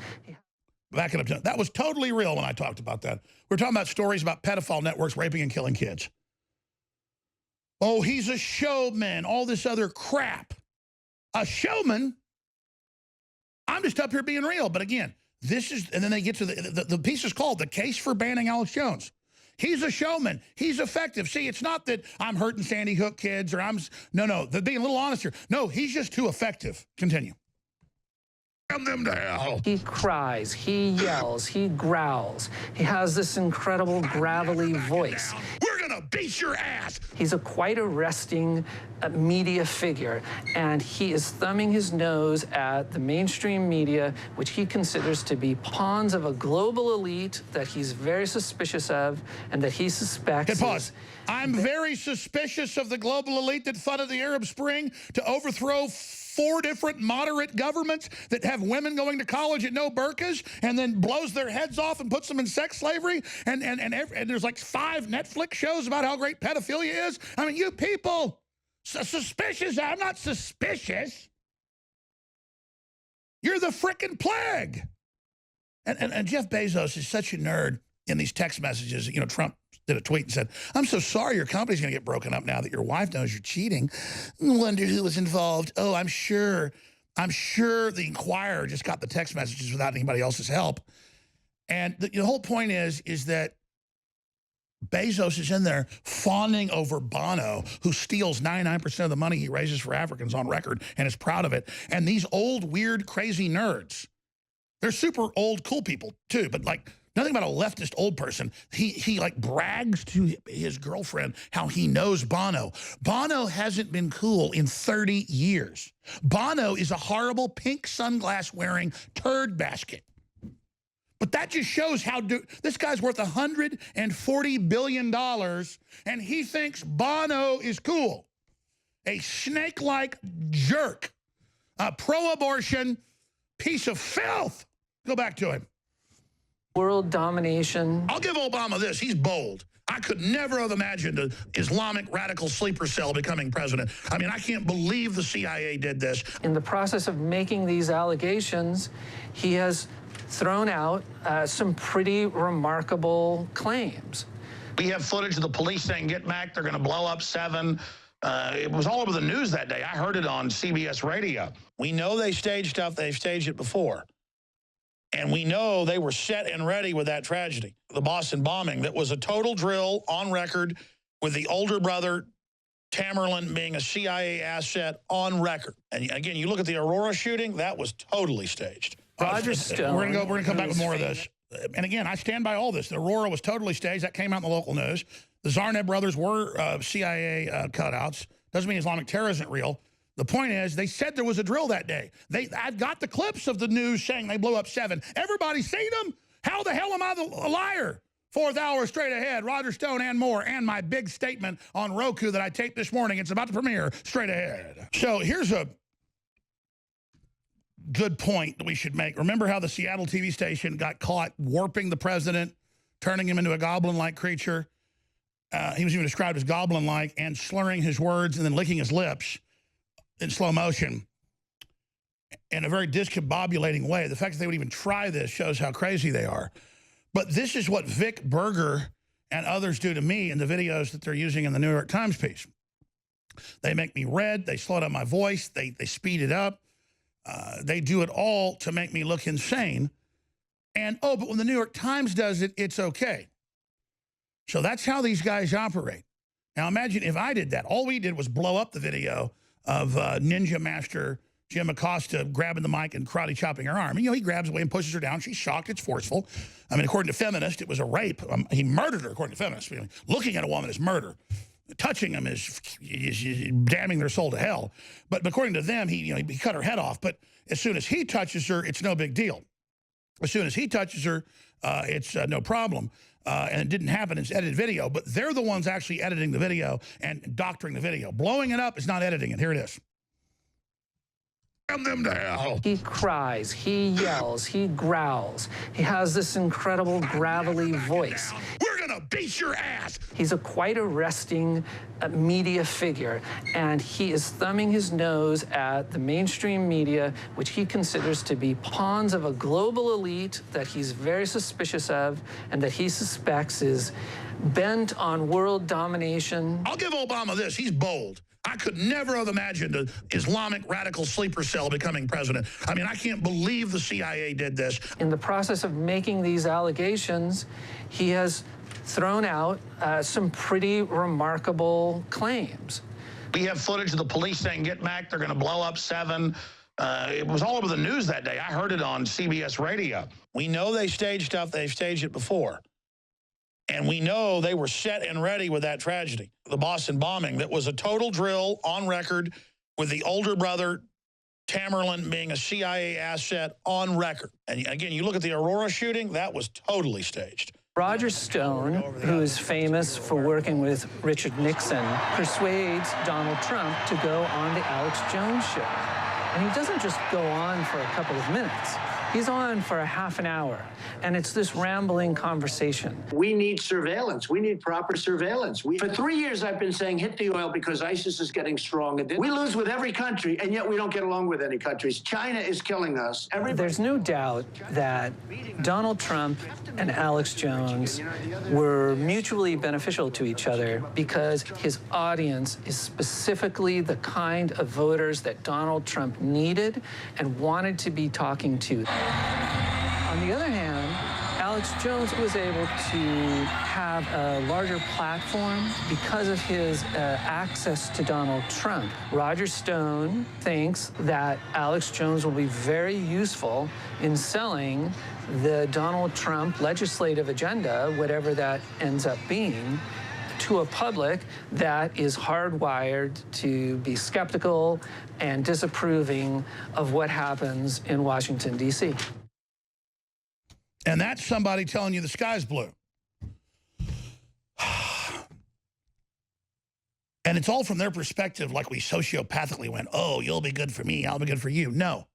Back it up. That was totally real when I talked about that. We're talking about stories about pedophile networks raping and killing kids. Oh, he's a showman. All this other crap. A showman? I'm just up here being real. But again, this is, and then they get to the piece is called The Case for Banning Alex Jones. He's a showman. He's effective. See, it's not that I'm hurting Sandy Hook kids or no, they're being a little honest here. No, he's just too effective. Continue. Damn them to hell. He cries. He yells. He growls. He has this incredible gravelly voice. We're going to beat your ass. He's a quite arresting media figure, and he is thumbing his nose at the mainstream media, which he considers to be pawns of a global elite that he's very suspicious of and that he suspects. Pause. I'm very suspicious of the global elite that funded the Arab Spring to overthrow 4 different moderate governments that have women going to college at no burqas and then blows their heads off and puts them in sex slavery. And there's like 5 Netflix shows about how great pedophilia is. I mean, you people, suspicious. I'm not suspicious. You're the frickin' plague. And Jeff Bezos is such a nerd in these text messages. You know, Trump did a tweet and said, I'm so sorry your company's going to get broken up now that your wife knows you're cheating. Wonder who was involved. Oh, I'm sure the Inquirer just got the text messages without anybody else's help. And the whole point is that Bezos is in there fawning over Bono, who steals 99% of the money he raises for Africans on record and is proud of it. And these old, weird, crazy nerds, they're super old, cool people too, but like nothing about a leftist old person. He like brags to his girlfriend how he knows Bono. Bono hasn't been cool in 30 years. Bono is a horrible pink sunglass wearing turd basket. But that just shows how this guy's worth $140 billion, and he thinks Bono is cool. A snake-like jerk, a pro-abortion piece of filth. Go back to him. World domination. I'll give Obama this. He's bold. I could never have imagined an Islamic radical sleeper cell becoming president. I mean, I can't believe the CIA did this. In the process of making these allegations, he has thrown out some pretty remarkable claims. We have footage of the police saying, get back, they're going to blow up 7. It was all over the news that day. I heard it on CBS radio. We know they staged stuff. They've staged it before. And we know they were set and ready with that tragedy. The Boston bombing, that was a total drill on record with the older brother, Tamerlan, being a CIA asset on record. And again, you look at the Aurora shooting, that was totally staged. Roger Stone. We're going to come back with more of this. And again, I stand by all this. The Aurora was totally staged. That came out in the local news. The Zarneb brothers were CIA cutouts. Doesn't mean Islamic terror isn't real. The point is, they said there was a drill that day. I've got the clips of the news saying they blew up 7. Everybody seen them? How the hell am I a liar? 4th hour straight ahead, Roger Stone and more, and my big statement on Roku that I taped this morning. It's about to premiere straight ahead. So here's a good point that we should make. Remember how the Seattle TV station got caught warping the president, turning him into a goblin-like creature? He was even described as goblin-like and slurring his words and then licking his lips in slow motion in a very discombobulating way. The fact that they would even try this shows how crazy they are. But this is what Vic Berger and others do to me in the videos that they're using in the New York Times piece. They make me red. They slow down my voice. They speed it up. They do it all to make me look insane. And, oh, but when the New York Times does it, it's okay. So that's how these guys operate. Now, imagine if I did that. All we did was blow up the video of Ninja Master Jim Acosta grabbing the mic and karate chopping her arm. And, you know, he grabs away and pushes her down. She's shocked. It's forceful. I mean, according to feminists, it was a rape. He murdered her, according to feminists. I mean, looking at a woman is murder. Touching them is damning their soul to hell. But according to them, he cut her head off. But as soon as he touches her, it's no big deal. As soon as he touches her, it's no problem. And it didn't happen. It's edited video. But they're the ones actually editing the video and doctoring the video. Blowing it up is not editing it. Here it is. Damn them to hell. He cries, he yells, he growls. He has this incredible gravelly voice. We're going to beat your ass. He's a quite arresting media figure, and he is thumbing his nose at the mainstream media, which he considers to be pawns of a global elite that he's very suspicious of and that he suspects is bent on world domination. I'll give Obama this. He's bold. I could never have imagined an Islamic radical sleeper cell becoming president. I mean, I can't believe the CIA did this. In the process of making these allegations, he has thrown out some pretty remarkable claims. We have footage of the police saying, get back, they're going to blow up 7. It was all over the news that day. I heard it on CBS radio. We know they staged stuff. They've staged it before. And we know they were set and ready with that tragedy, the Boston bombing, that was a total drill on record with the older brother, Tamerlan, being a CIA asset on record. And again, you look at the Aurora shooting, that was totally staged. Roger Stone, who is famous for working with Richard Nixon, persuades Donald Trump to go on the Alex Jones show. And he doesn't just go on for a couple of minutes. He's on for a half an hour, and it's this rambling conversation. We need surveillance. We need proper surveillance. For 3 years, I've been saying hit the oil because ISIS is getting stronger. We lose with every country, and yet we don't get along with any countries. China is killing us. There's no doubt that Donald Trump and Alex Jones were mutually beneficial to each other because his audience is specifically the kind of voters that Donald Trump needed and wanted to be talking to. On the other hand, Alex Jones was able to have a larger platform because of his access to Donald Trump. Roger Stone thinks that Alex Jones will be very useful in selling the Donald Trump legislative agenda, whatever that ends up being, to a public that is hardwired to be skeptical and disapproving of what happens in Washington, D.C. And that's somebody telling you the sky's blue. And it's all from their perspective, like we sociopathically went, oh, you'll be good for me, I'll be good for you. No.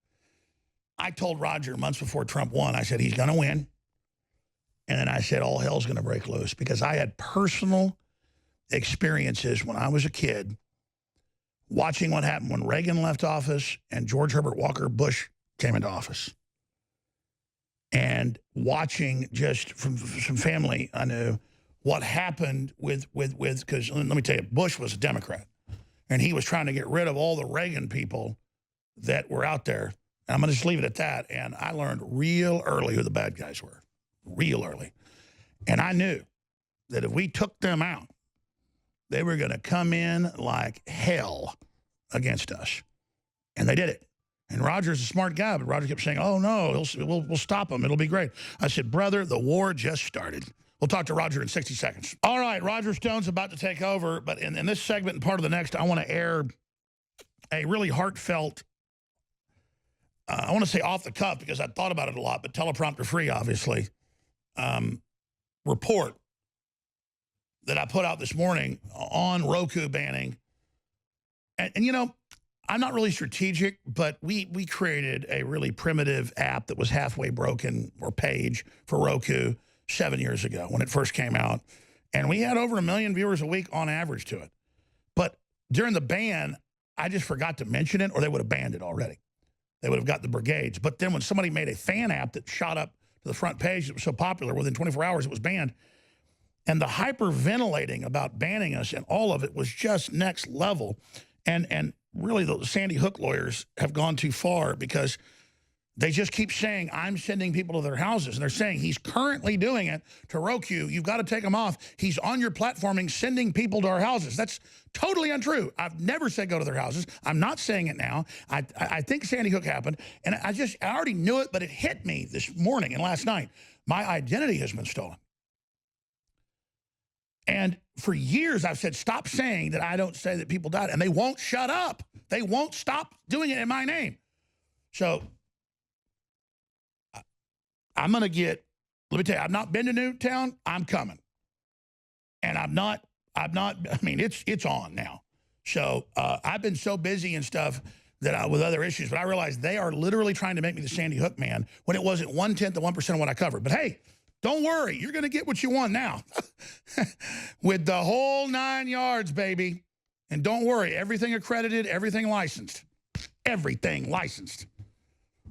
I told Roger months before Trump won, I said, he's going to win. And then I said, all hell's going to break loose, because I had personal experiences when I was a kid watching what happened when Reagan left office and George Herbert Walker Bush came into office. And watching just from some family I knew what happened with because let me tell you, Bush was a Democrat. And he was trying to get rid of all the Reagan people that were out there. And I'm going to just leave it at that. And I learned real early who the bad guys were. Real early. And I knew that if we took them out, they were going to come in like hell against us. And they did it. And Roger's a smart guy, but Roger kept saying, oh, no, we'll stop them. It'll be great. I said, brother, the war just started. We'll talk to Roger in 60 seconds. All right, Roger Stone's about to take over, but in this segment and part of the next, I want to air a really heartfelt, I want to say off the cuff because I thought about it a lot, but teleprompter free, obviously, report that I put out this morning on Roku banning. And you know, I'm not really strategic, but we created a really primitive app that was halfway broken, or page, for Roku 7 years ago when it first came out. And we had over 1 million viewers a week on average to it. But during the ban, I just forgot to mention it, or they would have banned it already. They would have got the brigades. But then when somebody made a fan app that shot up to the front page, it was so popular, within 24 hours it was banned. And the hyperventilating about banning us and all of it was just next level. And really the Sandy Hook lawyers have gone too far because they just keep saying, I'm sending people to their houses. And they're saying he's currently doing it to Roku. You've got to take him off. He's on your platforming, sending people to our houses. That's totally untrue. I've never said go to their houses. I'm not saying it now. I think Sandy Hook happened. And I already knew it, but it hit me this morning and last night. My identity has been stolen. And for years, I've said, stop saying that I don't say that people died. And they won't shut up. They won't stop doing it in my name. So I'm going to get, let me tell you, I've not been to Newtown. I'm coming. And I mean, it's on now. So I've been so busy and stuff that with other issues, but I realized they are literally trying to make me the Sandy Hook man when it wasn't 1/10 of 1% of what I covered. But hey, don't worry, you're going to get what you want now. With the whole 9 yards, baby. And don't worry, everything accredited, everything licensed. Everything licensed.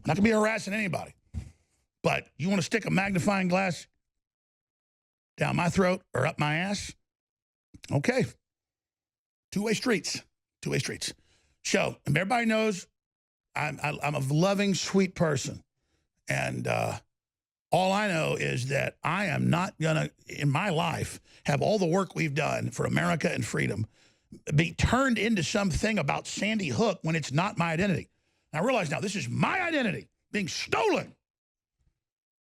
Not going to be harassing anybody. But you want to stick a magnifying glass down my throat or up my ass? Okay. Two-way streets. Two-way streets. So, and everybody knows I'm a loving, sweet person. And all I know is that I am not going to, in my life, have all the work we've done for America and freedom be turned into something about Sandy Hook when it's not my identity. And I realize now this is my identity being stolen.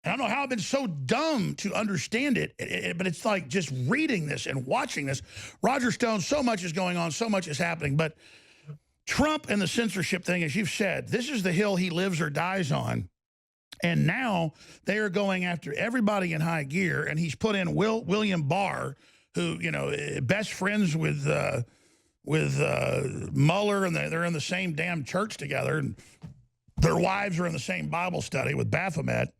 And I don't know how I've been so dumb to understand it, but it's like just reading this and watching this. Roger Stone, so much is going on, so much is happening. But Trump and the censorship thing, as you've said, this is the hill he lives or dies on. And now they are going after everybody in high gear. And he's put in William Barr, who, you know, best friends with Mueller, and they're in the same damn church together. And their wives are in the same Bible study with Baphomet.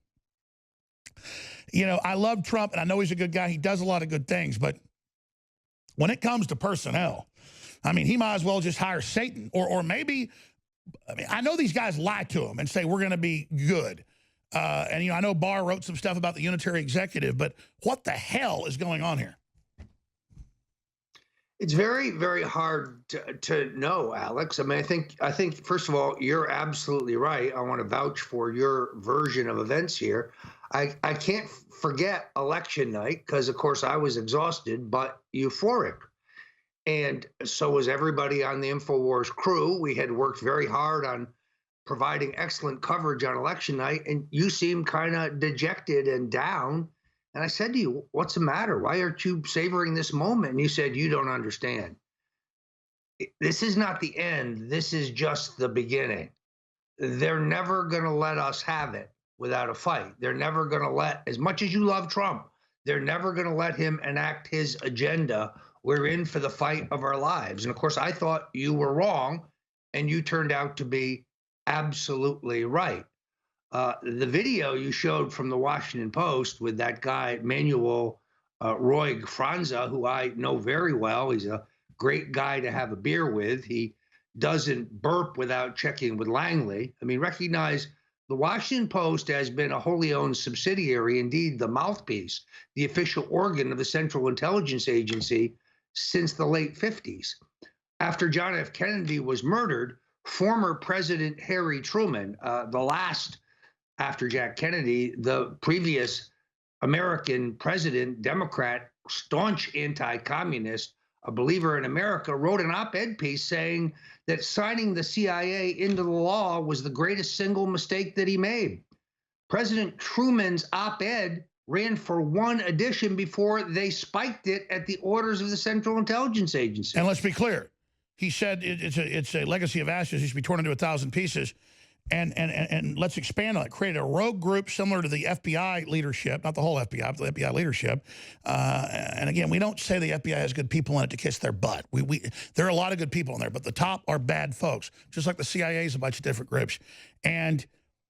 You know, I love Trump, and I know he's a good guy. He does a lot of good things. But when it comes to personnel, I mean, he might as well just hire Satan. Or maybe, I mean, I know these guys lie to him and say, we're going to be good. And, you know, I know Barr wrote some stuff about the unitary executive, but what the hell is going on here? It's very, very hard to know, Alex. I mean, I think, first of all, you're absolutely right. I want to vouch for your version of events here. I can't forget election night because, of course, I was exhausted but euphoric. And so was everybody on the InfoWars crew. We had worked very hard on providing excellent coverage on election night, and you seemed kind of dejected and down. And I said to you, what's the matter? Why aren't you savoring this moment? And you said, you don't understand. This is not the end. This is just the beginning. They're never going to let us have it without a fight. They're never going to let, as much as you love Trump, they're never going to let him enact his agenda. We're in for the fight of our lives. And of course, I thought you were wrong, and you turned out to be absolutely right. The video you showed from the Washington Post with that guy, Manuel Roy Franza, who I know very well. He's a great guy to have a beer with. He doesn't burp without checking with Langley. I mean, recognize the Washington Post has been a wholly owned subsidiary, indeed the mouthpiece, the official organ of the Central Intelligence Agency since the late 50s. After John F. Kennedy was murdered, former President Harry Truman, the last after Jack Kennedy, the previous American president, Democrat, staunch anti-communist, a believer in America, wrote an op-ed piece saying that signing the CIA into the law was the greatest single mistake that he made. President Truman's op-ed ran for one edition before they spiked it at the orders of the Central Intelligence Agency. And let's be clear, He said it's a legacy of ashes. It should be torn into 1,000 pieces. And let's expand on it. Create a rogue group similar to the FBI leadership, not the whole FBI, but the FBI leadership. And again, we don't say the FBI has good people in it to kiss their butt. There are a lot of good people in there, but the top are bad folks, just like the CIA is a bunch of different groups. And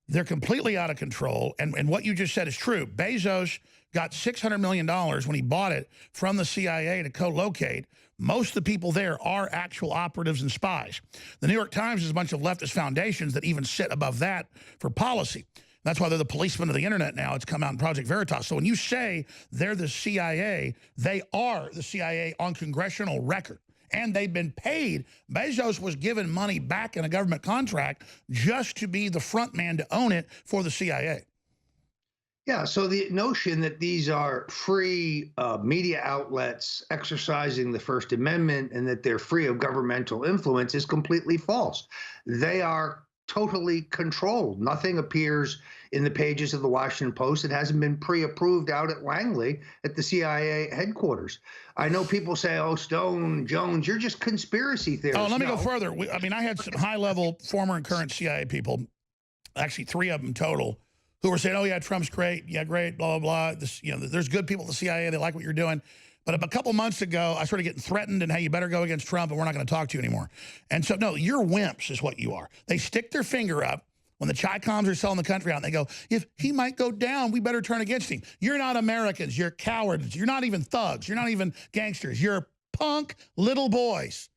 they're completely out of control. And what you just said is true. Bezos got $600 million when he bought it from the CIA to co-locate. Most of the people there are actual operatives and spies. The New York Times is a bunch of leftist foundations that even sit above that for policy. That's why they're the policemen of the internet now. It's come out in Project Veritas. So when you say they're the CIA, they are the CIA on congressional record. And they've been paid. Bezos was given money back in a government contract just to be the front man to own it for the CIA. Yeah, so the notion that these are free media outlets exercising the First Amendment and that they're free of governmental influence is completely false. They are totally controlled. Nothing appears in the pages of the Washington Post. It hasn't been pre-approved out at Langley at the CIA headquarters. I know people say, oh, Stone, Jones, you're just conspiracy theorists. Oh, let me go further. I mean, I had some high-level former and current CIA people, actually 3 of them total, who were saying, oh, yeah, Trump's great. Yeah, great, blah, blah, blah. This, there's good people at the CIA. They like what you're doing. But a couple months ago, I started getting threatened and, hey, you better go against Trump and we're not going to talk to you anymore. And so, no, you're wimps is what you are. They stick their finger up when the Chi-Coms are selling the country out and they go, if he might go down, we better turn against him. You're not Americans. You're cowards. You're not even thugs. You're not even gangsters. You're punk little boys.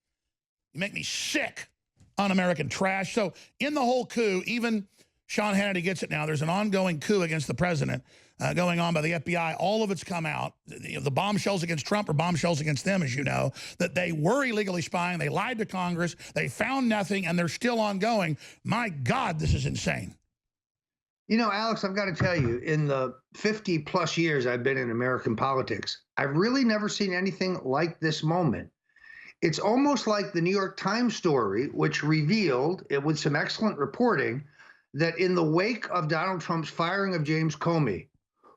You make me sick, un-American trash. So in the whole coup, even Sean Hannity gets it now. There's an ongoing coup against the president going on by the FBI. All of it's come out. The bombshells against Trump are bombshells against them, as you know, that they were illegally spying. They lied to Congress. They found nothing, and they're still ongoing. My God, this is insane. You know, Alex, I've got to tell you, in the 50-plus years I've been in American politics, I've really never seen anything like this moment. It's almost like the New York Times story, which revealed, with some excellent reporting, that in the wake of Donald Trump's firing of James Comey,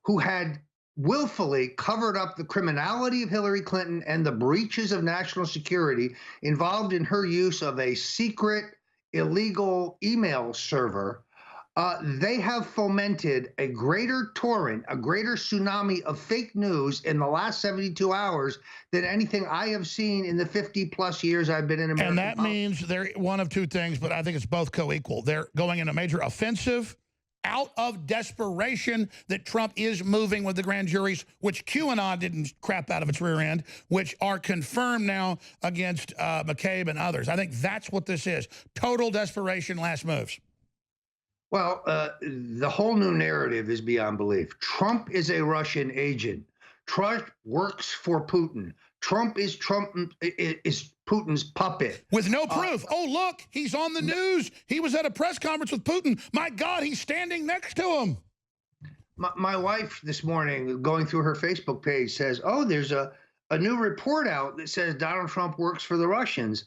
who had willfully covered up the criminality of Hillary Clinton and the breaches of national security involved in her use of a secret, illegal email server, they have fomented a greater torrent, a greater tsunami of fake news in the last 72 hours than anything I have seen in the 50-plus years I've been in America. And that means they're one of two things, but I think it's both co-equal. They're going in a major offensive out of desperation that Trump is moving with the grand juries, which QAnon didn't crap out of its rear end, which are confirmed now against McCabe and others. I think that's what this is. Total desperation, last moves. Well, the whole new narrative is beyond belief. Trump is a Russian agent. Trump works for Putin. Trump is Putin's puppet. With no proof. Oh, look, he's on the news. He was at a press conference with Putin. My God, he's standing next to him. My wife this morning, going through her Facebook page, says, oh, there's a new report out that says Donald Trump works for the Russians.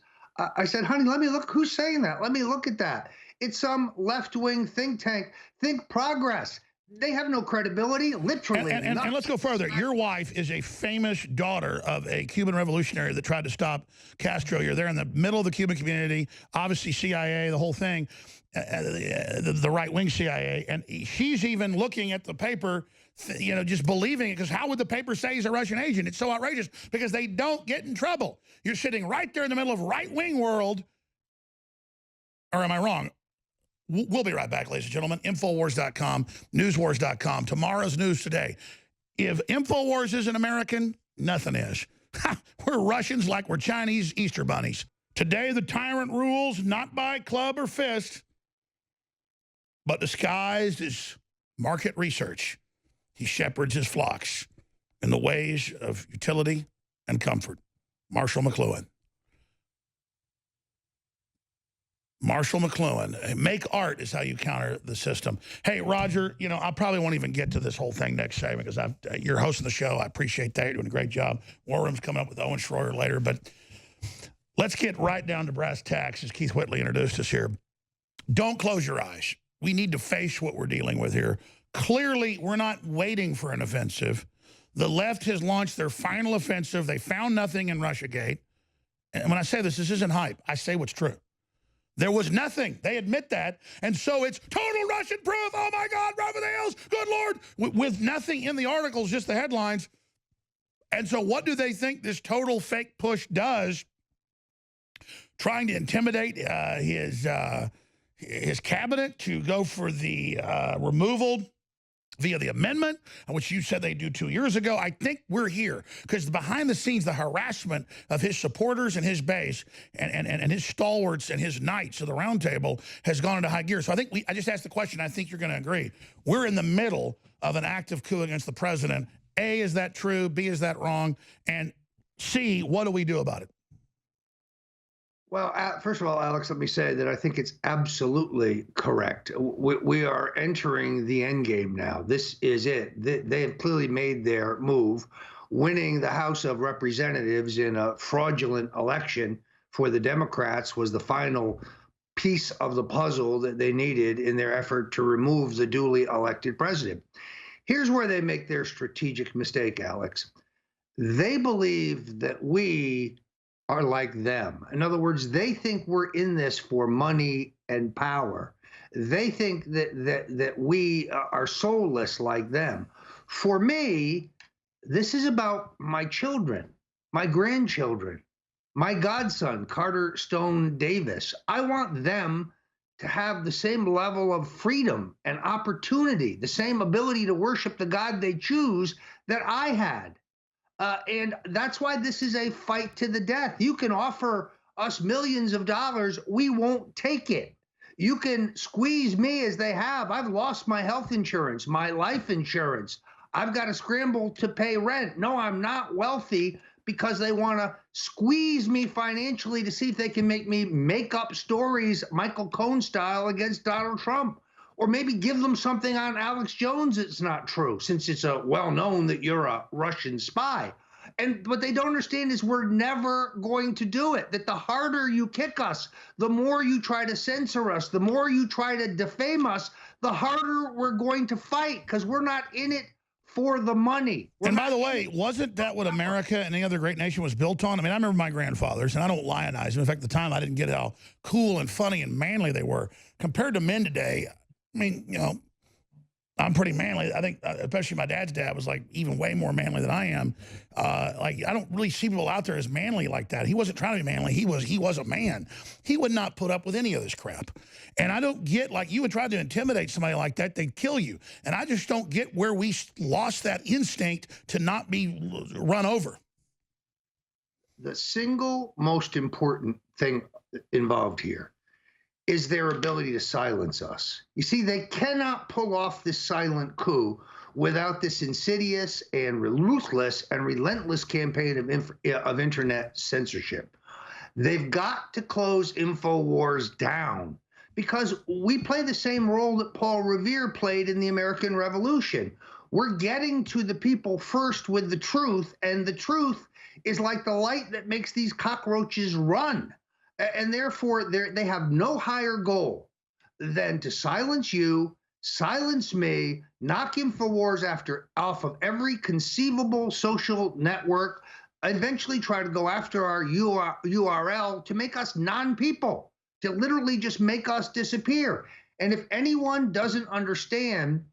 I said, honey, let me look. Who's saying that? Let me look at that. It's some left-wing think tank. Think Progress. They have no credibility, literally. And let's go further. Your wife is a famous daughter of a Cuban revolutionary that tried to stop Castro. You're there in the middle of the Cuban community, obviously CIA, the whole thing, the right-wing CIA. And she's even looking at the paper, just believing it, because how would the paper say he's a Russian agent? It's so outrageous because they don't get in trouble. You're sitting right there in the middle of right-wing world. Or am I wrong? We'll be right back, ladies and gentlemen. Infowars.com, newswars.com. Tomorrow's news today. If Infowars isn't American, nothing is. We're Russians like we're Chinese Easter bunnies. Today, the tyrant rules not by club or fist, but disguised as market research. He shepherds his flocks in the ways of utility and comfort. Marshall McLuhan. Marshall McLuhan. Make art is how you counter the system. Hey, Roger, I probably won't even get to this whole thing next segment because you're hosting the show. I appreciate that. You're doing a great job. War Room's coming up with Owen Schroyer later. But let's get right down to brass tacks, as Keith Whitley introduced us here. Don't close your eyes. We need to face what we're dealing with here. Clearly, we're not waiting for an offensive. The left has launched their final offensive. They found nothing in Russiagate. And when I say this isn't hype. I say what's true. There was nothing. They admit that. And so it's total Russian proof. Oh, my God, run for the hills. Good Lord. With nothing in the articles, just the headlines. And so what do they think this total fake push does? Trying to intimidate his cabinet to go for the removal via the amendment, which you said they do 2 years ago. I think we're here because behind the scenes, the harassment of his supporters and his base and his stalwarts and his knights of the round table has gone into high gear. So I think I just asked the question. I think you're going to agree. We're in the middle of an active coup against the president. A, is that true? B, is that wrong? And C, what do we do about it? Well, first of all, Alex, let me say that I think it's absolutely correct. We are entering the end game now. This is it. They have clearly made their move. Winning the House of Representatives in a fraudulent election for the Democrats was the final piece of the puzzle that they needed in their effort to remove the duly elected president. Here's where they make their strategic mistake, Alex. They believe that we are like them. In other words, they think we're in this for money and power. They think that we are soulless like them. For me, this is about my children, my grandchildren, my godson, Carter Stone Davis. I want them to have the same level of freedom and opportunity, the same ability to worship the God they choose that I had. And that's why this is a fight to the death. You can offer us millions of dollars. We won't take it. You can squeeze me as they have. I've lost my health insurance, my life insurance. I've got to scramble to pay rent. No, I'm not wealthy because they want to squeeze me financially to see if they can make me make up stories, Michael Cohen style, against Donald Trump. Or maybe give them something on Alex Jones that's not true, since it's well known that you're a Russian spy. And what they don't understand is we're never going to do it, that the harder you kick us, the more you try to censor us, the more you try to defame us, the harder we're going to fight, because we're not in it for the money. And by the way, wasn't that what America and any other great nation was built on? I mean, I remember my grandfathers, and I don't lionize them. In fact, at the time, I didn't get how cool and funny and manly they were. Compared to men today, I mean, you know, I'm pretty manly. I think, especially my dad's dad was like even way more manly than I am. Like, I don't really see people out there as manly like that. He wasn't trying to be manly. He was a man. He would not put up with any of this crap. And I don't get, like, you would try to intimidate somebody like that, they'd kill you. And I just don't get where we lost that instinct to not be run over. The single most important thing involved here is their ability to silence us. You see, they cannot pull off this silent coup without this insidious and ruthless and relentless campaign of internet censorship. They've got to close InfoWars down because we play the same role that Paul Revere played in the American Revolution. We're getting to the people first with the truth, and the truth is like the light that makes these cockroaches run. And therefore, they have no higher goal than to silence you, silence me, knock InfoWars off of every conceivable social network, eventually try to go after our URL to make us non-people, to literally just make us disappear. And if anyone doesn't understand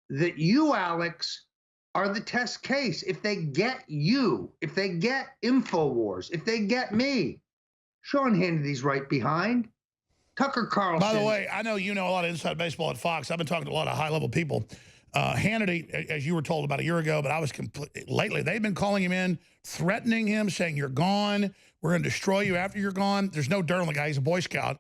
that you, Alex, are the test case, if they get you, if they get InfoWars, if they get me, Sean Hannity's right behind. Tucker Carlson. By the way, I know you know a lot of inside baseball at Fox. I've been talking to a lot of high-level people. Hannity, as you were told about a year ago, but I was lately, they've been calling him in, threatening him, saying, you're gone. We're going to destroy you after you're gone. There's no dirt on the guy. He's a Boy Scout.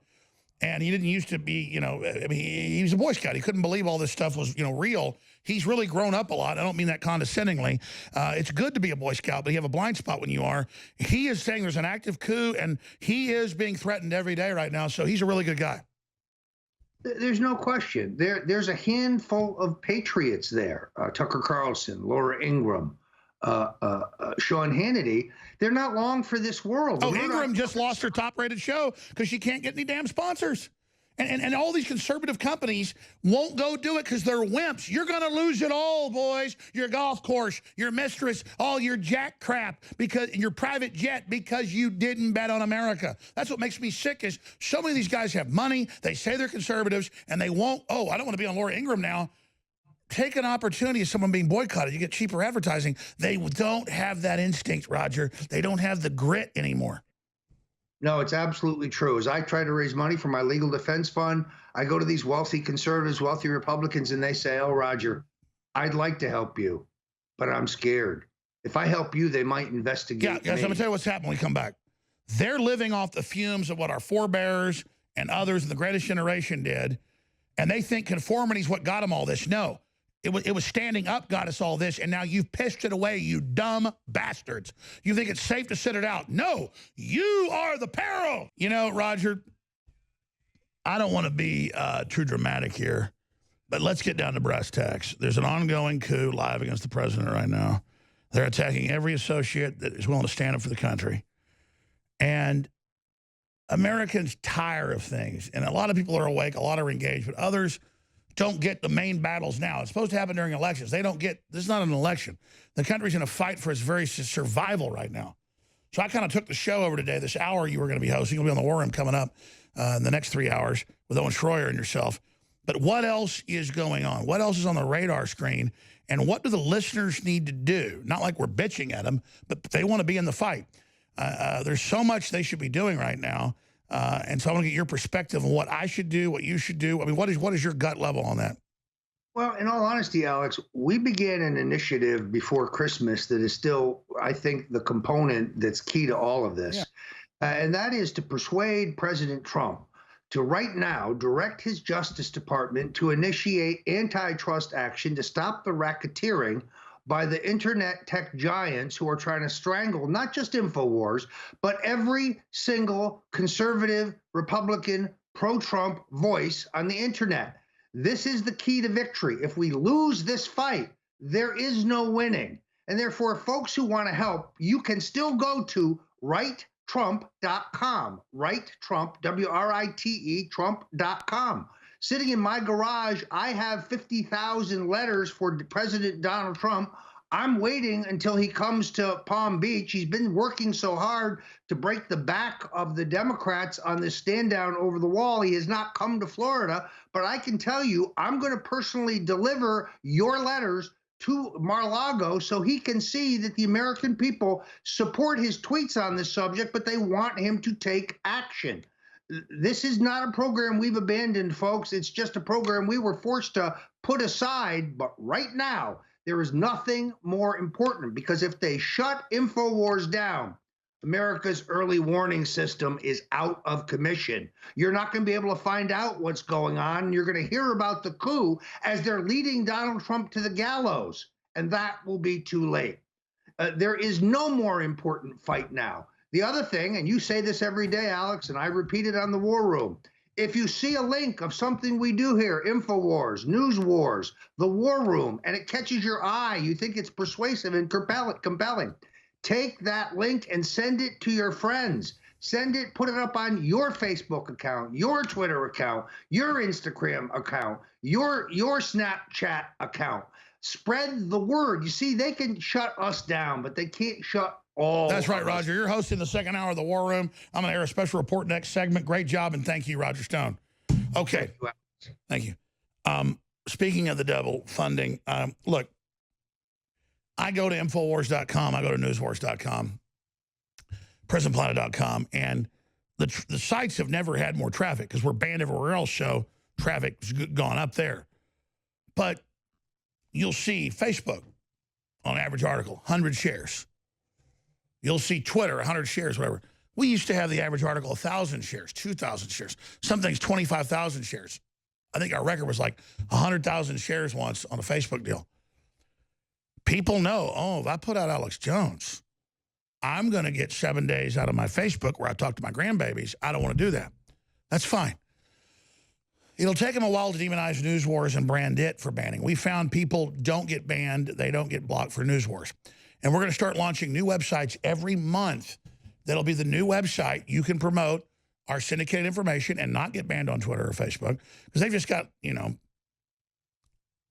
And he didn't used to be, you know, I mean, he was a Boy Scout. He couldn't believe all this stuff was, you know, real. He's really grown up a lot. I don't mean that condescendingly. It's good to be a Boy Scout, but you have a blind spot when you are. He is saying there's an active coup, and he is being threatened every day right now, so he's a really good guy. There's no question. There's a handful of patriots there. Tucker Carlson, Laura Ingraham, Sean Hannity. They're not long for this world. Oh, Ingraham just lost her top-rated show because she can't get any damn sponsors. And all these conservative companies won't go do it because they're wimps. You're going to lose it all, boys. Your golf course, your mistress, all your jack crap, because your private jet, because you didn't bet on America. That's what makes me sick is so many of these guys have money. They say they're conservatives, and they won't. Oh, I don't want to be on Laura Ingraham now. Take an opportunity of someone being boycotted. You get cheaper advertising. They don't have that instinct, Roger. They don't have the grit anymore. No, it's absolutely true. As I try to raise money for my legal defense fund, I go to these wealthy conservatives, wealthy Republicans, and they say, oh, Roger, I'd like to help you, but I'm scared. If I help you, they might investigate me. Yeah, I'm going to tell you what's happening when we come back. They're living off the fumes of what our forebears and others in the greatest generation did, and they think conformity is what got them all this. No. It was standing up got us all this, and now you've pissed it away, you dumb bastards. You think it's safe to sit it out. No, you are the peril. You know, Roger, I don't want to be too dramatic here, but let's get down to brass tacks. There's an ongoing coup live against the president right now. They're attacking every associate that is willing to stand up for the country. And Americans tire of things, and a lot of people are awake, a lot are engaged, but others don't get the main battles now. It's supposed to happen during elections. They don't get, this is not an election. The country's in a fight for its very survival right now. So I kind of took the show over today. This hour you were going to be hosting. You'll be on the War Room coming up in the next 3 hours with Owen Schroyer and yourself. But what else is going on? What else is on the radar screen? And what do the listeners need to do? Not like we're bitching at them, but they want to be in the fight. There's so much they should be doing right now. And so I want to get your perspective on what I should do, what you should do. I mean, what is your gut level on that? Well, in all honesty, Alex, we began an initiative before Christmas that is still, I think, the component that's key to all of this. Yeah. And that is to persuade President Trump to right now direct his Justice Department to initiate antitrust action to stop the racketeering by the internet tech giants who are trying to strangle not just InfoWars, but every single conservative, Republican, pro-Trump voice on the internet. This is the key to victory. If we lose this fight, there is no winning. And therefore, folks who want to help, you can still go to WriteTrump.com. WriteTrump, W-R-I-T-E, Trump.com. Sitting in my garage, I have 50,000 letters for President Donald Trump. I'm waiting until he comes to Palm Beach. He's been working so hard to break the back of the Democrats on this stand down over the wall. He has not come to Florida, but I can tell you, I'm going to personally deliver your letters to Mar-a-Lago so he can see that the American people support his tweets on this subject, but they want him to take action. This is not a program we've abandoned, folks. It's just a program we were forced to put aside. But right now, there is nothing more important, because if they shut InfoWars down, America's early warning system is out of commission. You're not going to be able to find out what's going on. You're going to hear about the coup as they're leading Donald Trump to the gallows, and that will be too late. There is no more important fight now. The other thing, and you say this every day, Alex, and I repeat it on the War Room, if you see a link of something we do here, InfoWars, News Wars, the War Room, and it catches your eye, you think it's persuasive and compelling, take that link and send it to your friends. Send it, put it up on your Facebook account, your Twitter account, your Instagram account, your Snapchat account. Spread the word. You see, they can shut us down, but they can't shut all. That's right, Roger. You're hosting the second hour of the War Room. I'm going to air a special report next segment. Great job, and thank you, Roger Stone. Okay. Thank you. Speaking of the devil, funding, look, I go to Infowars.com. I go to NewsWars.com, PrisonPlanet.com, and the sites have never had more traffic because we're banned everywhere else, so traffic's gone up there. But you'll see Facebook on average article, 100 shares. You'll see Twitter, 100 shares, whatever. We used to have the average article 1,000 shares, 2,000 shares. Some things 25,000 shares. I think our record was like 100,000 shares once on a Facebook deal. People know, oh, if I put out Alex Jones, I'm going to get 7 days out of my Facebook where I talk to my grandbabies. I don't want to do that. That's fine. It'll take them a while to demonize News Wars and brand it for banning. We found people don't get banned. They don't get blocked for News Wars. And we're going to start launching new websites every month. That'll be the new website you can promote our syndicated information and not get banned on Twitter or Facebook, because they've just got, you know,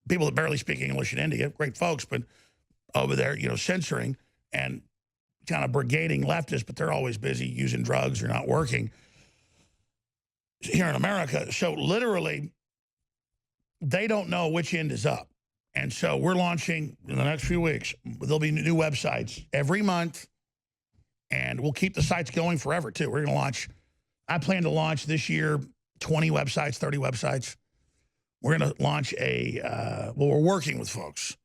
people that barely speak English in India, great folks, but over there, you know, censoring and kind of brigading leftists, but they're always busy using drugs or not working here in America. So literally, they don't know which end is up. And so we're launching in the next few weeks. There'll be new websites every month, and we'll keep the sites going forever, too. We're going to launch, I plan to launch this year 20 websites, 30 websites. We're going to launch a, well, we're working with folks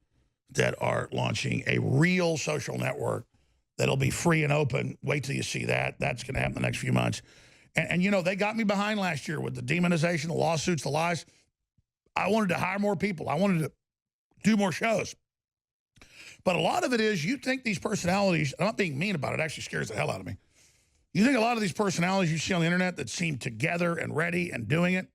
that are launching a real social network that'll be free and open. Wait till you see that. That's going to happen the next few months. And, you know, they got me behind last year with the demonization, the lawsuits, the lies. I wanted to hire more people. I wanted to do more shows. But a lot of it is, you think these personalities, I'm not being mean about it, actually scares the hell out of me. You think a lot of these personalities you see on the internet that seem together and ready and doing it,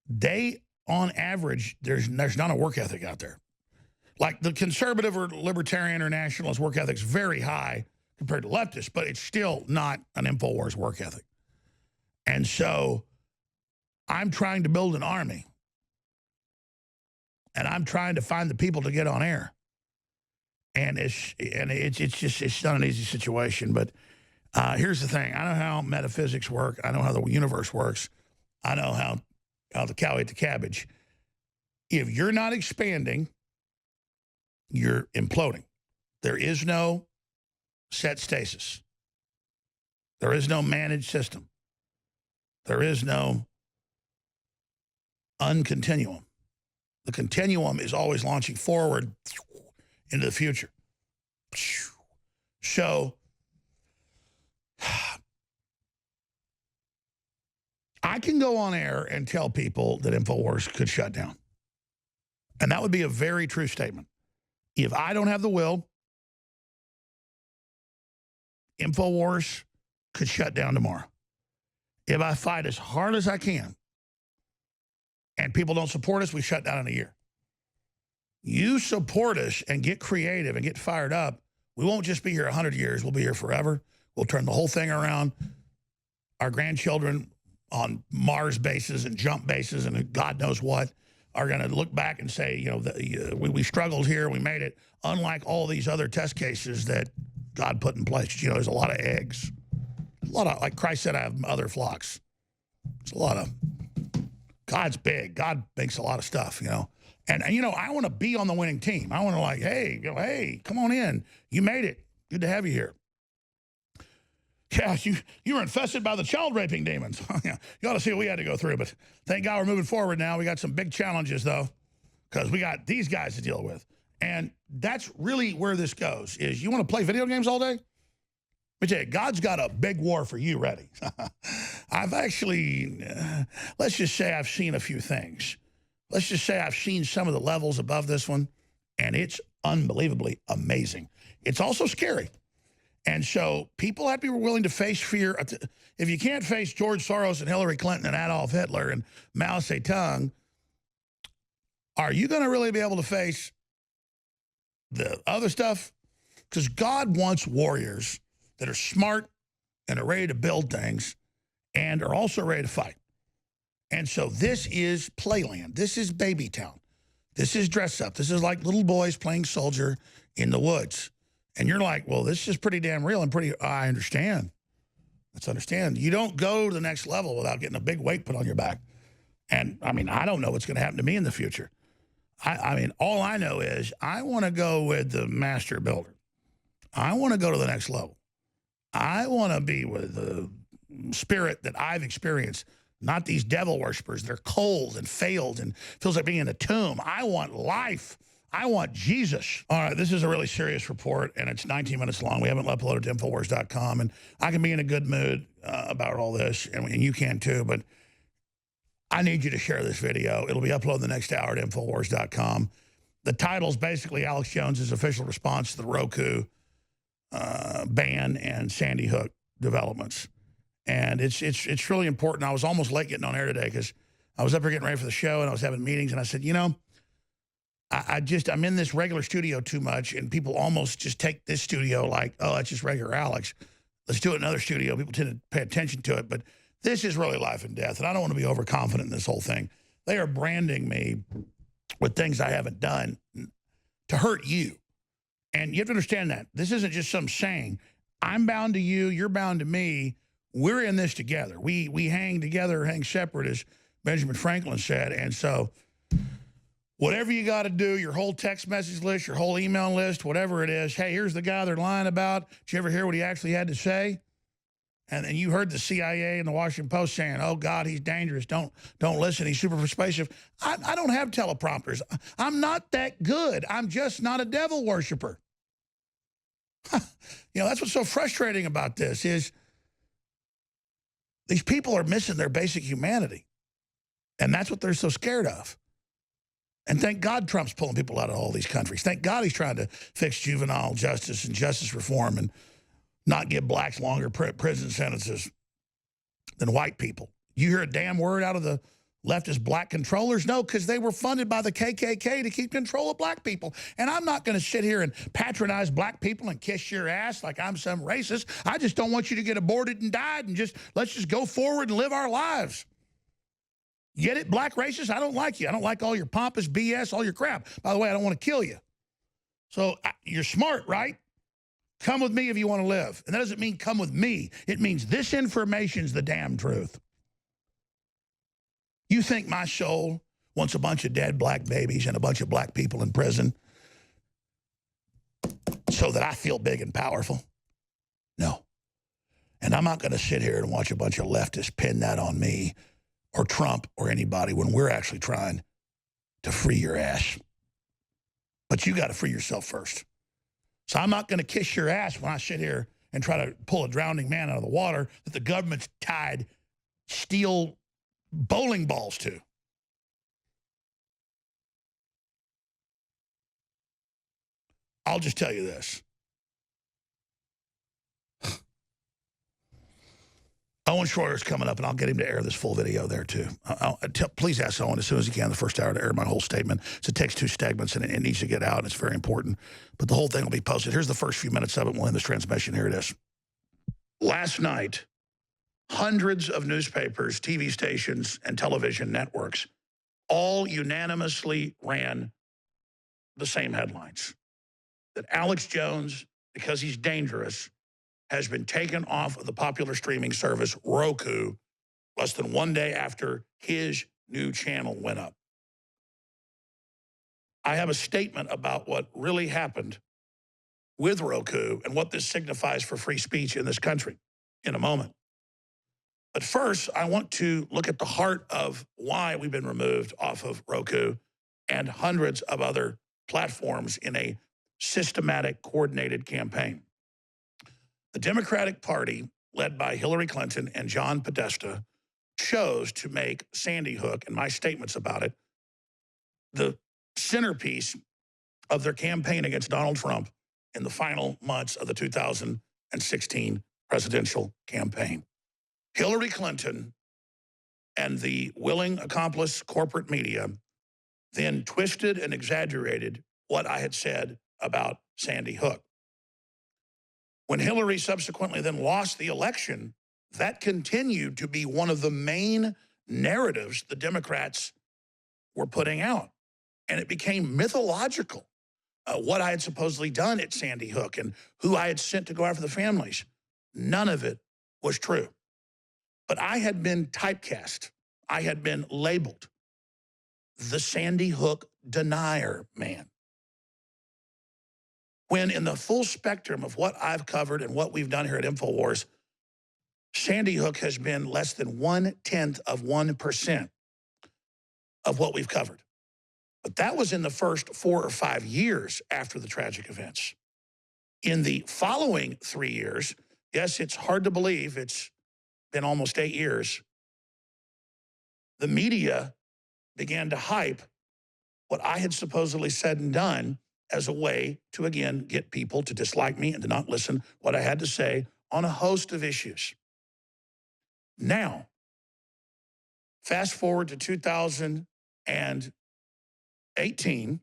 they, on average, there's not a work ethic out there. Like the conservative or libertarian or nationalist work ethic's very high compared to leftists, but it's still not an InfoWars work ethic. And so I'm trying to build an army. And I'm trying to find the people to get on air. And it's not an easy situation. But here's the thing. I know how metaphysics work. I know how the universe works. I know how the cow ate the cabbage. If you're not expanding, you're imploding. There is no set stasis. There is no managed system. There is no uncontinuum. The continuum is always launching forward into the future. So I can go on air and tell people that InfoWars could shut down. And that would be a very true statement. If I don't have the will, InfoWars could shut down tomorrow. If I fight as hard as I can, and people don't support us, we shut down in a year. You support us and get creative and get fired up, we won't just be here 100 years. We'll be here forever. We'll turn the whole thing around. Our grandchildren on Mars bases and jump bases and God knows what are going to look back and say, you know, we struggled here, we made it. Unlike all these other test cases that God put in place. You know, there's a lot of eggs. A lot of, like Christ said, I have other flocks. It's a lot of... God's big. God makes a lot of stuff, you know. And you know, I want to be on the winning team. I want to like, hey, you know, hey, come on in. You made it. Good to have you here. Yeah, you were infested by the child raping demons. You ought to see what we had to go through. But thank God we're moving forward now. We got some big challenges, though, because we got these guys to deal with. And that's really where this goes, is you want to play video games all day? Let me tell you, God's got a big war for you ready. I've actually, let's just say I've seen a few things. Let's just say I've seen some of the levels above this one, and it's unbelievably amazing. It's also scary. And so people have to be willing to face fear. If you can't face George Soros and Hillary Clinton and Adolf Hitler and Mao Zedong, are you going to really be able to face the other stuff? Because God wants warriors that are smart and are ready to build things and are also ready to fight. And so this is playland. This is baby town. This is dress up. This is like little boys playing soldier in the woods. And you're like, well, this is pretty damn real and pretty, I understand. Let's understand. You don't go to the next level without getting a big weight put on your back. And, I mean, I don't know what's going to happen to me in the future. I mean, all I know is I want to go with the master builder. I want to go to the next level. I want to be with the spirit that I've experienced, not these devil worshipers. They're cold and failed and feels like being in a tomb. I want life. I want Jesus. All right, this is a really serious report, and it's 19 minutes long. We haven't uploaded to Infowars.com, and I can be in a good mood about all this, and you can too, but I need you to share this video. It'll be uploaded the next hour at Infowars.com. The title's basically Alex Jones's official response to the Roku ban and Sandy Hook developments. And it's really important. I was almost late getting on air today because I was up here getting ready for the show, and I was having meetings, and I said, you know, I'm in this regular studio too much, and people almost just take this studio like, oh, that's just regular Alex. Let's do it in another studio. People tend to pay attention to it, but this is really life and death, and I don't want to be overconfident in this whole thing. They are branding me with things I haven't done to hurt you. And you have to understand that. This isn't just some saying. I'm bound to you, you're bound to me. We're in this together. We hang together, hang separate, as Benjamin Franklin said. And so whatever you got to do, your whole text message list, your whole email list, whatever it is, hey, here's the guy they're lying about. Did you ever hear what he actually had to say? And then you heard the CIA and the Washington Post saying, oh, God, he's dangerous. Don't listen. He's super persuasive. I don't have teleprompters. I'm not that good. I'm just not a devil worshiper. That's what's so frustrating about this is these people are missing their basic humanity. And that's what they're so scared of. And thank God Trump's pulling people out of all these countries. Thank God he's trying to fix juvenile justice and justice reform and not give blacks longer prison sentences than white people. You hear a damn word out of the leftist black controllers? No, because they were funded by the KKK to keep control of black people. And I'm not going to sit here and patronize black people and kiss your ass like I'm some racist. I just don't want you to get aborted and died and let's just go forward and live our lives. Get it, black racists? I don't like you. I don't like all your pompous BS, all your crap. By the way, I don't want to kill you. So you're smart, right? Come with me if you want to live. And that doesn't mean come with me. It means this information's the damn truth. You think my soul wants a bunch of dead black babies and a bunch of black people in prison so that I feel big and powerful? No. And I'm not going to sit here and watch a bunch of leftists pin that on me or Trump or anybody when we're actually trying to free your ass. But you got to free yourself first. So I'm not going to kiss your ass when I sit here and try to pull a drowning man out of the water that the government's tied steel bowling balls to. I'll just tell you this. Owen Schroeder's coming up, and I'll get him to air this full video there, too. Please ask Owen as soon as he can the first hour to air my whole statement. It takes 2 segments, and it needs to get out, and it's very important. But the whole thing will be posted. Here's the first few minutes of it. We'll end this transmission. Here it is. Last night, hundreds of newspapers, TV stations, and television networks all unanimously ran the same headlines. That Alex Jones, because he's dangerous, has been taken off of the popular streaming service Roku less than 1 day after his new channel went up. I have a statement about what really happened with Roku and what this signifies for free speech in this country in a moment. But first, I want to look at the heart of why we've been removed off of Roku and hundreds of other platforms in a systematic, coordinated campaign. The Democratic Party, led by Hillary Clinton and John Podesta, chose to make Sandy Hook, and my statements about it, the centerpiece of their campaign against Donald Trump in the final months of the 2016 presidential campaign. Hillary Clinton and the willing accomplice corporate media then twisted and exaggerated what I had said about Sandy Hook. When Hillary subsequently then lost the election, that continued to be one of the main narratives the Democrats were putting out. And it became mythological, what I had supposedly done at Sandy Hook and who I had sent to go after the families. None of it was true. But I had been typecast. I had been labeled the Sandy Hook denier man. When in the full spectrum of what I've covered and what we've done here at InfoWars, Sandy Hook has been less than 0.1% of what we've covered. But that was in the first 4 or 5 years after the tragic events. In the following 3 years, yes, it's hard to believe, it's been almost 8 years, the media began to hype what I had supposedly said and done as a way to, again, get people to dislike me and to not listen what I had to say on a host of issues. Now, fast forward to 2018,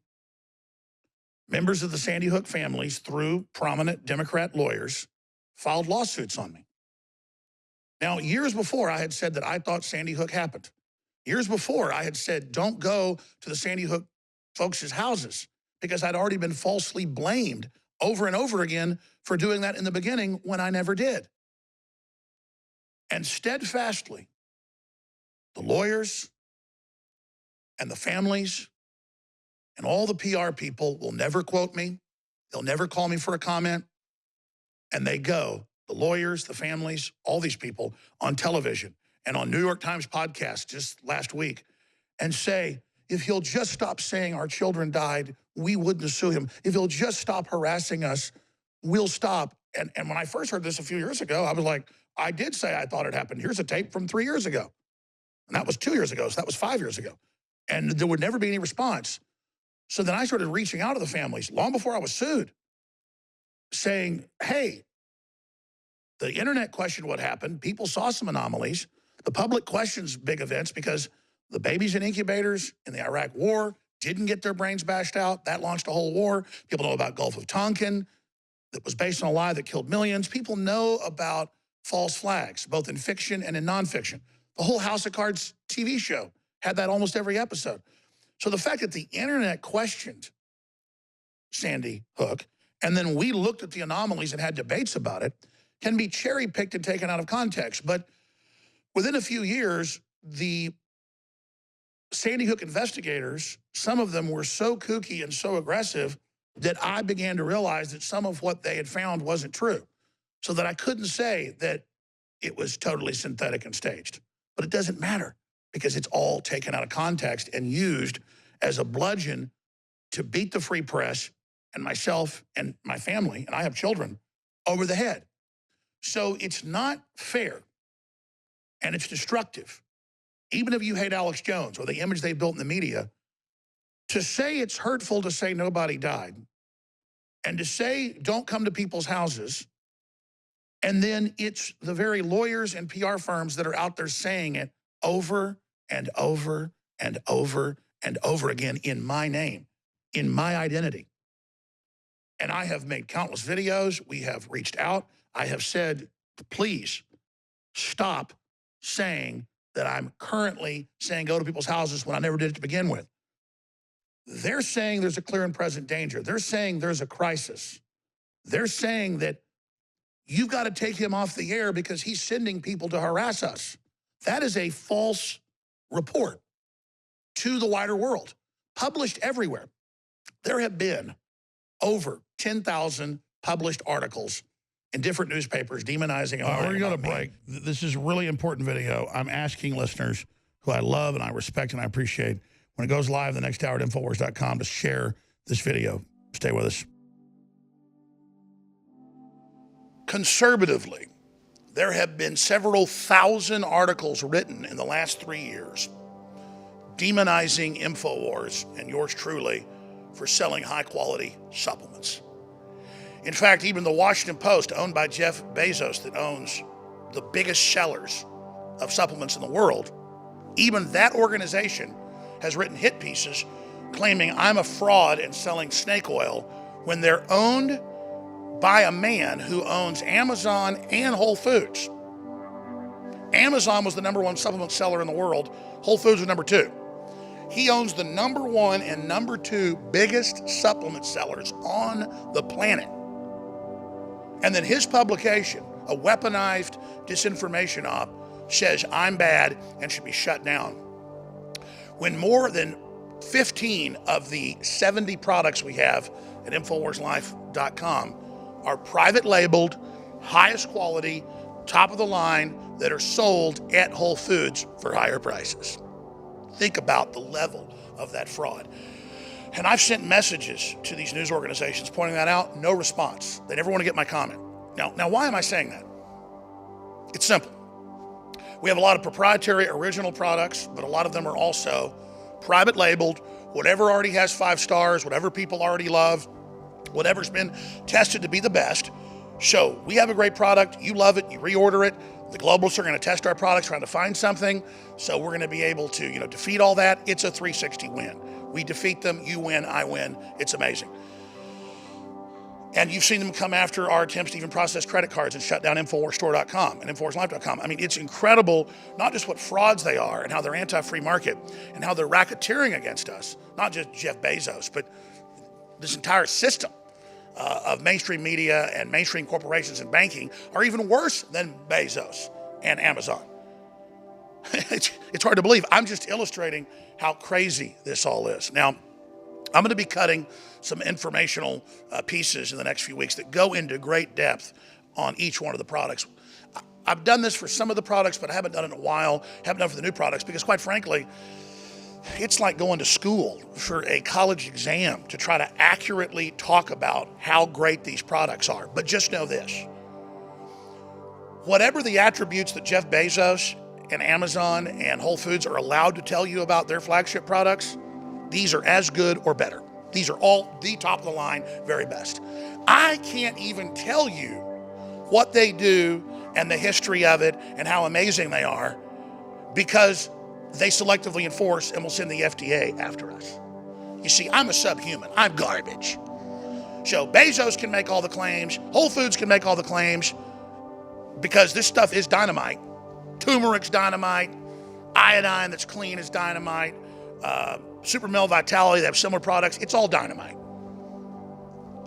members of the Sandy Hook families, through prominent Democrat lawyers, filed lawsuits on me. Now, years before, I had said that I thought Sandy Hook happened. Years before, I had said, don't go to the Sandy Hook folks' houses, because I'd already been falsely blamed over and over again for doing that in the beginning when I never did. And steadfastly, the lawyers and the families and all the PR people will never quote me. They'll never call me for a comment. And they go, the lawyers, the families, all these people on television and on New York Times podcast just last week, and say, if he'll just stop saying our children died, we wouldn't sue him. If he'll just stop harassing us, we'll stop. And when I first heard this a few years ago, I was like, I did say I thought it happened. Here's a tape from 3 years ago. And that was 2 years ago, so that was 5 years ago. And there would never be any response. So then I started reaching out to the families long before I was sued, saying, hey, the internet questioned what happened. People saw some anomalies. The public questions big events because the babies in incubators in the Iraq war didn't get their brains bashed out. That launched a whole war. People know about Gulf of Tonkin that was based on a lie that killed millions. People know about false flags, both in fiction and in nonfiction. The whole House of Cards TV show had that almost every episode. So the fact that the internet questioned Sandy Hook, and then we looked at the anomalies and had debates about it, can be cherry-picked and taken out of context. But within a few years, the Sandy Hook investigators, some of them were so kooky and so aggressive that I began to realize that some of what they had found wasn't true. So that I couldn't say that it was totally synthetic and staged. But it doesn't matter, because it's all taken out of context and used as a bludgeon to beat the free press and myself and my family, and I have children, over the head. So it's not fair, and it's destructive, even if you hate Alex Jones or the image they built in the media, to say it's hurtful to say nobody died, and to say don't come to people's houses, and then it's the very lawyers and PR firms that are out there saying it over and over and over and over again in my name, in my identity. And I have made countless videos. We have reached out. I have said, please stop saying that I'm currently saying go to people's houses when I never did it to begin with. They're saying there's a clear and present danger. They're saying there's a crisis. They're saying that you've got to take him off the air because he's sending people to harass us. That is a false report to the wider world, published everywhere. There have been over 10,000 published articles in different newspapers demonizing. We're going to go to break. This is a really important video. I'm asking listeners who I love and I respect and I appreciate, when it goes live the next hour at Infowars.com, to share this video. Stay with us. Conservatively, there have been several thousand articles written in the last 3 years demonizing Infowars and yours truly for selling high-quality supplements. In fact, even the Washington Post, owned by Jeff Bezos, that owns the biggest sellers of supplements in the world, even that organization has written hit pieces claiming I'm a fraud in selling snake oil when they're owned by a man who owns Amazon and Whole Foods. Amazon was the #1 supplement seller in the world. Whole Foods was #2. He owns the #1 and #2 biggest supplement sellers on the planet. And then his publication, a weaponized disinformation op, says I'm bad and should be shut down. When more than 15 of the 70 products we have at InfoWarsLife.com are private labeled, highest quality, top of the line, that are sold at Whole Foods for higher prices. Think about the level of that fraud. And I've sent messages to these news organizations pointing that out, no response. They never want to get my comment. Now, why am I saying that? It's simple. We have a lot of proprietary original products, but a lot of them are also private labeled, whatever already has 5 stars, whatever people already love, whatever's been tested to be the best. So we have a great product, you love it, you reorder it. The globalists are going to test our products, trying to find something. So we're going to be able to, defeat all that. It's a 360 win. We defeat them, you win, I win. It's amazing. And you've seen them come after our attempts to even process credit cards and shut down InfoWarsStore.com and InfoWarsLife.com. I mean, it's incredible, not just what frauds they are and how they're anti-free market and how they're racketeering against us, not just Jeff Bezos, but this entire system of mainstream media and mainstream corporations and banking are even worse than Bezos and Amazon. It's hard to believe. I'm just illustrating how crazy this all is. Now, I'm going to be cutting some informational pieces in the next few weeks that go into great depth on each one of the products. I've done this for some of the products, but I haven't done it in a while. Haven't done it for the new products because, quite frankly, it's like going to school for a college exam to try to accurately talk about how great these products are. But just know this. Whatever the attributes that Jeff Bezos and Amazon and Whole Foods are allowed to tell you about their flagship products, these are as good or better. These are all the top of the line, very best. I can't even tell you what they do and the history of it and how amazing they are because they selectively enforce and will send the FDA after us. You see, I'm a subhuman. I'm garbage. So Bezos can make all the claims. Whole Foods can make all the claims because this stuff is dynamite. Turmeric's dynamite. Iodine that's clean is dynamite. Super Male Vitality, they have similar products. It's all dynamite.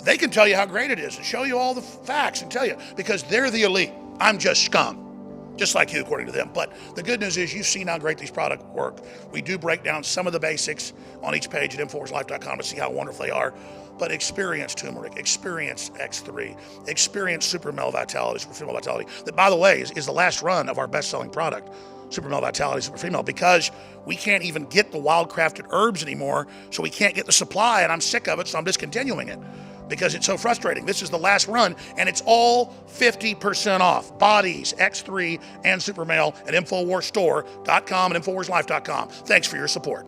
They can tell you how great it is and show you all the facts and tell you because they're the elite. I'm just scum, just like you according to them. But the good news is you've seen how great these products work. We do break down some of the basics on each page at InfoWarsLife.com to see how wonderful they are. But experience turmeric, experience X3, experience Super Male Vitality, Super Female Vitality. That, by the way, is the last run of our best-selling product, Super Male Vitality, Super Female, because we can't even get the wild-crafted herbs anymore, so we can't get the supply, and I'm sick of it, so I'm discontinuing it because it's so frustrating. This is the last run, and it's all 50% off. Bodies, X3, and Super Male at InfoWarsStore.com and InfoWarsLife.com. Thanks for your support.